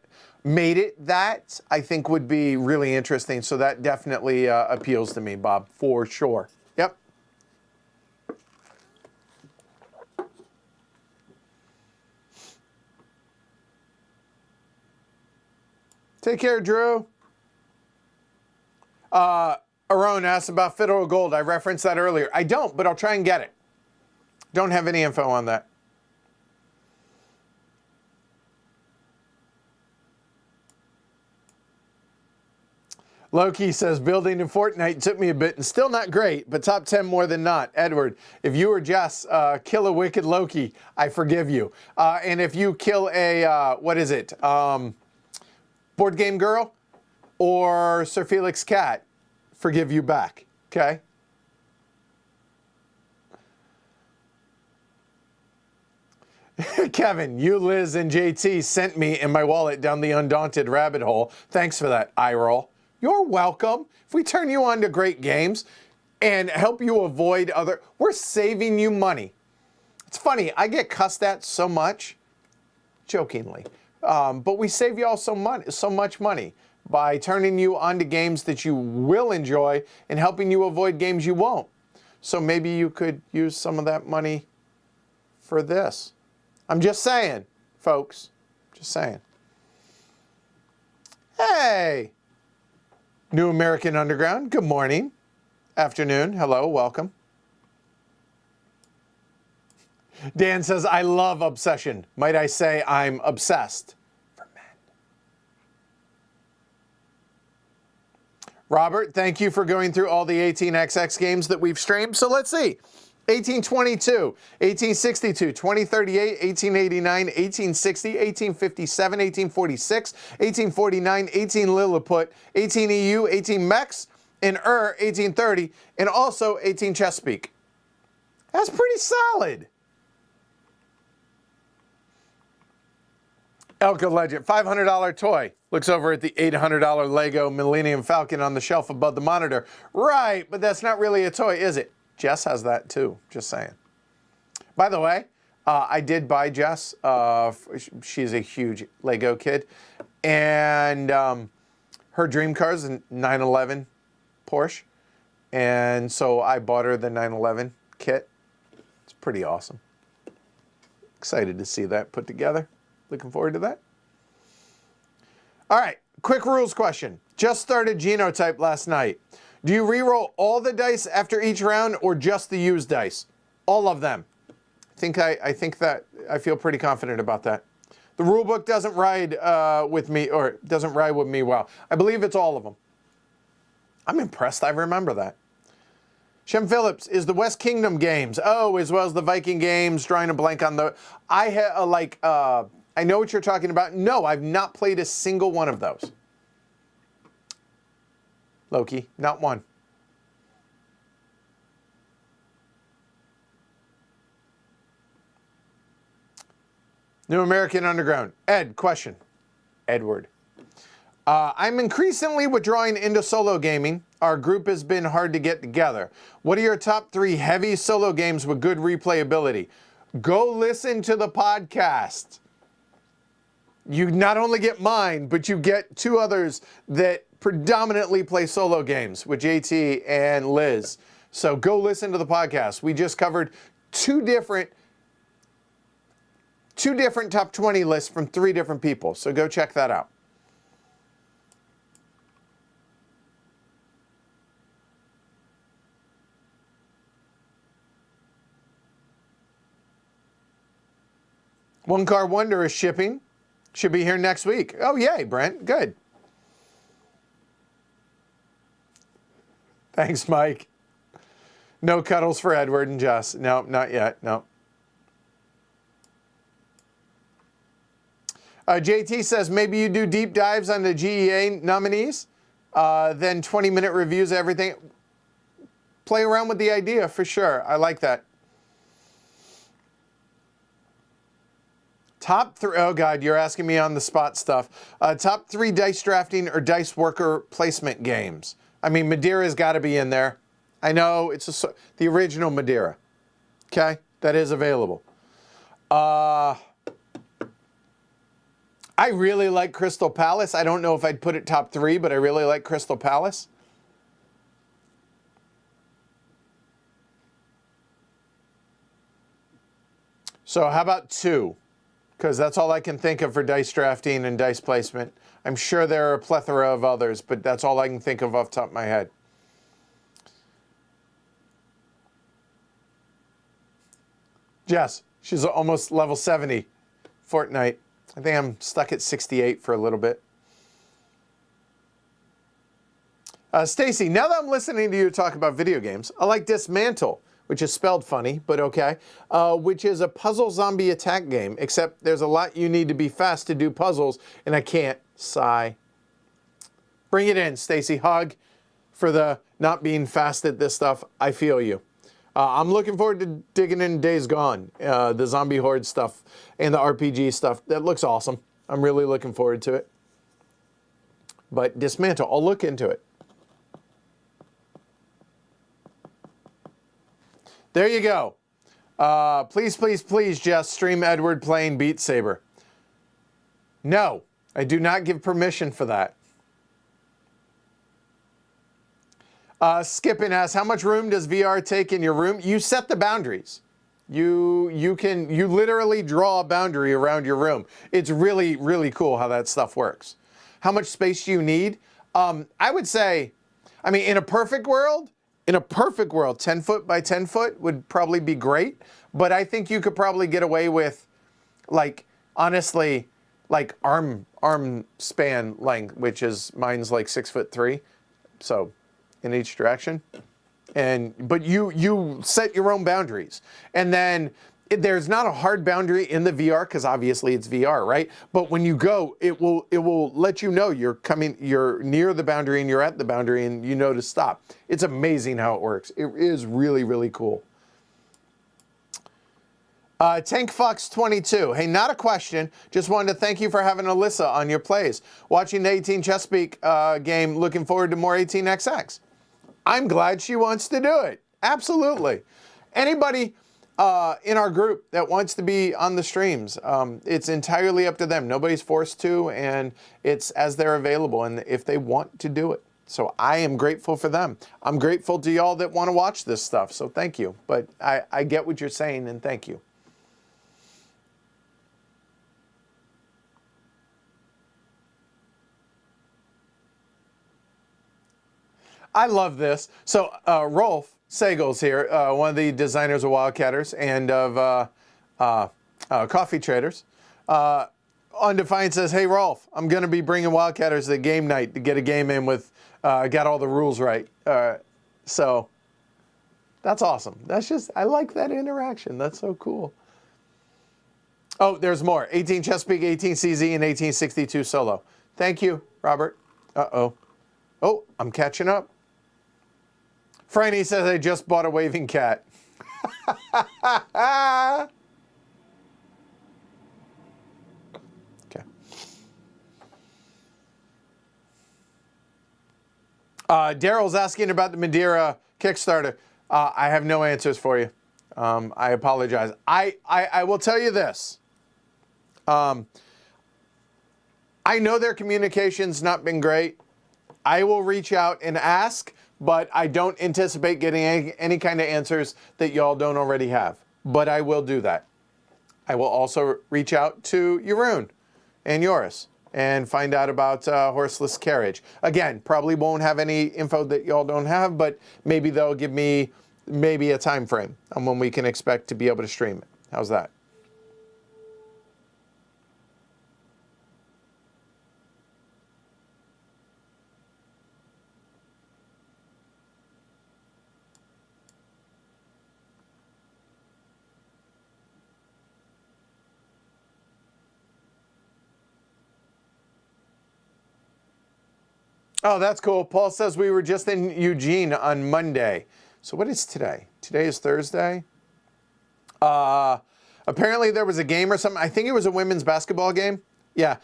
made it that, I think would be really interesting. So that definitely appeals to me, Bob, for sure. Yep. Take care, Drew. Aaron asked about federal gold. I referenced that earlier. I don't, but I'll try and get it. Don't have any info on that. Loki says, building in Fortnite took me a bit and still not great, but top 10 more than not. Edward, if you or Jess kill a wicked Loki, I forgive you. And if you kill a, Board Game Girl or Sir Felix Cat, forgive you back, okay? Kevin, you, Liz, and JT sent me and my wallet down the undaunted rabbit hole. Thanks for that, eye roll. You're welcome. If we turn you on to great games and help you avoid we're saving you money. It's funny, I get cussed at so much, jokingly, but we save you all so much money by turning you on to games that you will enjoy and helping you avoid games you won't. So maybe you could use some of that money for this. I'm just saying, folks, just saying. Hey! New American Underground, good morning, afternoon, hello, welcome. Dan says, I love obsession. Might I say I'm obsessed for men. Robert, thank you for going through all the 18XX games that we've streamed. So let's see. 1822, 1862, 2038, 1889, 1860, 1857, 1846, 1849, 18 Lilliput, 18 EU, 18 Mex, and 1830, and also 18 Chesapeake. That's pretty solid. Elka Legend, $500 toy. Looks over at the $800 Lego Millennium Falcon on the shelf above the monitor. Right, but that's not really a toy, is it? Jess has that too, just saying. By the way, I did buy Jess, she's a huge Lego kid, and her dream car is a 911 Porsche, and so I bought her the 911 kit. It's pretty awesome. Excited to see that put together. Looking forward to that. All right, quick rules question. Just started Genotype last night. Do you re-roll all the dice after each round or just the used dice? All of them. I think that I feel pretty confident about that. The rule book doesn't ride with me, or doesn't ride with me well. I believe it's all of them. I'm impressed I remember that. Shem Phillips, is the West Kingdom games, as well as the Viking games, drawing a blank on the, I know what you're talking about. No, I've not played a single one of those. Loki, not one. New American Underground. Ed, question. Edward. I'm increasingly withdrawing into solo gaming. Our group has been hard to get together. What are your top 3 heavy solo games with good replayability? Go listen to the podcast. You not only get mine, but you get 2 others that predominantly play solo games with JT and Liz. So go listen to the podcast. We just covered two different top 20 lists from 3 different people. So go check that out. One Car Wonder is shipping. Should be here next week. Oh, yay, Brent. Good. Thanks, Mike. No cuddles for Edward and Jess. No, not yet. No. JT says maybe you do deep dives on the GEA nominees, then 20-minute reviews of everything. Play around with the idea for sure. I like that. Top 3, oh God, you're asking me on the spot stuff. Top 3 dice drafting or dice worker placement games. I mean, Madeira's got to be in there. I know it's the original Madeira. Okay, that is available. I really like Crystal Palace. I don't know if I'd put it top 3, but I really like Crystal Palace. So how about 2? Because that's all I can think of for dice drafting and dice placement. I'm sure there are a plethora of others, but that's all I can think of off the top of my head. Jess, she's almost level 70. Fortnite. I think I'm stuck at 68 for a little bit. Stacy, now that I'm listening to you talk about video games, I like Dismantle, which is spelled funny, but okay, which is a puzzle zombie attack game, except there's a lot you need to be fast to do puzzles, and I can't. Sigh. Bring it in, Stacy. Hug for the not being fast at this stuff. I feel you. I'm looking forward to digging in Days Gone, the zombie horde stuff and the RPG stuff. That looks awesome. I'm really looking forward to it. But Dismantle, I'll look into it. There you go. Please, please, please, Jess, stream Edward playing Beat Saber. No, I do not give permission for that. Skippin asks, how much room does VR take in your room? You set the boundaries. You literally draw a boundary around your room. It's really, really cool how that stuff works. How much space do you need? I would say, I mean, in a perfect world, 10 foot by 10 foot would probably be great. But I think you could probably get away with, like, honestly, like arm span length, which is, mine's like 6'3", so in each direction. But you set your own boundaries, and then there's not a hard boundary in the VR because obviously it's VR, right? But when you go, it will let you know you're near the boundary and you're at the boundary, and you know to stop. It's amazing how it works. It is really, really cool. Tank Fox 22. Hey, not a question. Just wanted to thank you for having Alyssa on your plays. Watching the 18 Chesapeake game. Looking forward to more 18XX. I'm glad she wants to do it. Absolutely. Anybody in our group that wants to be on the streams, it's entirely up to them. Nobody's forced to, and it's as they're available and if they want to do it. So I am grateful for them. I'm grateful to y'all that want to watch this stuff. So thank you. But I get what you're saying, and thank you. I love this. So Rolf Sagel's here, one of the designers of Wildcatters and of Coffee Traders. Undefined says, hey, Rolf, I'm going to be bringing Wildcatters to game night to get a game in with, got all the rules right. So that's awesome. That's just, I like that interaction. That's so cool. Oh, there's more. 18 Chesapeake, 18 CZ, and 1862 solo. Thank you, Robert. Uh-oh. Oh, I'm catching up. Franny says, I just bought a waving cat. Okay. Daryl's asking about the Madeira Kickstarter. I have no answers for you. I apologize. I will tell you this. I know their communication's not been great. I will reach out and ask, but I don't anticipate getting any kind of answers that y'all don't already have. But I will do that. I will also reach out to Jeroen and Joris and find out about horseless carriage. Again, probably won't have any info that y'all don't have, but maybe they'll give me maybe a time frame on when we can expect to be able to stream it. How's that? Oh, that's cool. Paul says we were just in Eugene on Monday. So what is today? Today is Thursday. Apparently there was a game or something. I think it was a women's basketball game. Yeah.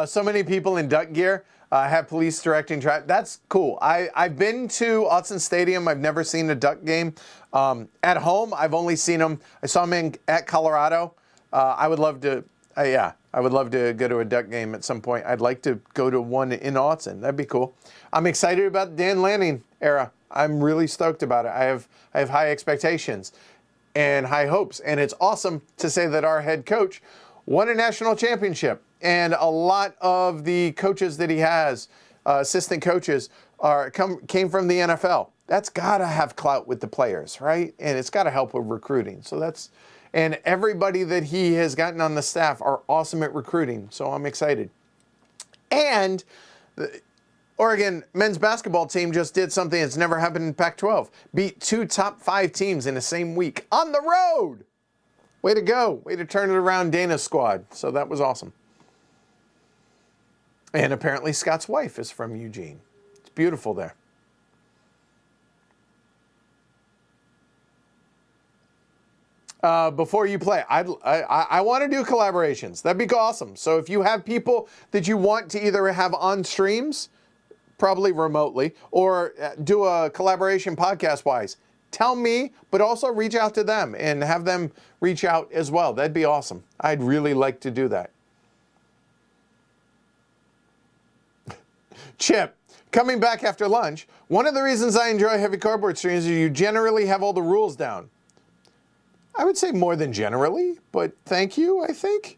So many people in duck gear have police directing traffic. That's cool. I've been to Autzen Stadium. I've never seen a duck game. At home, I've only seen them. I saw them at Colorado. I would love to. Yeah, I would love to go to a duck game at some point. I'd like to go to one in Autzen. That'd be cool. I'm excited about the Dan Lanning era. I'm really stoked about it. I have high expectations and high hopes. And it's awesome to say that our head coach won a national championship and a lot of the coaches that he has, assistant coaches, came from the NFL. That's got to have clout with the players, right? And it's got to help with recruiting. And everybody that he has gotten on the staff are awesome at recruiting, so I'm excited. And the Oregon men's basketball team just did something that's never happened in Pac-12. Beat 2 top 5 teams in the same week on the road. Way to go. Way to turn it around, Dana's squad. So that was awesome. And apparently Scott's wife is from Eugene. It's beautiful there. Before you play, I want to do collaborations. That'd be awesome. So if you have people that you want to either have on streams, probably remotely, or do a collaboration podcast-wise, tell me, but also reach out to them and have them reach out as well. That'd be awesome. I'd really like to do that. Chip, coming back after lunch, one of the reasons I enjoy heavy cardboard streams is you generally have all the rules down. I would say more than generally, but thank you, I think.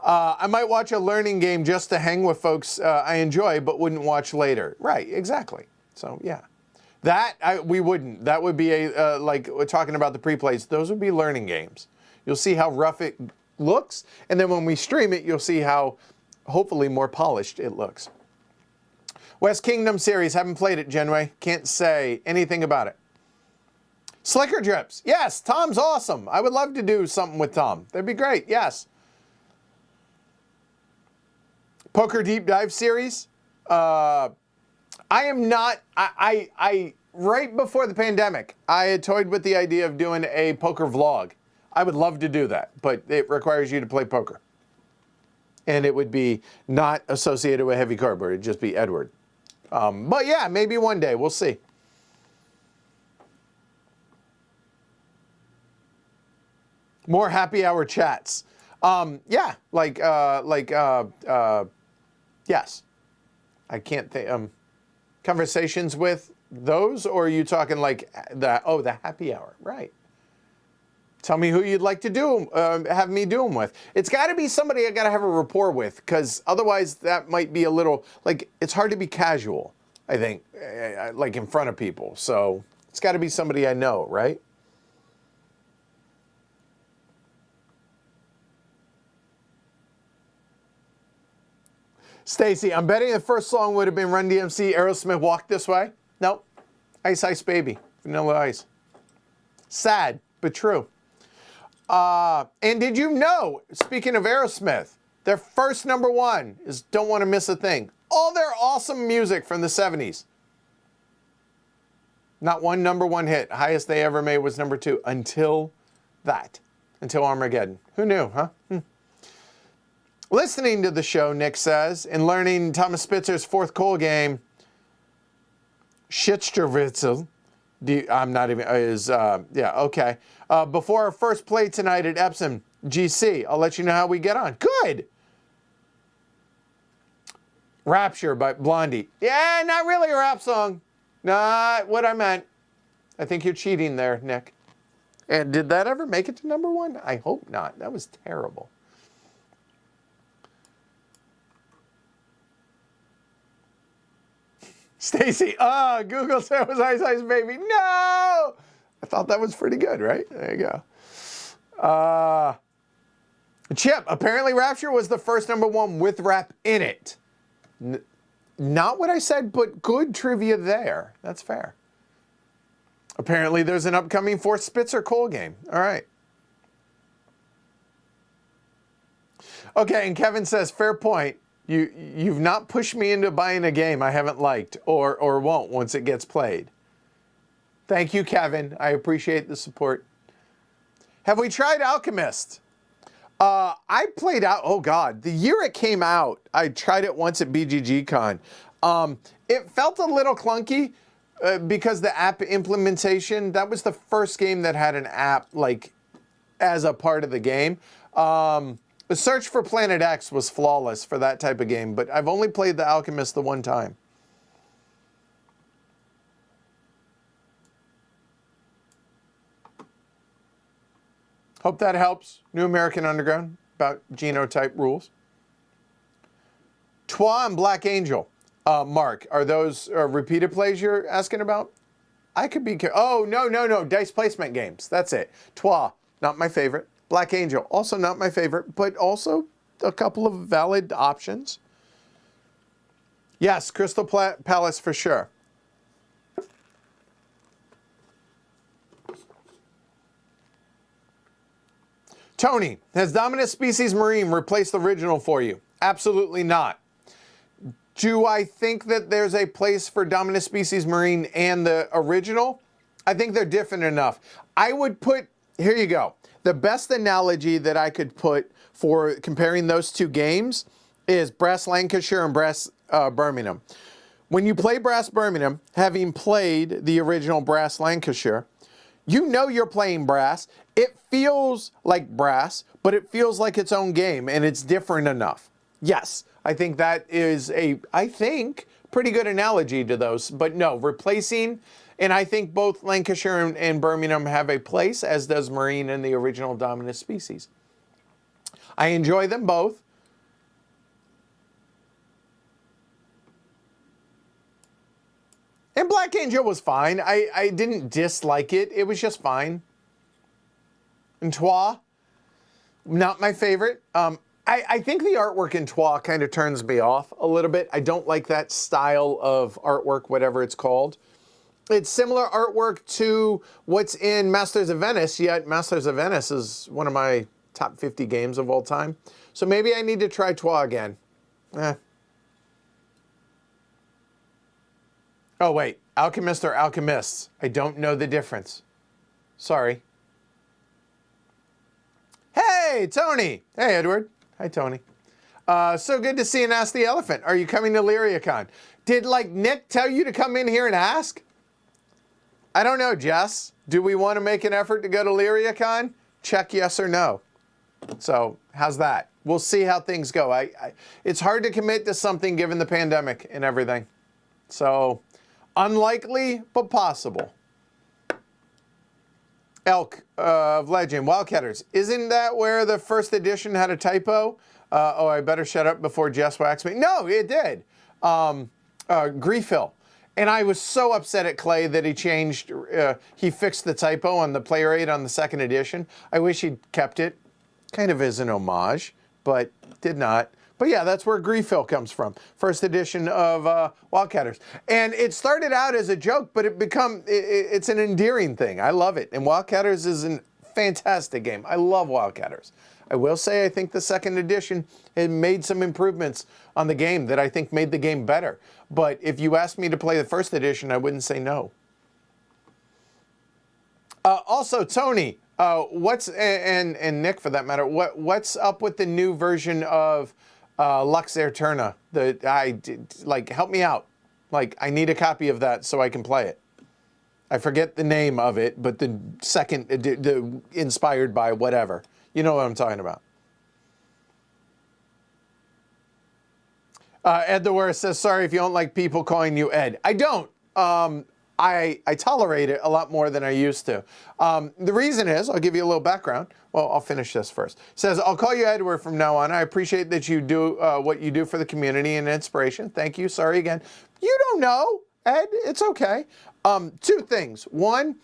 I might watch a learning game just to hang with folks I enjoy, but wouldn't watch later. Right, exactly. So, yeah. We wouldn't. That would be like we're talking about the pre-plays. Those would be learning games. You'll see how rough it looks, and then when we stream it, you'll see how, hopefully, more polished it looks. West Kingdom series, haven't played it, Genway. Can't say anything about it. Slicker Drips. Yes, Tom's awesome. I would love to do something with Tom. That'd be great, yes. Poker Deep Dive series. I am not, right before the pandemic, I had toyed with the idea of doing a poker vlog. I would love to do that, but it requires you to play poker. And it would be not associated with heavy cardboard. It'd just be Edward. But yeah, maybe one day. We'll see. More happy hour chats. Yeah, yes. I can't think. Conversations with those, or are you talking like the happy hour? Right. Tell me who you'd like to do, have me do them with. It's got to be somebody I got to have a rapport with, because otherwise that might be a little, like, it's hard to be casual, I think, like in front of people. So it's got to be somebody I know, right? Stacy, I'm betting the first song would have been Run DMC, Aerosmith, Walk This Way. Nope. Ice Ice Baby, Vanilla Ice. Sad, but true. And did you know, speaking of Aerosmith, their first #1 is Don't Want to Miss a Thing. All their awesome music from the 70s. Not one #1 hit. Highest they ever made was #2 until that. Until Armageddon. Who knew, huh? Listening to the show, Nick says, and learning Thomas Spitzer's fourth Cole game, Schitzterwitzel. I'm not even, yeah, okay. Before our first play tonight at Epsom, GC, I'll let you know how we get on. Good. Rapture by Blondie. Yeah, not really a rap song. Not what I meant. I think you're cheating there, Nick. And did that ever make it to #1? I hope not. That was terrible. Stacy, Google said it was Ice Ice Baby. No! I thought that was pretty good, right? There you go. Chip, apparently Rapture was the first #1 with rap in it. Not what I said, but good trivia there. That's fair. Apparently there's an upcoming fourth Spitzer Cole game. All right. Okay, and Kevin says, fair point. You've not pushed me into buying a game I haven't liked or won't once it gets played. Thank you, Kevin. I appreciate the support. Have we tried Alchemist? I played out, oh God, the year it came out, I tried it once at BGG-Con. It felt a little clunky because the app implementation, that was the first game that had an app like as a part of the game. The Search for Planet X was flawless for that type of game, but I've only played The Alchemist the one time. Hope that helps. New American Underground, about genotype rules. Twa and Black Angel. Mark, are those repeated plays you're asking about? I could be. Oh, no. Dice placement games. That's it. Twa, not my favorite. Black Angel, also not my favorite, but also a couple of valid options. Yes, Crystal Palace for sure. Tony, has Dominant Species Marine replaced the original for you? Absolutely not. Do I think that there's a place for Dominant Species Marine and the original? I think they're different enough. I would put, here you go. The best analogy that I could put for comparing those two games is Brass Lancashire and Brass Birmingham. When you play Brass Birmingham, having played the original Brass Lancashire, you know you're playing Brass. It feels like Brass, but it feels like its own game, and it's different enough. Yes, I think that is a, pretty good analogy to those. But no, replacing, and I think both Lancashire and Birmingham have a place, as does Marine and the original Dominant Species. I enjoy them both. And Black Angel was fine. I didn't dislike it. It was just fine. And Twa, not my favorite. I think the artwork in Twa kind of turns me off a little bit. I don't like that style of artwork, whatever it's called. It's similar artwork to what's in Masters of Venice, yet Masters of Venice is one of my top 50 games of all time. So maybe I need to try Twa again. Oh, wait. Alchemist or Alchemists? I don't know the difference. Sorry. Hey, Tony. Hey, Edward. Hi, Tony. So good to see and ask the elephant. Are you coming to LyriaCon? Did, Nick tell you to come in here and ask? I don't know, Jess. Do we want to make an effort to go to LyriaCon? Check yes or no. So, how's that? We'll see how things go. It's hard to commit to something given the pandemic and everything. So, unlikely, but possible. Elk of Legend, Wildcatters. Isn't that where the first edition had a typo? Oh, I better shut up before Jess whacks me. No, it did. Griefhill. And I was so upset at Clay that he changed, he fixed the typo on the player aid on the second edition. I wish he'd kept it. Kind of as an homage, but did not. But yeah, that's where Griefhill comes from. First edition of Wildcatters. And it started out as a joke, but it's an endearing thing. I love it. And Wildcatters is a fantastic game. I love Wildcatters. I will say I think the second edition had made some improvements on the game that I think made the game better. But if you asked me to play the first edition, I wouldn't say no. Also, Tony, and Nick for that matter, what's up with the new version of Lux Aeterna? Help me out. I need a copy of that so I can play it. I forget the name of it, but the second, the inspired by whatever. You know what I'm talking about. Ed the Worst says, sorry if you don't like people calling you Ed. I don't. I tolerate it a lot more than I used to. The reason is, I'll give you a little background. Well, I'll finish this first. It says, I'll call you Edward from now on. I appreciate that you do what you do for the community and inspiration. Thank you. Sorry again. You don't know, Ed. It's okay. Two things. One,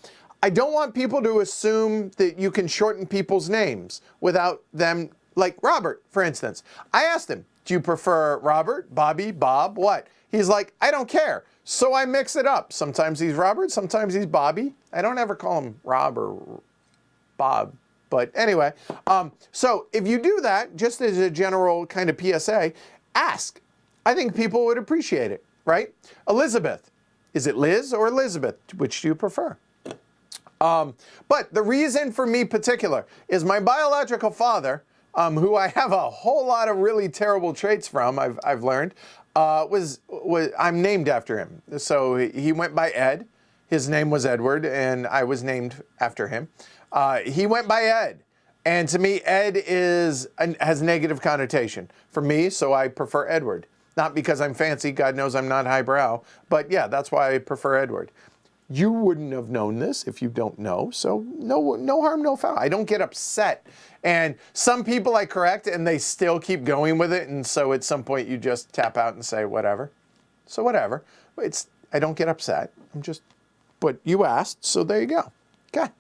I don't want people to assume that you can shorten people's names without them, like Robert, for instance. I asked him, do you prefer Robert, Bobby, Bob, what? He's like, I don't care. So I mix it up. Sometimes he's Robert, sometimes he's Bobby. I don't ever call him Rob or Bob. But anyway, so if you do that, just as a general kind of PSA, ask. I think people would appreciate it, right? Elizabeth. Is it Liz or Elizabeth? Which do you prefer? But the reason for me particular is my biological father, who I have a whole lot of really terrible traits from, I've learned, I'm named after him. So he went by Ed. His name was Edward, and I was named after him. He went by Ed. And to me, Ed has negative connotation for me, so I prefer Edward. Not because I'm fancy, God knows I'm not highbrow, but yeah, that's why I prefer Edward. You wouldn't have known this if you don't know. So no harm, no foul. I don't get upset. And some people I correct and they still keep going with it. And so at some point you just tap out and say, whatever. So whatever. I don't get upset. But you asked, so there you go. Okay.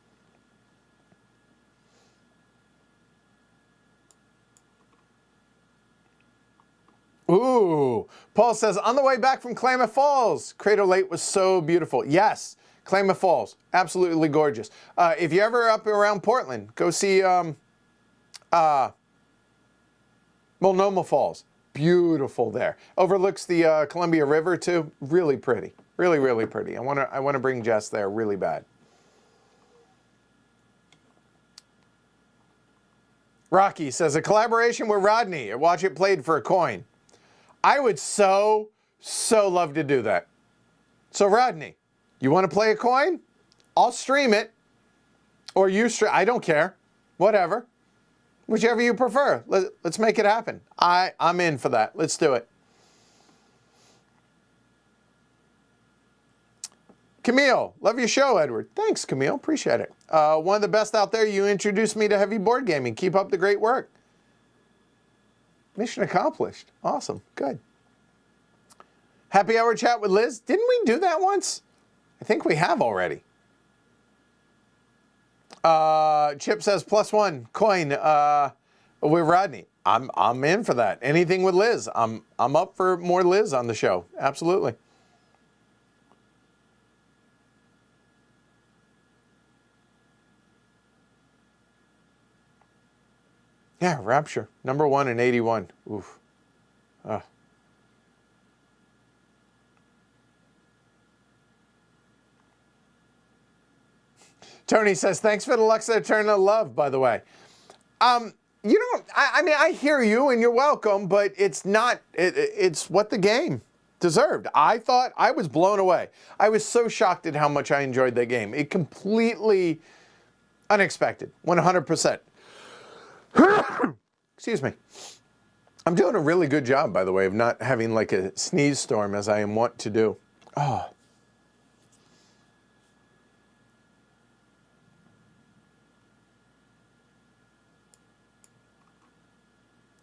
Ooh, Paul says, on the way back from Klamath Falls, Crater Lake was so beautiful. Yes, Klamath Falls, absolutely gorgeous. If you're ever up around Portland, go see Multnomah Falls. Beautiful there. Overlooks the Columbia River too. Really pretty. Really, really pretty. I want to bring Jess there really bad. Rocky says, a collaboration with Rodney. Watch it played for a coin. I would so love to do that. So Rodney, you want to play a coin? I'll stream it. Or you stream, I don't care. Whatever. Whichever you prefer. Let's make it happen. I'm in for that. Let's do it. Camille, love your show, Edward. Thanks, Camille. Appreciate it. One of the best out there. You introduced me to heavy board gaming. Keep up the great work. Mission accomplished. Awesome. Good. Happy hour chat with Liz. Didn't we do that once? I think we have already. Chip says +1 coin with Rodney. I'm in for that. Anything with Liz. I'm up for more Liz on the show. Absolutely. Yeah, Rapture. #1 in 81. Oof. Tony says, thanks for the Lux Eterna love, by the way. You don't, I mean, I hear you and you're welcome, but it's not, it's what the game deserved. I thought, I was blown away. I was so shocked at how much I enjoyed that game. It completely unexpected, 100%. Excuse me. I'm doing a really good job, by the way, of not having like a sneeze storm as I am wont to do. Oh.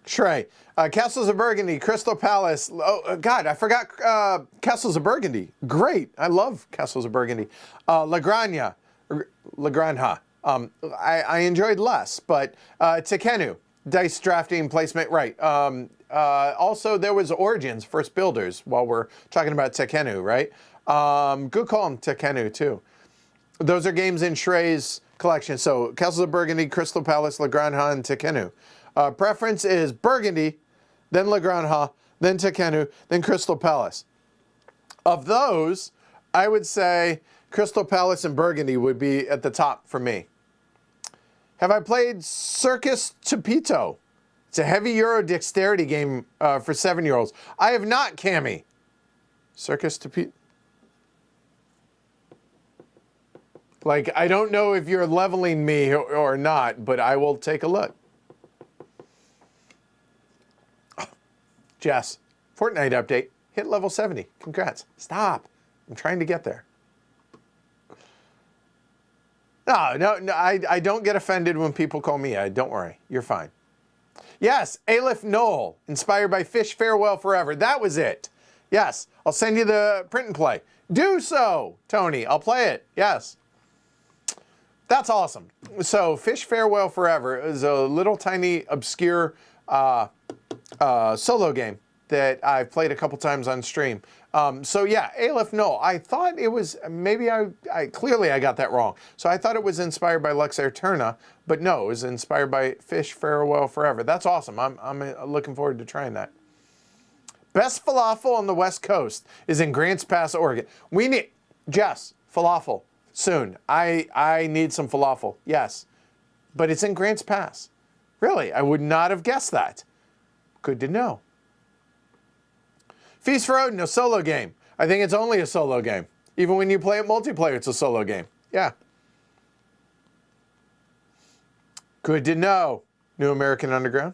Shrey. Castles of Burgundy, Crystal Palace. Oh, God, I forgot Castles of Burgundy. Great. I love Castles of Burgundy. La Granja. I enjoyed less, but Tekhenu. Dice drafting placement, right. Also, there was Origins, First Builders, while we're talking about Tekhenu, right? Good call on Tekhenu, too. Those are games in Shrey's collection. So, Castles of Burgundy, Crystal Palace, La Granja, and Tekhenu. Preference is Burgundy, then La Granja, then Tekhenu, then Crystal Palace. Of those, I would say Crystal Palace and Burgundy would be at the top for me. Have I played Circus Tupito? It's a heavy Euro dexterity game for 7-year-olds. I have not, Cammy. Circus Tupito. Like, I don't know if you're leveling me or not, but I will take a look. Jess, Fortnite update. Hit level 70. Congrats. Stop. I'm trying to get there. No, I don't get offended when people call me Ed. Don't worry. You're fine. Yes, Aleph Knoll, inspired by Fish Farewell Forever. That was it. Yes, I'll send you the print and play. Do so, Tony. I'll play it. Yes. That's awesome. So Fish Farewell Forever is a little tiny obscure solo game that I've played a couple times on stream. So yeah, Aleph Knoll. I thought it was, maybe clearly I got that wrong. So I thought it was inspired by Lux Eterna, but no, it was inspired by Fish Farewell Forever. That's awesome. I'm looking forward to trying that. Best falafel on the West Coast is in Grants Pass, Oregon. We need, Jess, falafel, soon. I need some falafel, yes. But it's in Grants Pass. Really, I would not have guessed that. Good to know. Feast for Odin, a solo game. I think it's only a solo game. Even when you play it multiplayer, it's a solo game. Yeah. Good to know. New American Underground.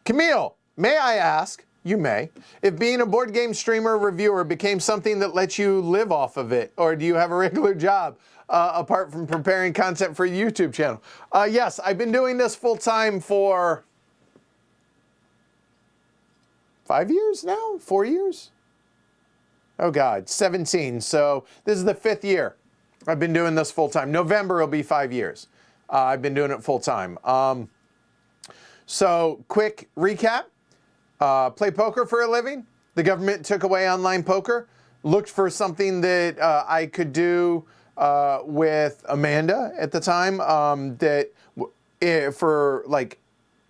Camille, may I ask, You may. If being a board game streamer or reviewer became something that lets you live off of it, or do you have a regular job apart from preparing content for a YouTube channel? Yes, I've been doing this full time for 5 years now? 4 years? Oh God, 17. So this is the 5th year I've been doing this full time. November will be 5 years. I've been doing it full time. So quick recap. Play poker for a living. The government took away online poker. Looked for something that I could do with Amanda at the time. For like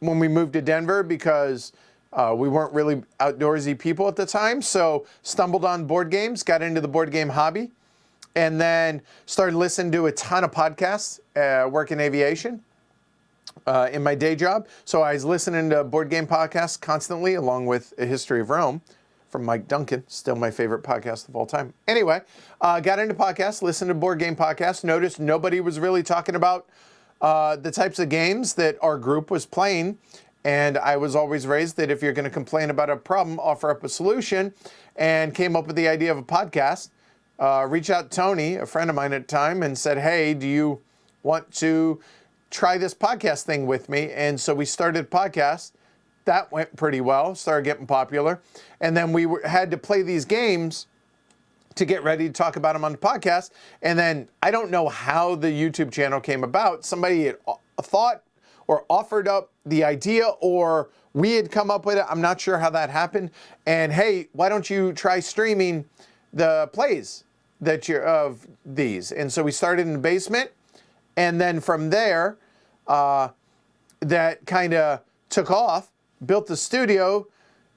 when we moved to Denver, because we weren't really outdoorsy people at the time. So stumbled on board games, got into the board game hobby, and then started listening to a ton of podcasts, work in aviation. In my day job. So I was listening to board game podcasts constantly, along with A History of Rome from Mike Duncan, still my favorite podcast of all time. Anyway, got into podcasts, listened to board game podcasts, noticed nobody was really talking about the types of games that our group was playing. And I was always raised that if you're going to complain about a problem, offer up a solution, and came up with the idea of a podcast. Reached out to Tony, a friend of mine at the time, and said, hey, do you want to try this podcast thing with me? And so we started a podcast. That went pretty well, started getting popular. And then we had to play these games to get ready to talk about them on the podcast. And then I don't know how the YouTube channel came about. Somebody had thought or offered up the idea, or we had come up with it. I'm not sure how that happened. And hey, why don't you try streaming the plays that you're of these? And so we started in the basement. And then from there, that kind of took off, built the studio,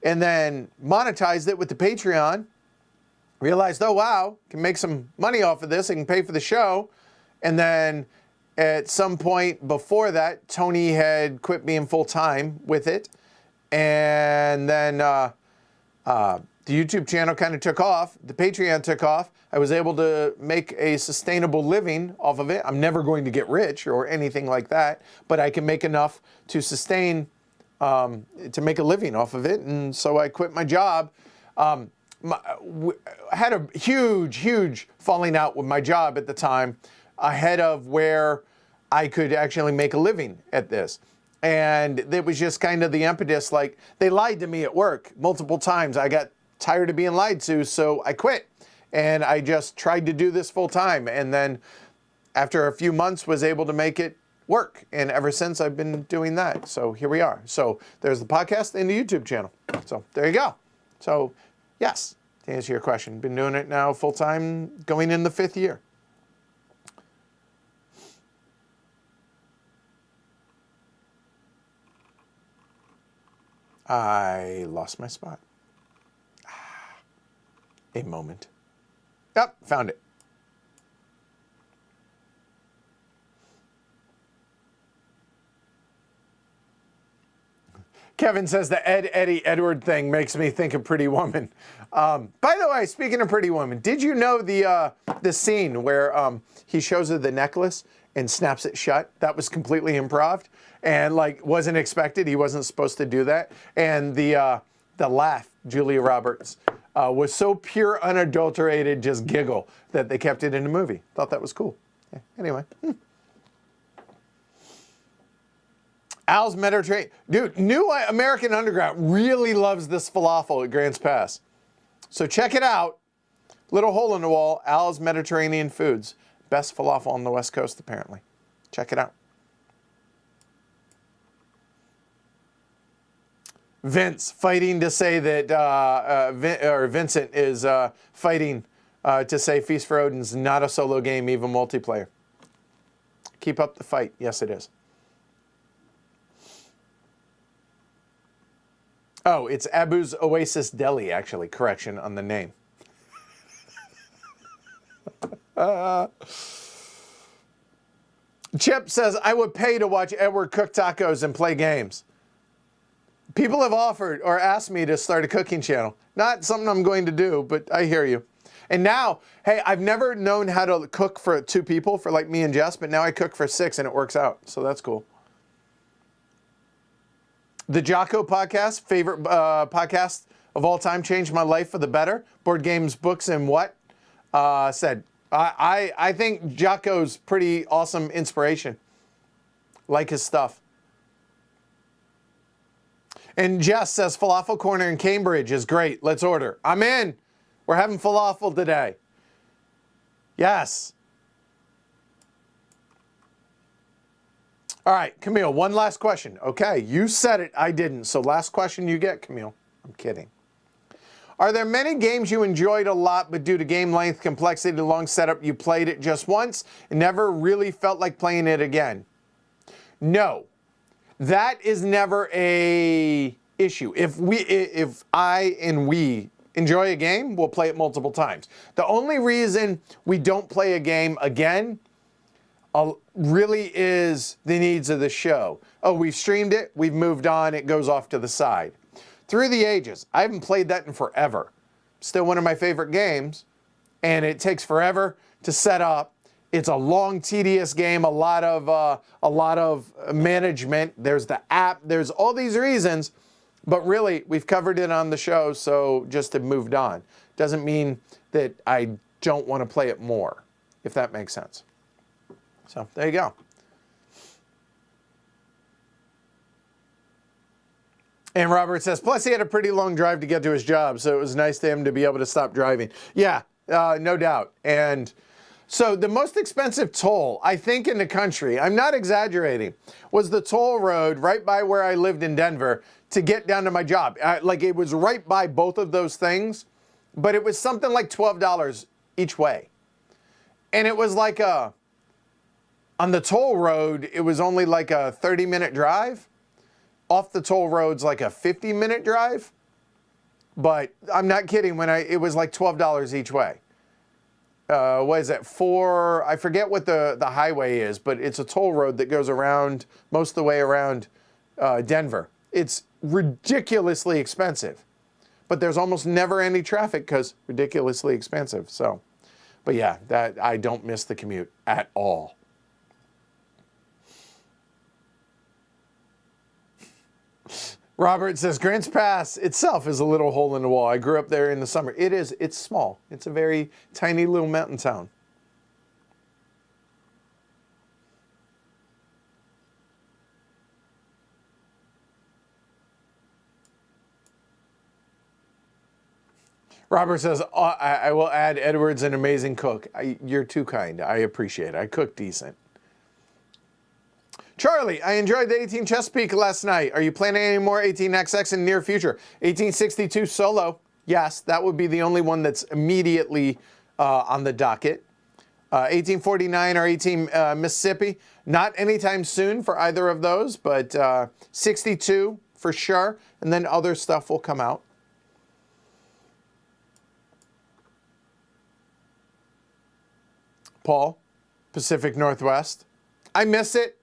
and then monetized it with the Patreon. Realized, oh, wow, can make some money off of this. I can pay for the show. And then at some point before that, Tony had quit being full-time with it. And then the YouTube channel kind of took off. The Patreon took off. I was able to make a sustainable living off of it. I'm never going to get rich or anything like that, but I can make enough to sustain, to make a living off of it. And so I quit my job. I had a huge falling out with my job at the time, ahead of where I could actually make a living at this. And it was just kind of the impetus, like they lied to me at work multiple times. I got tired of being lied to, so I quit. And I just tried to do this full time. And then after a few months was able to make it work. And ever since I've been doing that. So here we are. So there's the podcast and the YouTube channel. So there you go. So yes, to answer your question, been doing it now full time, going in the 5th year. I lost my spot. A moment. Yep, found it. Kevin says the Ed, Eddie, Edward thing makes me think of Pretty Woman. By the way, speaking of Pretty Woman, did you know the scene where he shows her the necklace and snaps it shut? That was completely improv and like wasn't expected. He wasn't supposed to do that. And the laugh, Julia Roberts, was so pure, unadulterated, just giggle that they kept it in the movie. Thought that was cool. Yeah, anyway. Al's Mediterranean. Dude, New American Underground really loves this falafel at Grants Pass. So check it out. Little hole in the wall, Al's Mediterranean Foods. Best falafel on the West Coast, apparently. Check it out. Vince fighting to say that, Vincent is fighting to say Feast for Odin's not a solo game, even multiplayer. Keep up the fight. Yes, it is. Oh, it's Abu's Oasis Deli, actually. Correction on the name. Chip says, I would pay to watch Edward cook tacos and play games. People have offered or asked me to start a cooking channel. Not something I'm going to do, but I hear you. And now, hey, I've never known how to cook for 2 people, for like me and Jess, but now I cook for 6 and it works out. So that's cool. The Jocko podcast, favorite podcast of all time, changed my life for the better. Board games, books, and what? Said, I think Jocko's pretty awesome inspiration. Like his stuff. And Jess says, Falafel Corner in Cambridge is great. Let's order. I'm in. We're having falafel today. Yes. All right, Camille, one last question. Okay, you said it, I didn't. So last question you get, Camille. I'm kidding. Are there many games you enjoyed a lot, but due to game length, complexity, long setup, you played it just once and never really felt like playing it again? No. That is never a issue. If I and we enjoy a game, we'll play it multiple times. The only reason we don't play a game again really is the needs of the show. Oh, we've streamed it, we've moved on, it goes off to the side. Through the Ages, I haven't played that in forever. Still one of my favorite games, and it takes forever to set up. It's a long, tedious game, a lot of management. There's the app, there's all these reasons, but really, we've covered it on the show, so just have moved on. Doesn't mean that I don't want to play it more, if that makes sense. So, there you go. And Robert says, plus he had a pretty long drive to get to his job, so it was nice to him to be able to stop driving. Yeah, no doubt. And so the most expensive toll, I think, in the country, I'm not exaggerating, was the toll road right by where I lived in Denver to get down to my job. Like, it was right by both of those things, but it was something like $12 each way. And it was like on the toll road, it was only like a 30-minute drive. Off the toll road's like a 50-minute drive. But I'm not kidding, it was like $12 each way. What is that, I forget what the highway is, but it's a toll road that goes around, most of the way around Denver. It's ridiculously expensive. But there's almost never any traffic because ridiculously expensive. So, but yeah, I don't miss the commute at all. Robert says, Grants Pass itself is a little hole in the wall. I grew up there in the summer. It is. It's small. It's a very tiny little mountain town. Robert says, I will add Edward's an amazing cook. You're too kind. I appreciate it. I cook decent. Charlie, I enjoyed the 18 Chesapeake last night. Are you planning any more 18XX in the near future? 1862 Solo, yes, that would be the only one that's immediately on the docket. 1849 or 18 Mississippi, not anytime soon for either of those, but 62 for sure, and then other stuff will come out. Paul, Pacific Northwest. I miss it.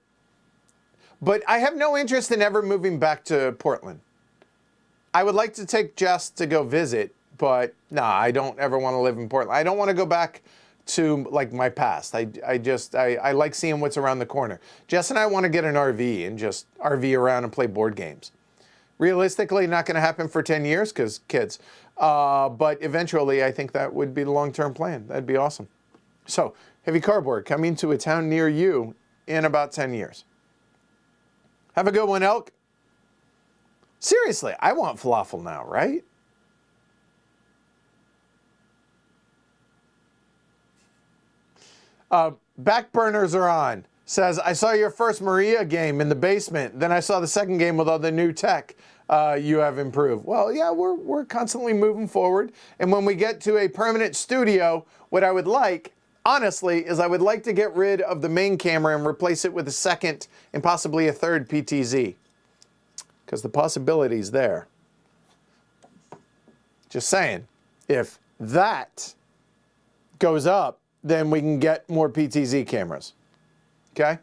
But I have no interest in ever moving back to Portland. I would like to take Jess to go visit, but nah, I don't ever want to live in Portland. I don't want to go back to like my past. I like seeing what's around the corner. Jess and I want to get an RV and just RV around and play board games. Realistically, not going to happen for 10 years because kids. But eventually, I think that would be the long-term plan. That'd be awesome. So, Heavy Cardboard coming to a town near you in about 10 years. Have a good one, Elk. Seriously, I want falafel now, right? Back burners are on. Says, I saw your first Maria game in the basement. Then I saw the second game with all the new tech you have improved. Well, yeah, we're constantly moving forward. And when we get to a permanent studio, what I would like, honestly, is I would like to get rid of the main camera and replace it with a second and possibly a third PTZ. Because the possibility's there. Just saying, if that goes up, then we can get more PTZ cameras. Okay?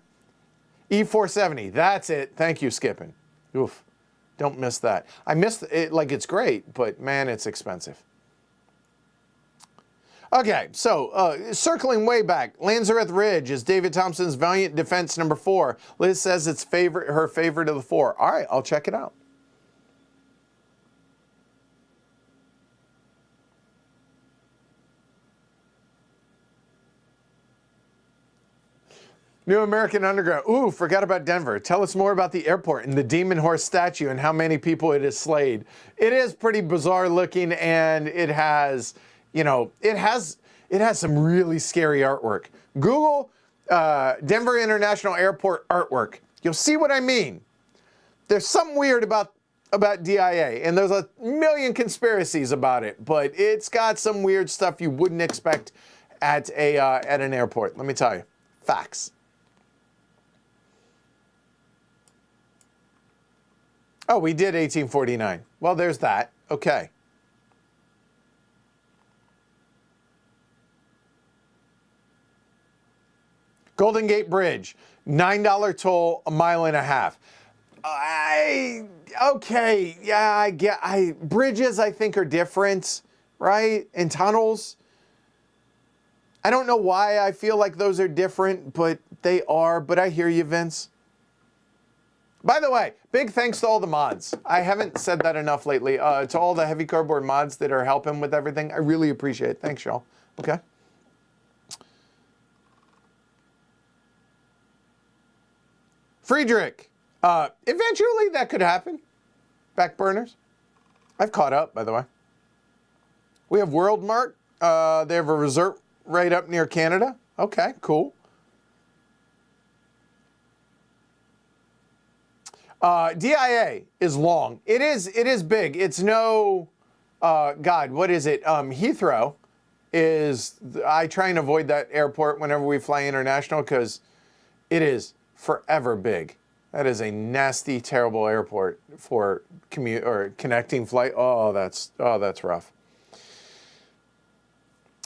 E470, that's it. Thank you, Skippin. Oof, don't miss that. I missed it, like it's great, but man, it's expensive. Okay, so circling way back, Lanzareth Ridge is David Thompson's Valiant Defense #4. Liz says it's her favorite of the 4. All right, I'll check it out. New American Underground. Ooh, forgot about Denver. Tell us more about the airport and the demon horse statue and how many people it has slayed. It is pretty bizarre looking, and it has, it has some really scary artwork. Google Denver International Airport artwork. You'll see what I mean. There's something weird about DIA, and there's a million conspiracies about it, but it's got some weird stuff you wouldn't expect at an airport. Let me tell you, facts. Oh, we did 1849. Well, there's that. Okay. Golden Gate Bridge, $9 toll, a mile and a half. Okay, yeah, I get. Bridges, I think, are different, right? And tunnels. I don't know why I feel like those are different, but they are. But I hear you, Vince. By the way, big thanks to all the mods. I haven't said that enough lately. To all the heavy cardboard mods that are helping with everything, I really appreciate it. Thanks, y'all. Okay. Friedrich. Eventually that could happen. Back burners. I've caught up, by the way. We have World Mart. They have a resort right up near Canada. Okay, cool. DIA is long. It is big. It's no, God, what is it? Heathrow is, I try and avoid that airport whenever we fly international because it is forever big. That is a nasty, terrible airport for connecting flight. Oh, that's rough.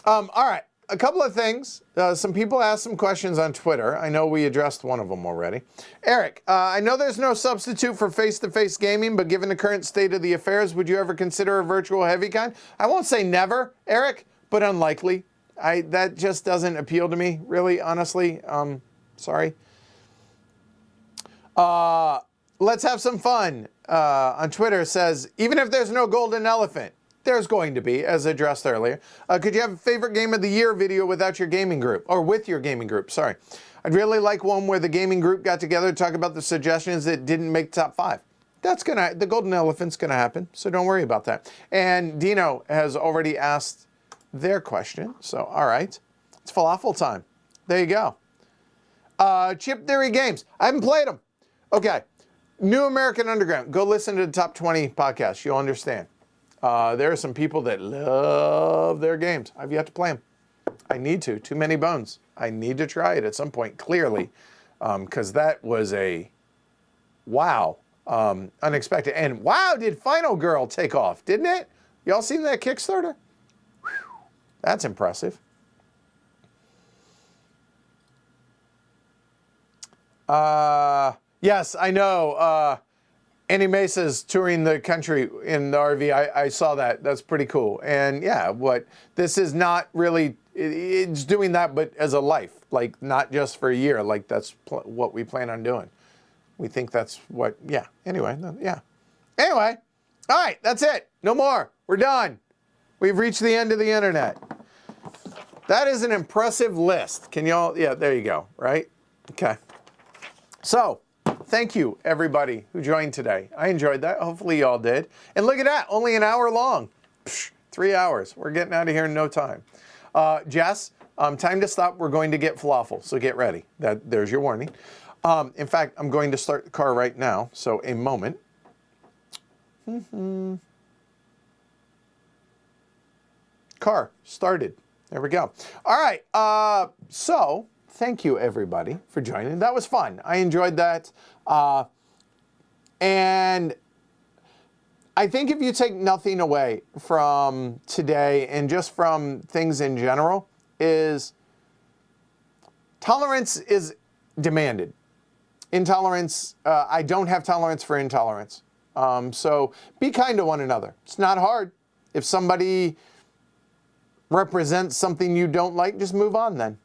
All right, a couple of things. Some people asked some questions on Twitter. I know we addressed one of them already. Eric, I know there's no substitute for face-to-face gaming, but given the current state of the affairs, would you ever consider a virtual HeavyCon? I won't say never, Eric, but unlikely. That just doesn't appeal to me, really, honestly. Sorry. Let's have some fun. On Twitter says, even if there's no golden elephant, there's going to be, as addressed earlier. Could you have a favorite game of the year video without your gaming group? Or with your gaming group, sorry. I'd really like one where the gaming group got together to talk about the suggestions that didn't make top 5. The golden elephant's gonna happen, so don't worry about that. And Dino has already asked their question, so all right. It's falafel time. There you go. Chip Theory Games. I haven't played them. Okay, New American Underground. Go listen to the top 20 podcasts. You'll understand. There are some people that love their games. I've yet to play them. I need to. Too many bones. I need to try it at some point, clearly, because that was a wow, unexpected. And wow, did Final Girl take off, didn't it? Y'all seen that Kickstarter? Whew, that's impressive. Yes, I know. Annie Mesa's touring the country in the RV. I saw that. That's pretty cool. And yeah, this is not really, it's doing that, but as a life, like not just for a year. Like that's what we plan on doing. We think that's what, yeah. Anyway, yeah. Anyway, all right, that's it. No more. We're done. We've reached the end of the internet. That is an impressive list. Can y'all, yeah, there you go, right? Okay. So, thank you, everybody who joined today. I enjoyed that. Hopefully, y'all did. And look at that, only an hour long. Psh, 3 hours. We're getting out of here in no time. Jess, time to stop. We're going to get falafel, so get ready. There's your warning. In fact, I'm going to start the car right now, so a moment. Car started. There we go. All right, so thank you, everybody, for joining. That was fun. I enjoyed that. And I think if you take nothing away from today and just from things in general, is tolerance is demanded. Intolerance, I don't have tolerance for intolerance. So be kind to one another. It's not hard. If somebody represents something you don't like, just move on then.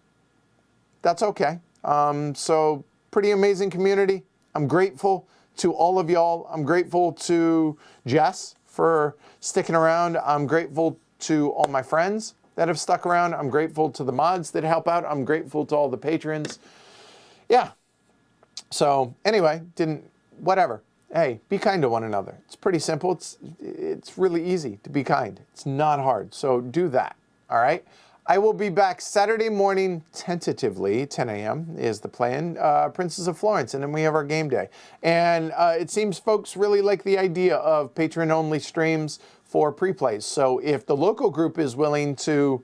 That's okay. So pretty amazing community. I'm grateful to all of y'all. I'm grateful to Jess for sticking around. I'm grateful to all my friends that have stuck around. I'm grateful to the mods that help out. I'm grateful to all the patrons. yeah. So anyway, whatever. Hey, be kind to one another. It's pretty simple. It's really easy to be kind. It's not hard. So do that. All right. I will be back Saturday morning, tentatively, 10 a.m. is the plan, Princess of Florence, and then we have our game day. And it seems folks really like the idea of patron-only streams for pre-plays. So if the local group is willing to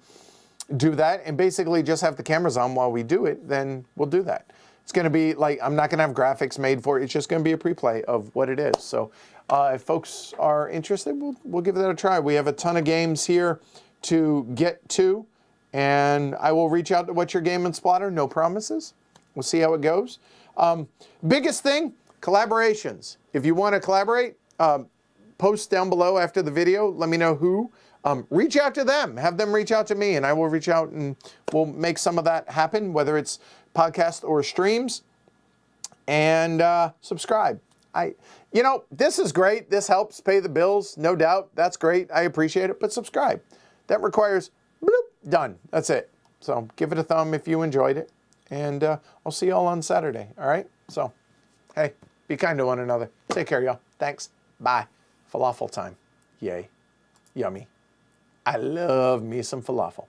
do that and basically just have the cameras on while we do it, then we'll do that. It's going to be like, I'm not going to have graphics made for it. It's just going to be a pre-play of what it is. So if folks are interested, we'll give that a try. We have a ton of games here to get to. And I will reach out to What's Your Game and Splatter. No promises. We'll see how it goes. Biggest thing, collaborations. If you want to collaborate, post down below after the video. Let me know who. Reach out to them. Have them reach out to me, and I will reach out and we'll make some of that happen, whether it's podcast or streams. And subscribe. This is great. This helps pay the bills, no doubt. That's great. I appreciate it. But subscribe. That requires... bloop, done. That's it. So give it a thumb if you enjoyed it. And I'll see you all on Saturday. All right? So, hey, be kind to one another. Take care, y'all. Thanks. Bye. Falafel time. Yay. Yummy. I love me some falafel.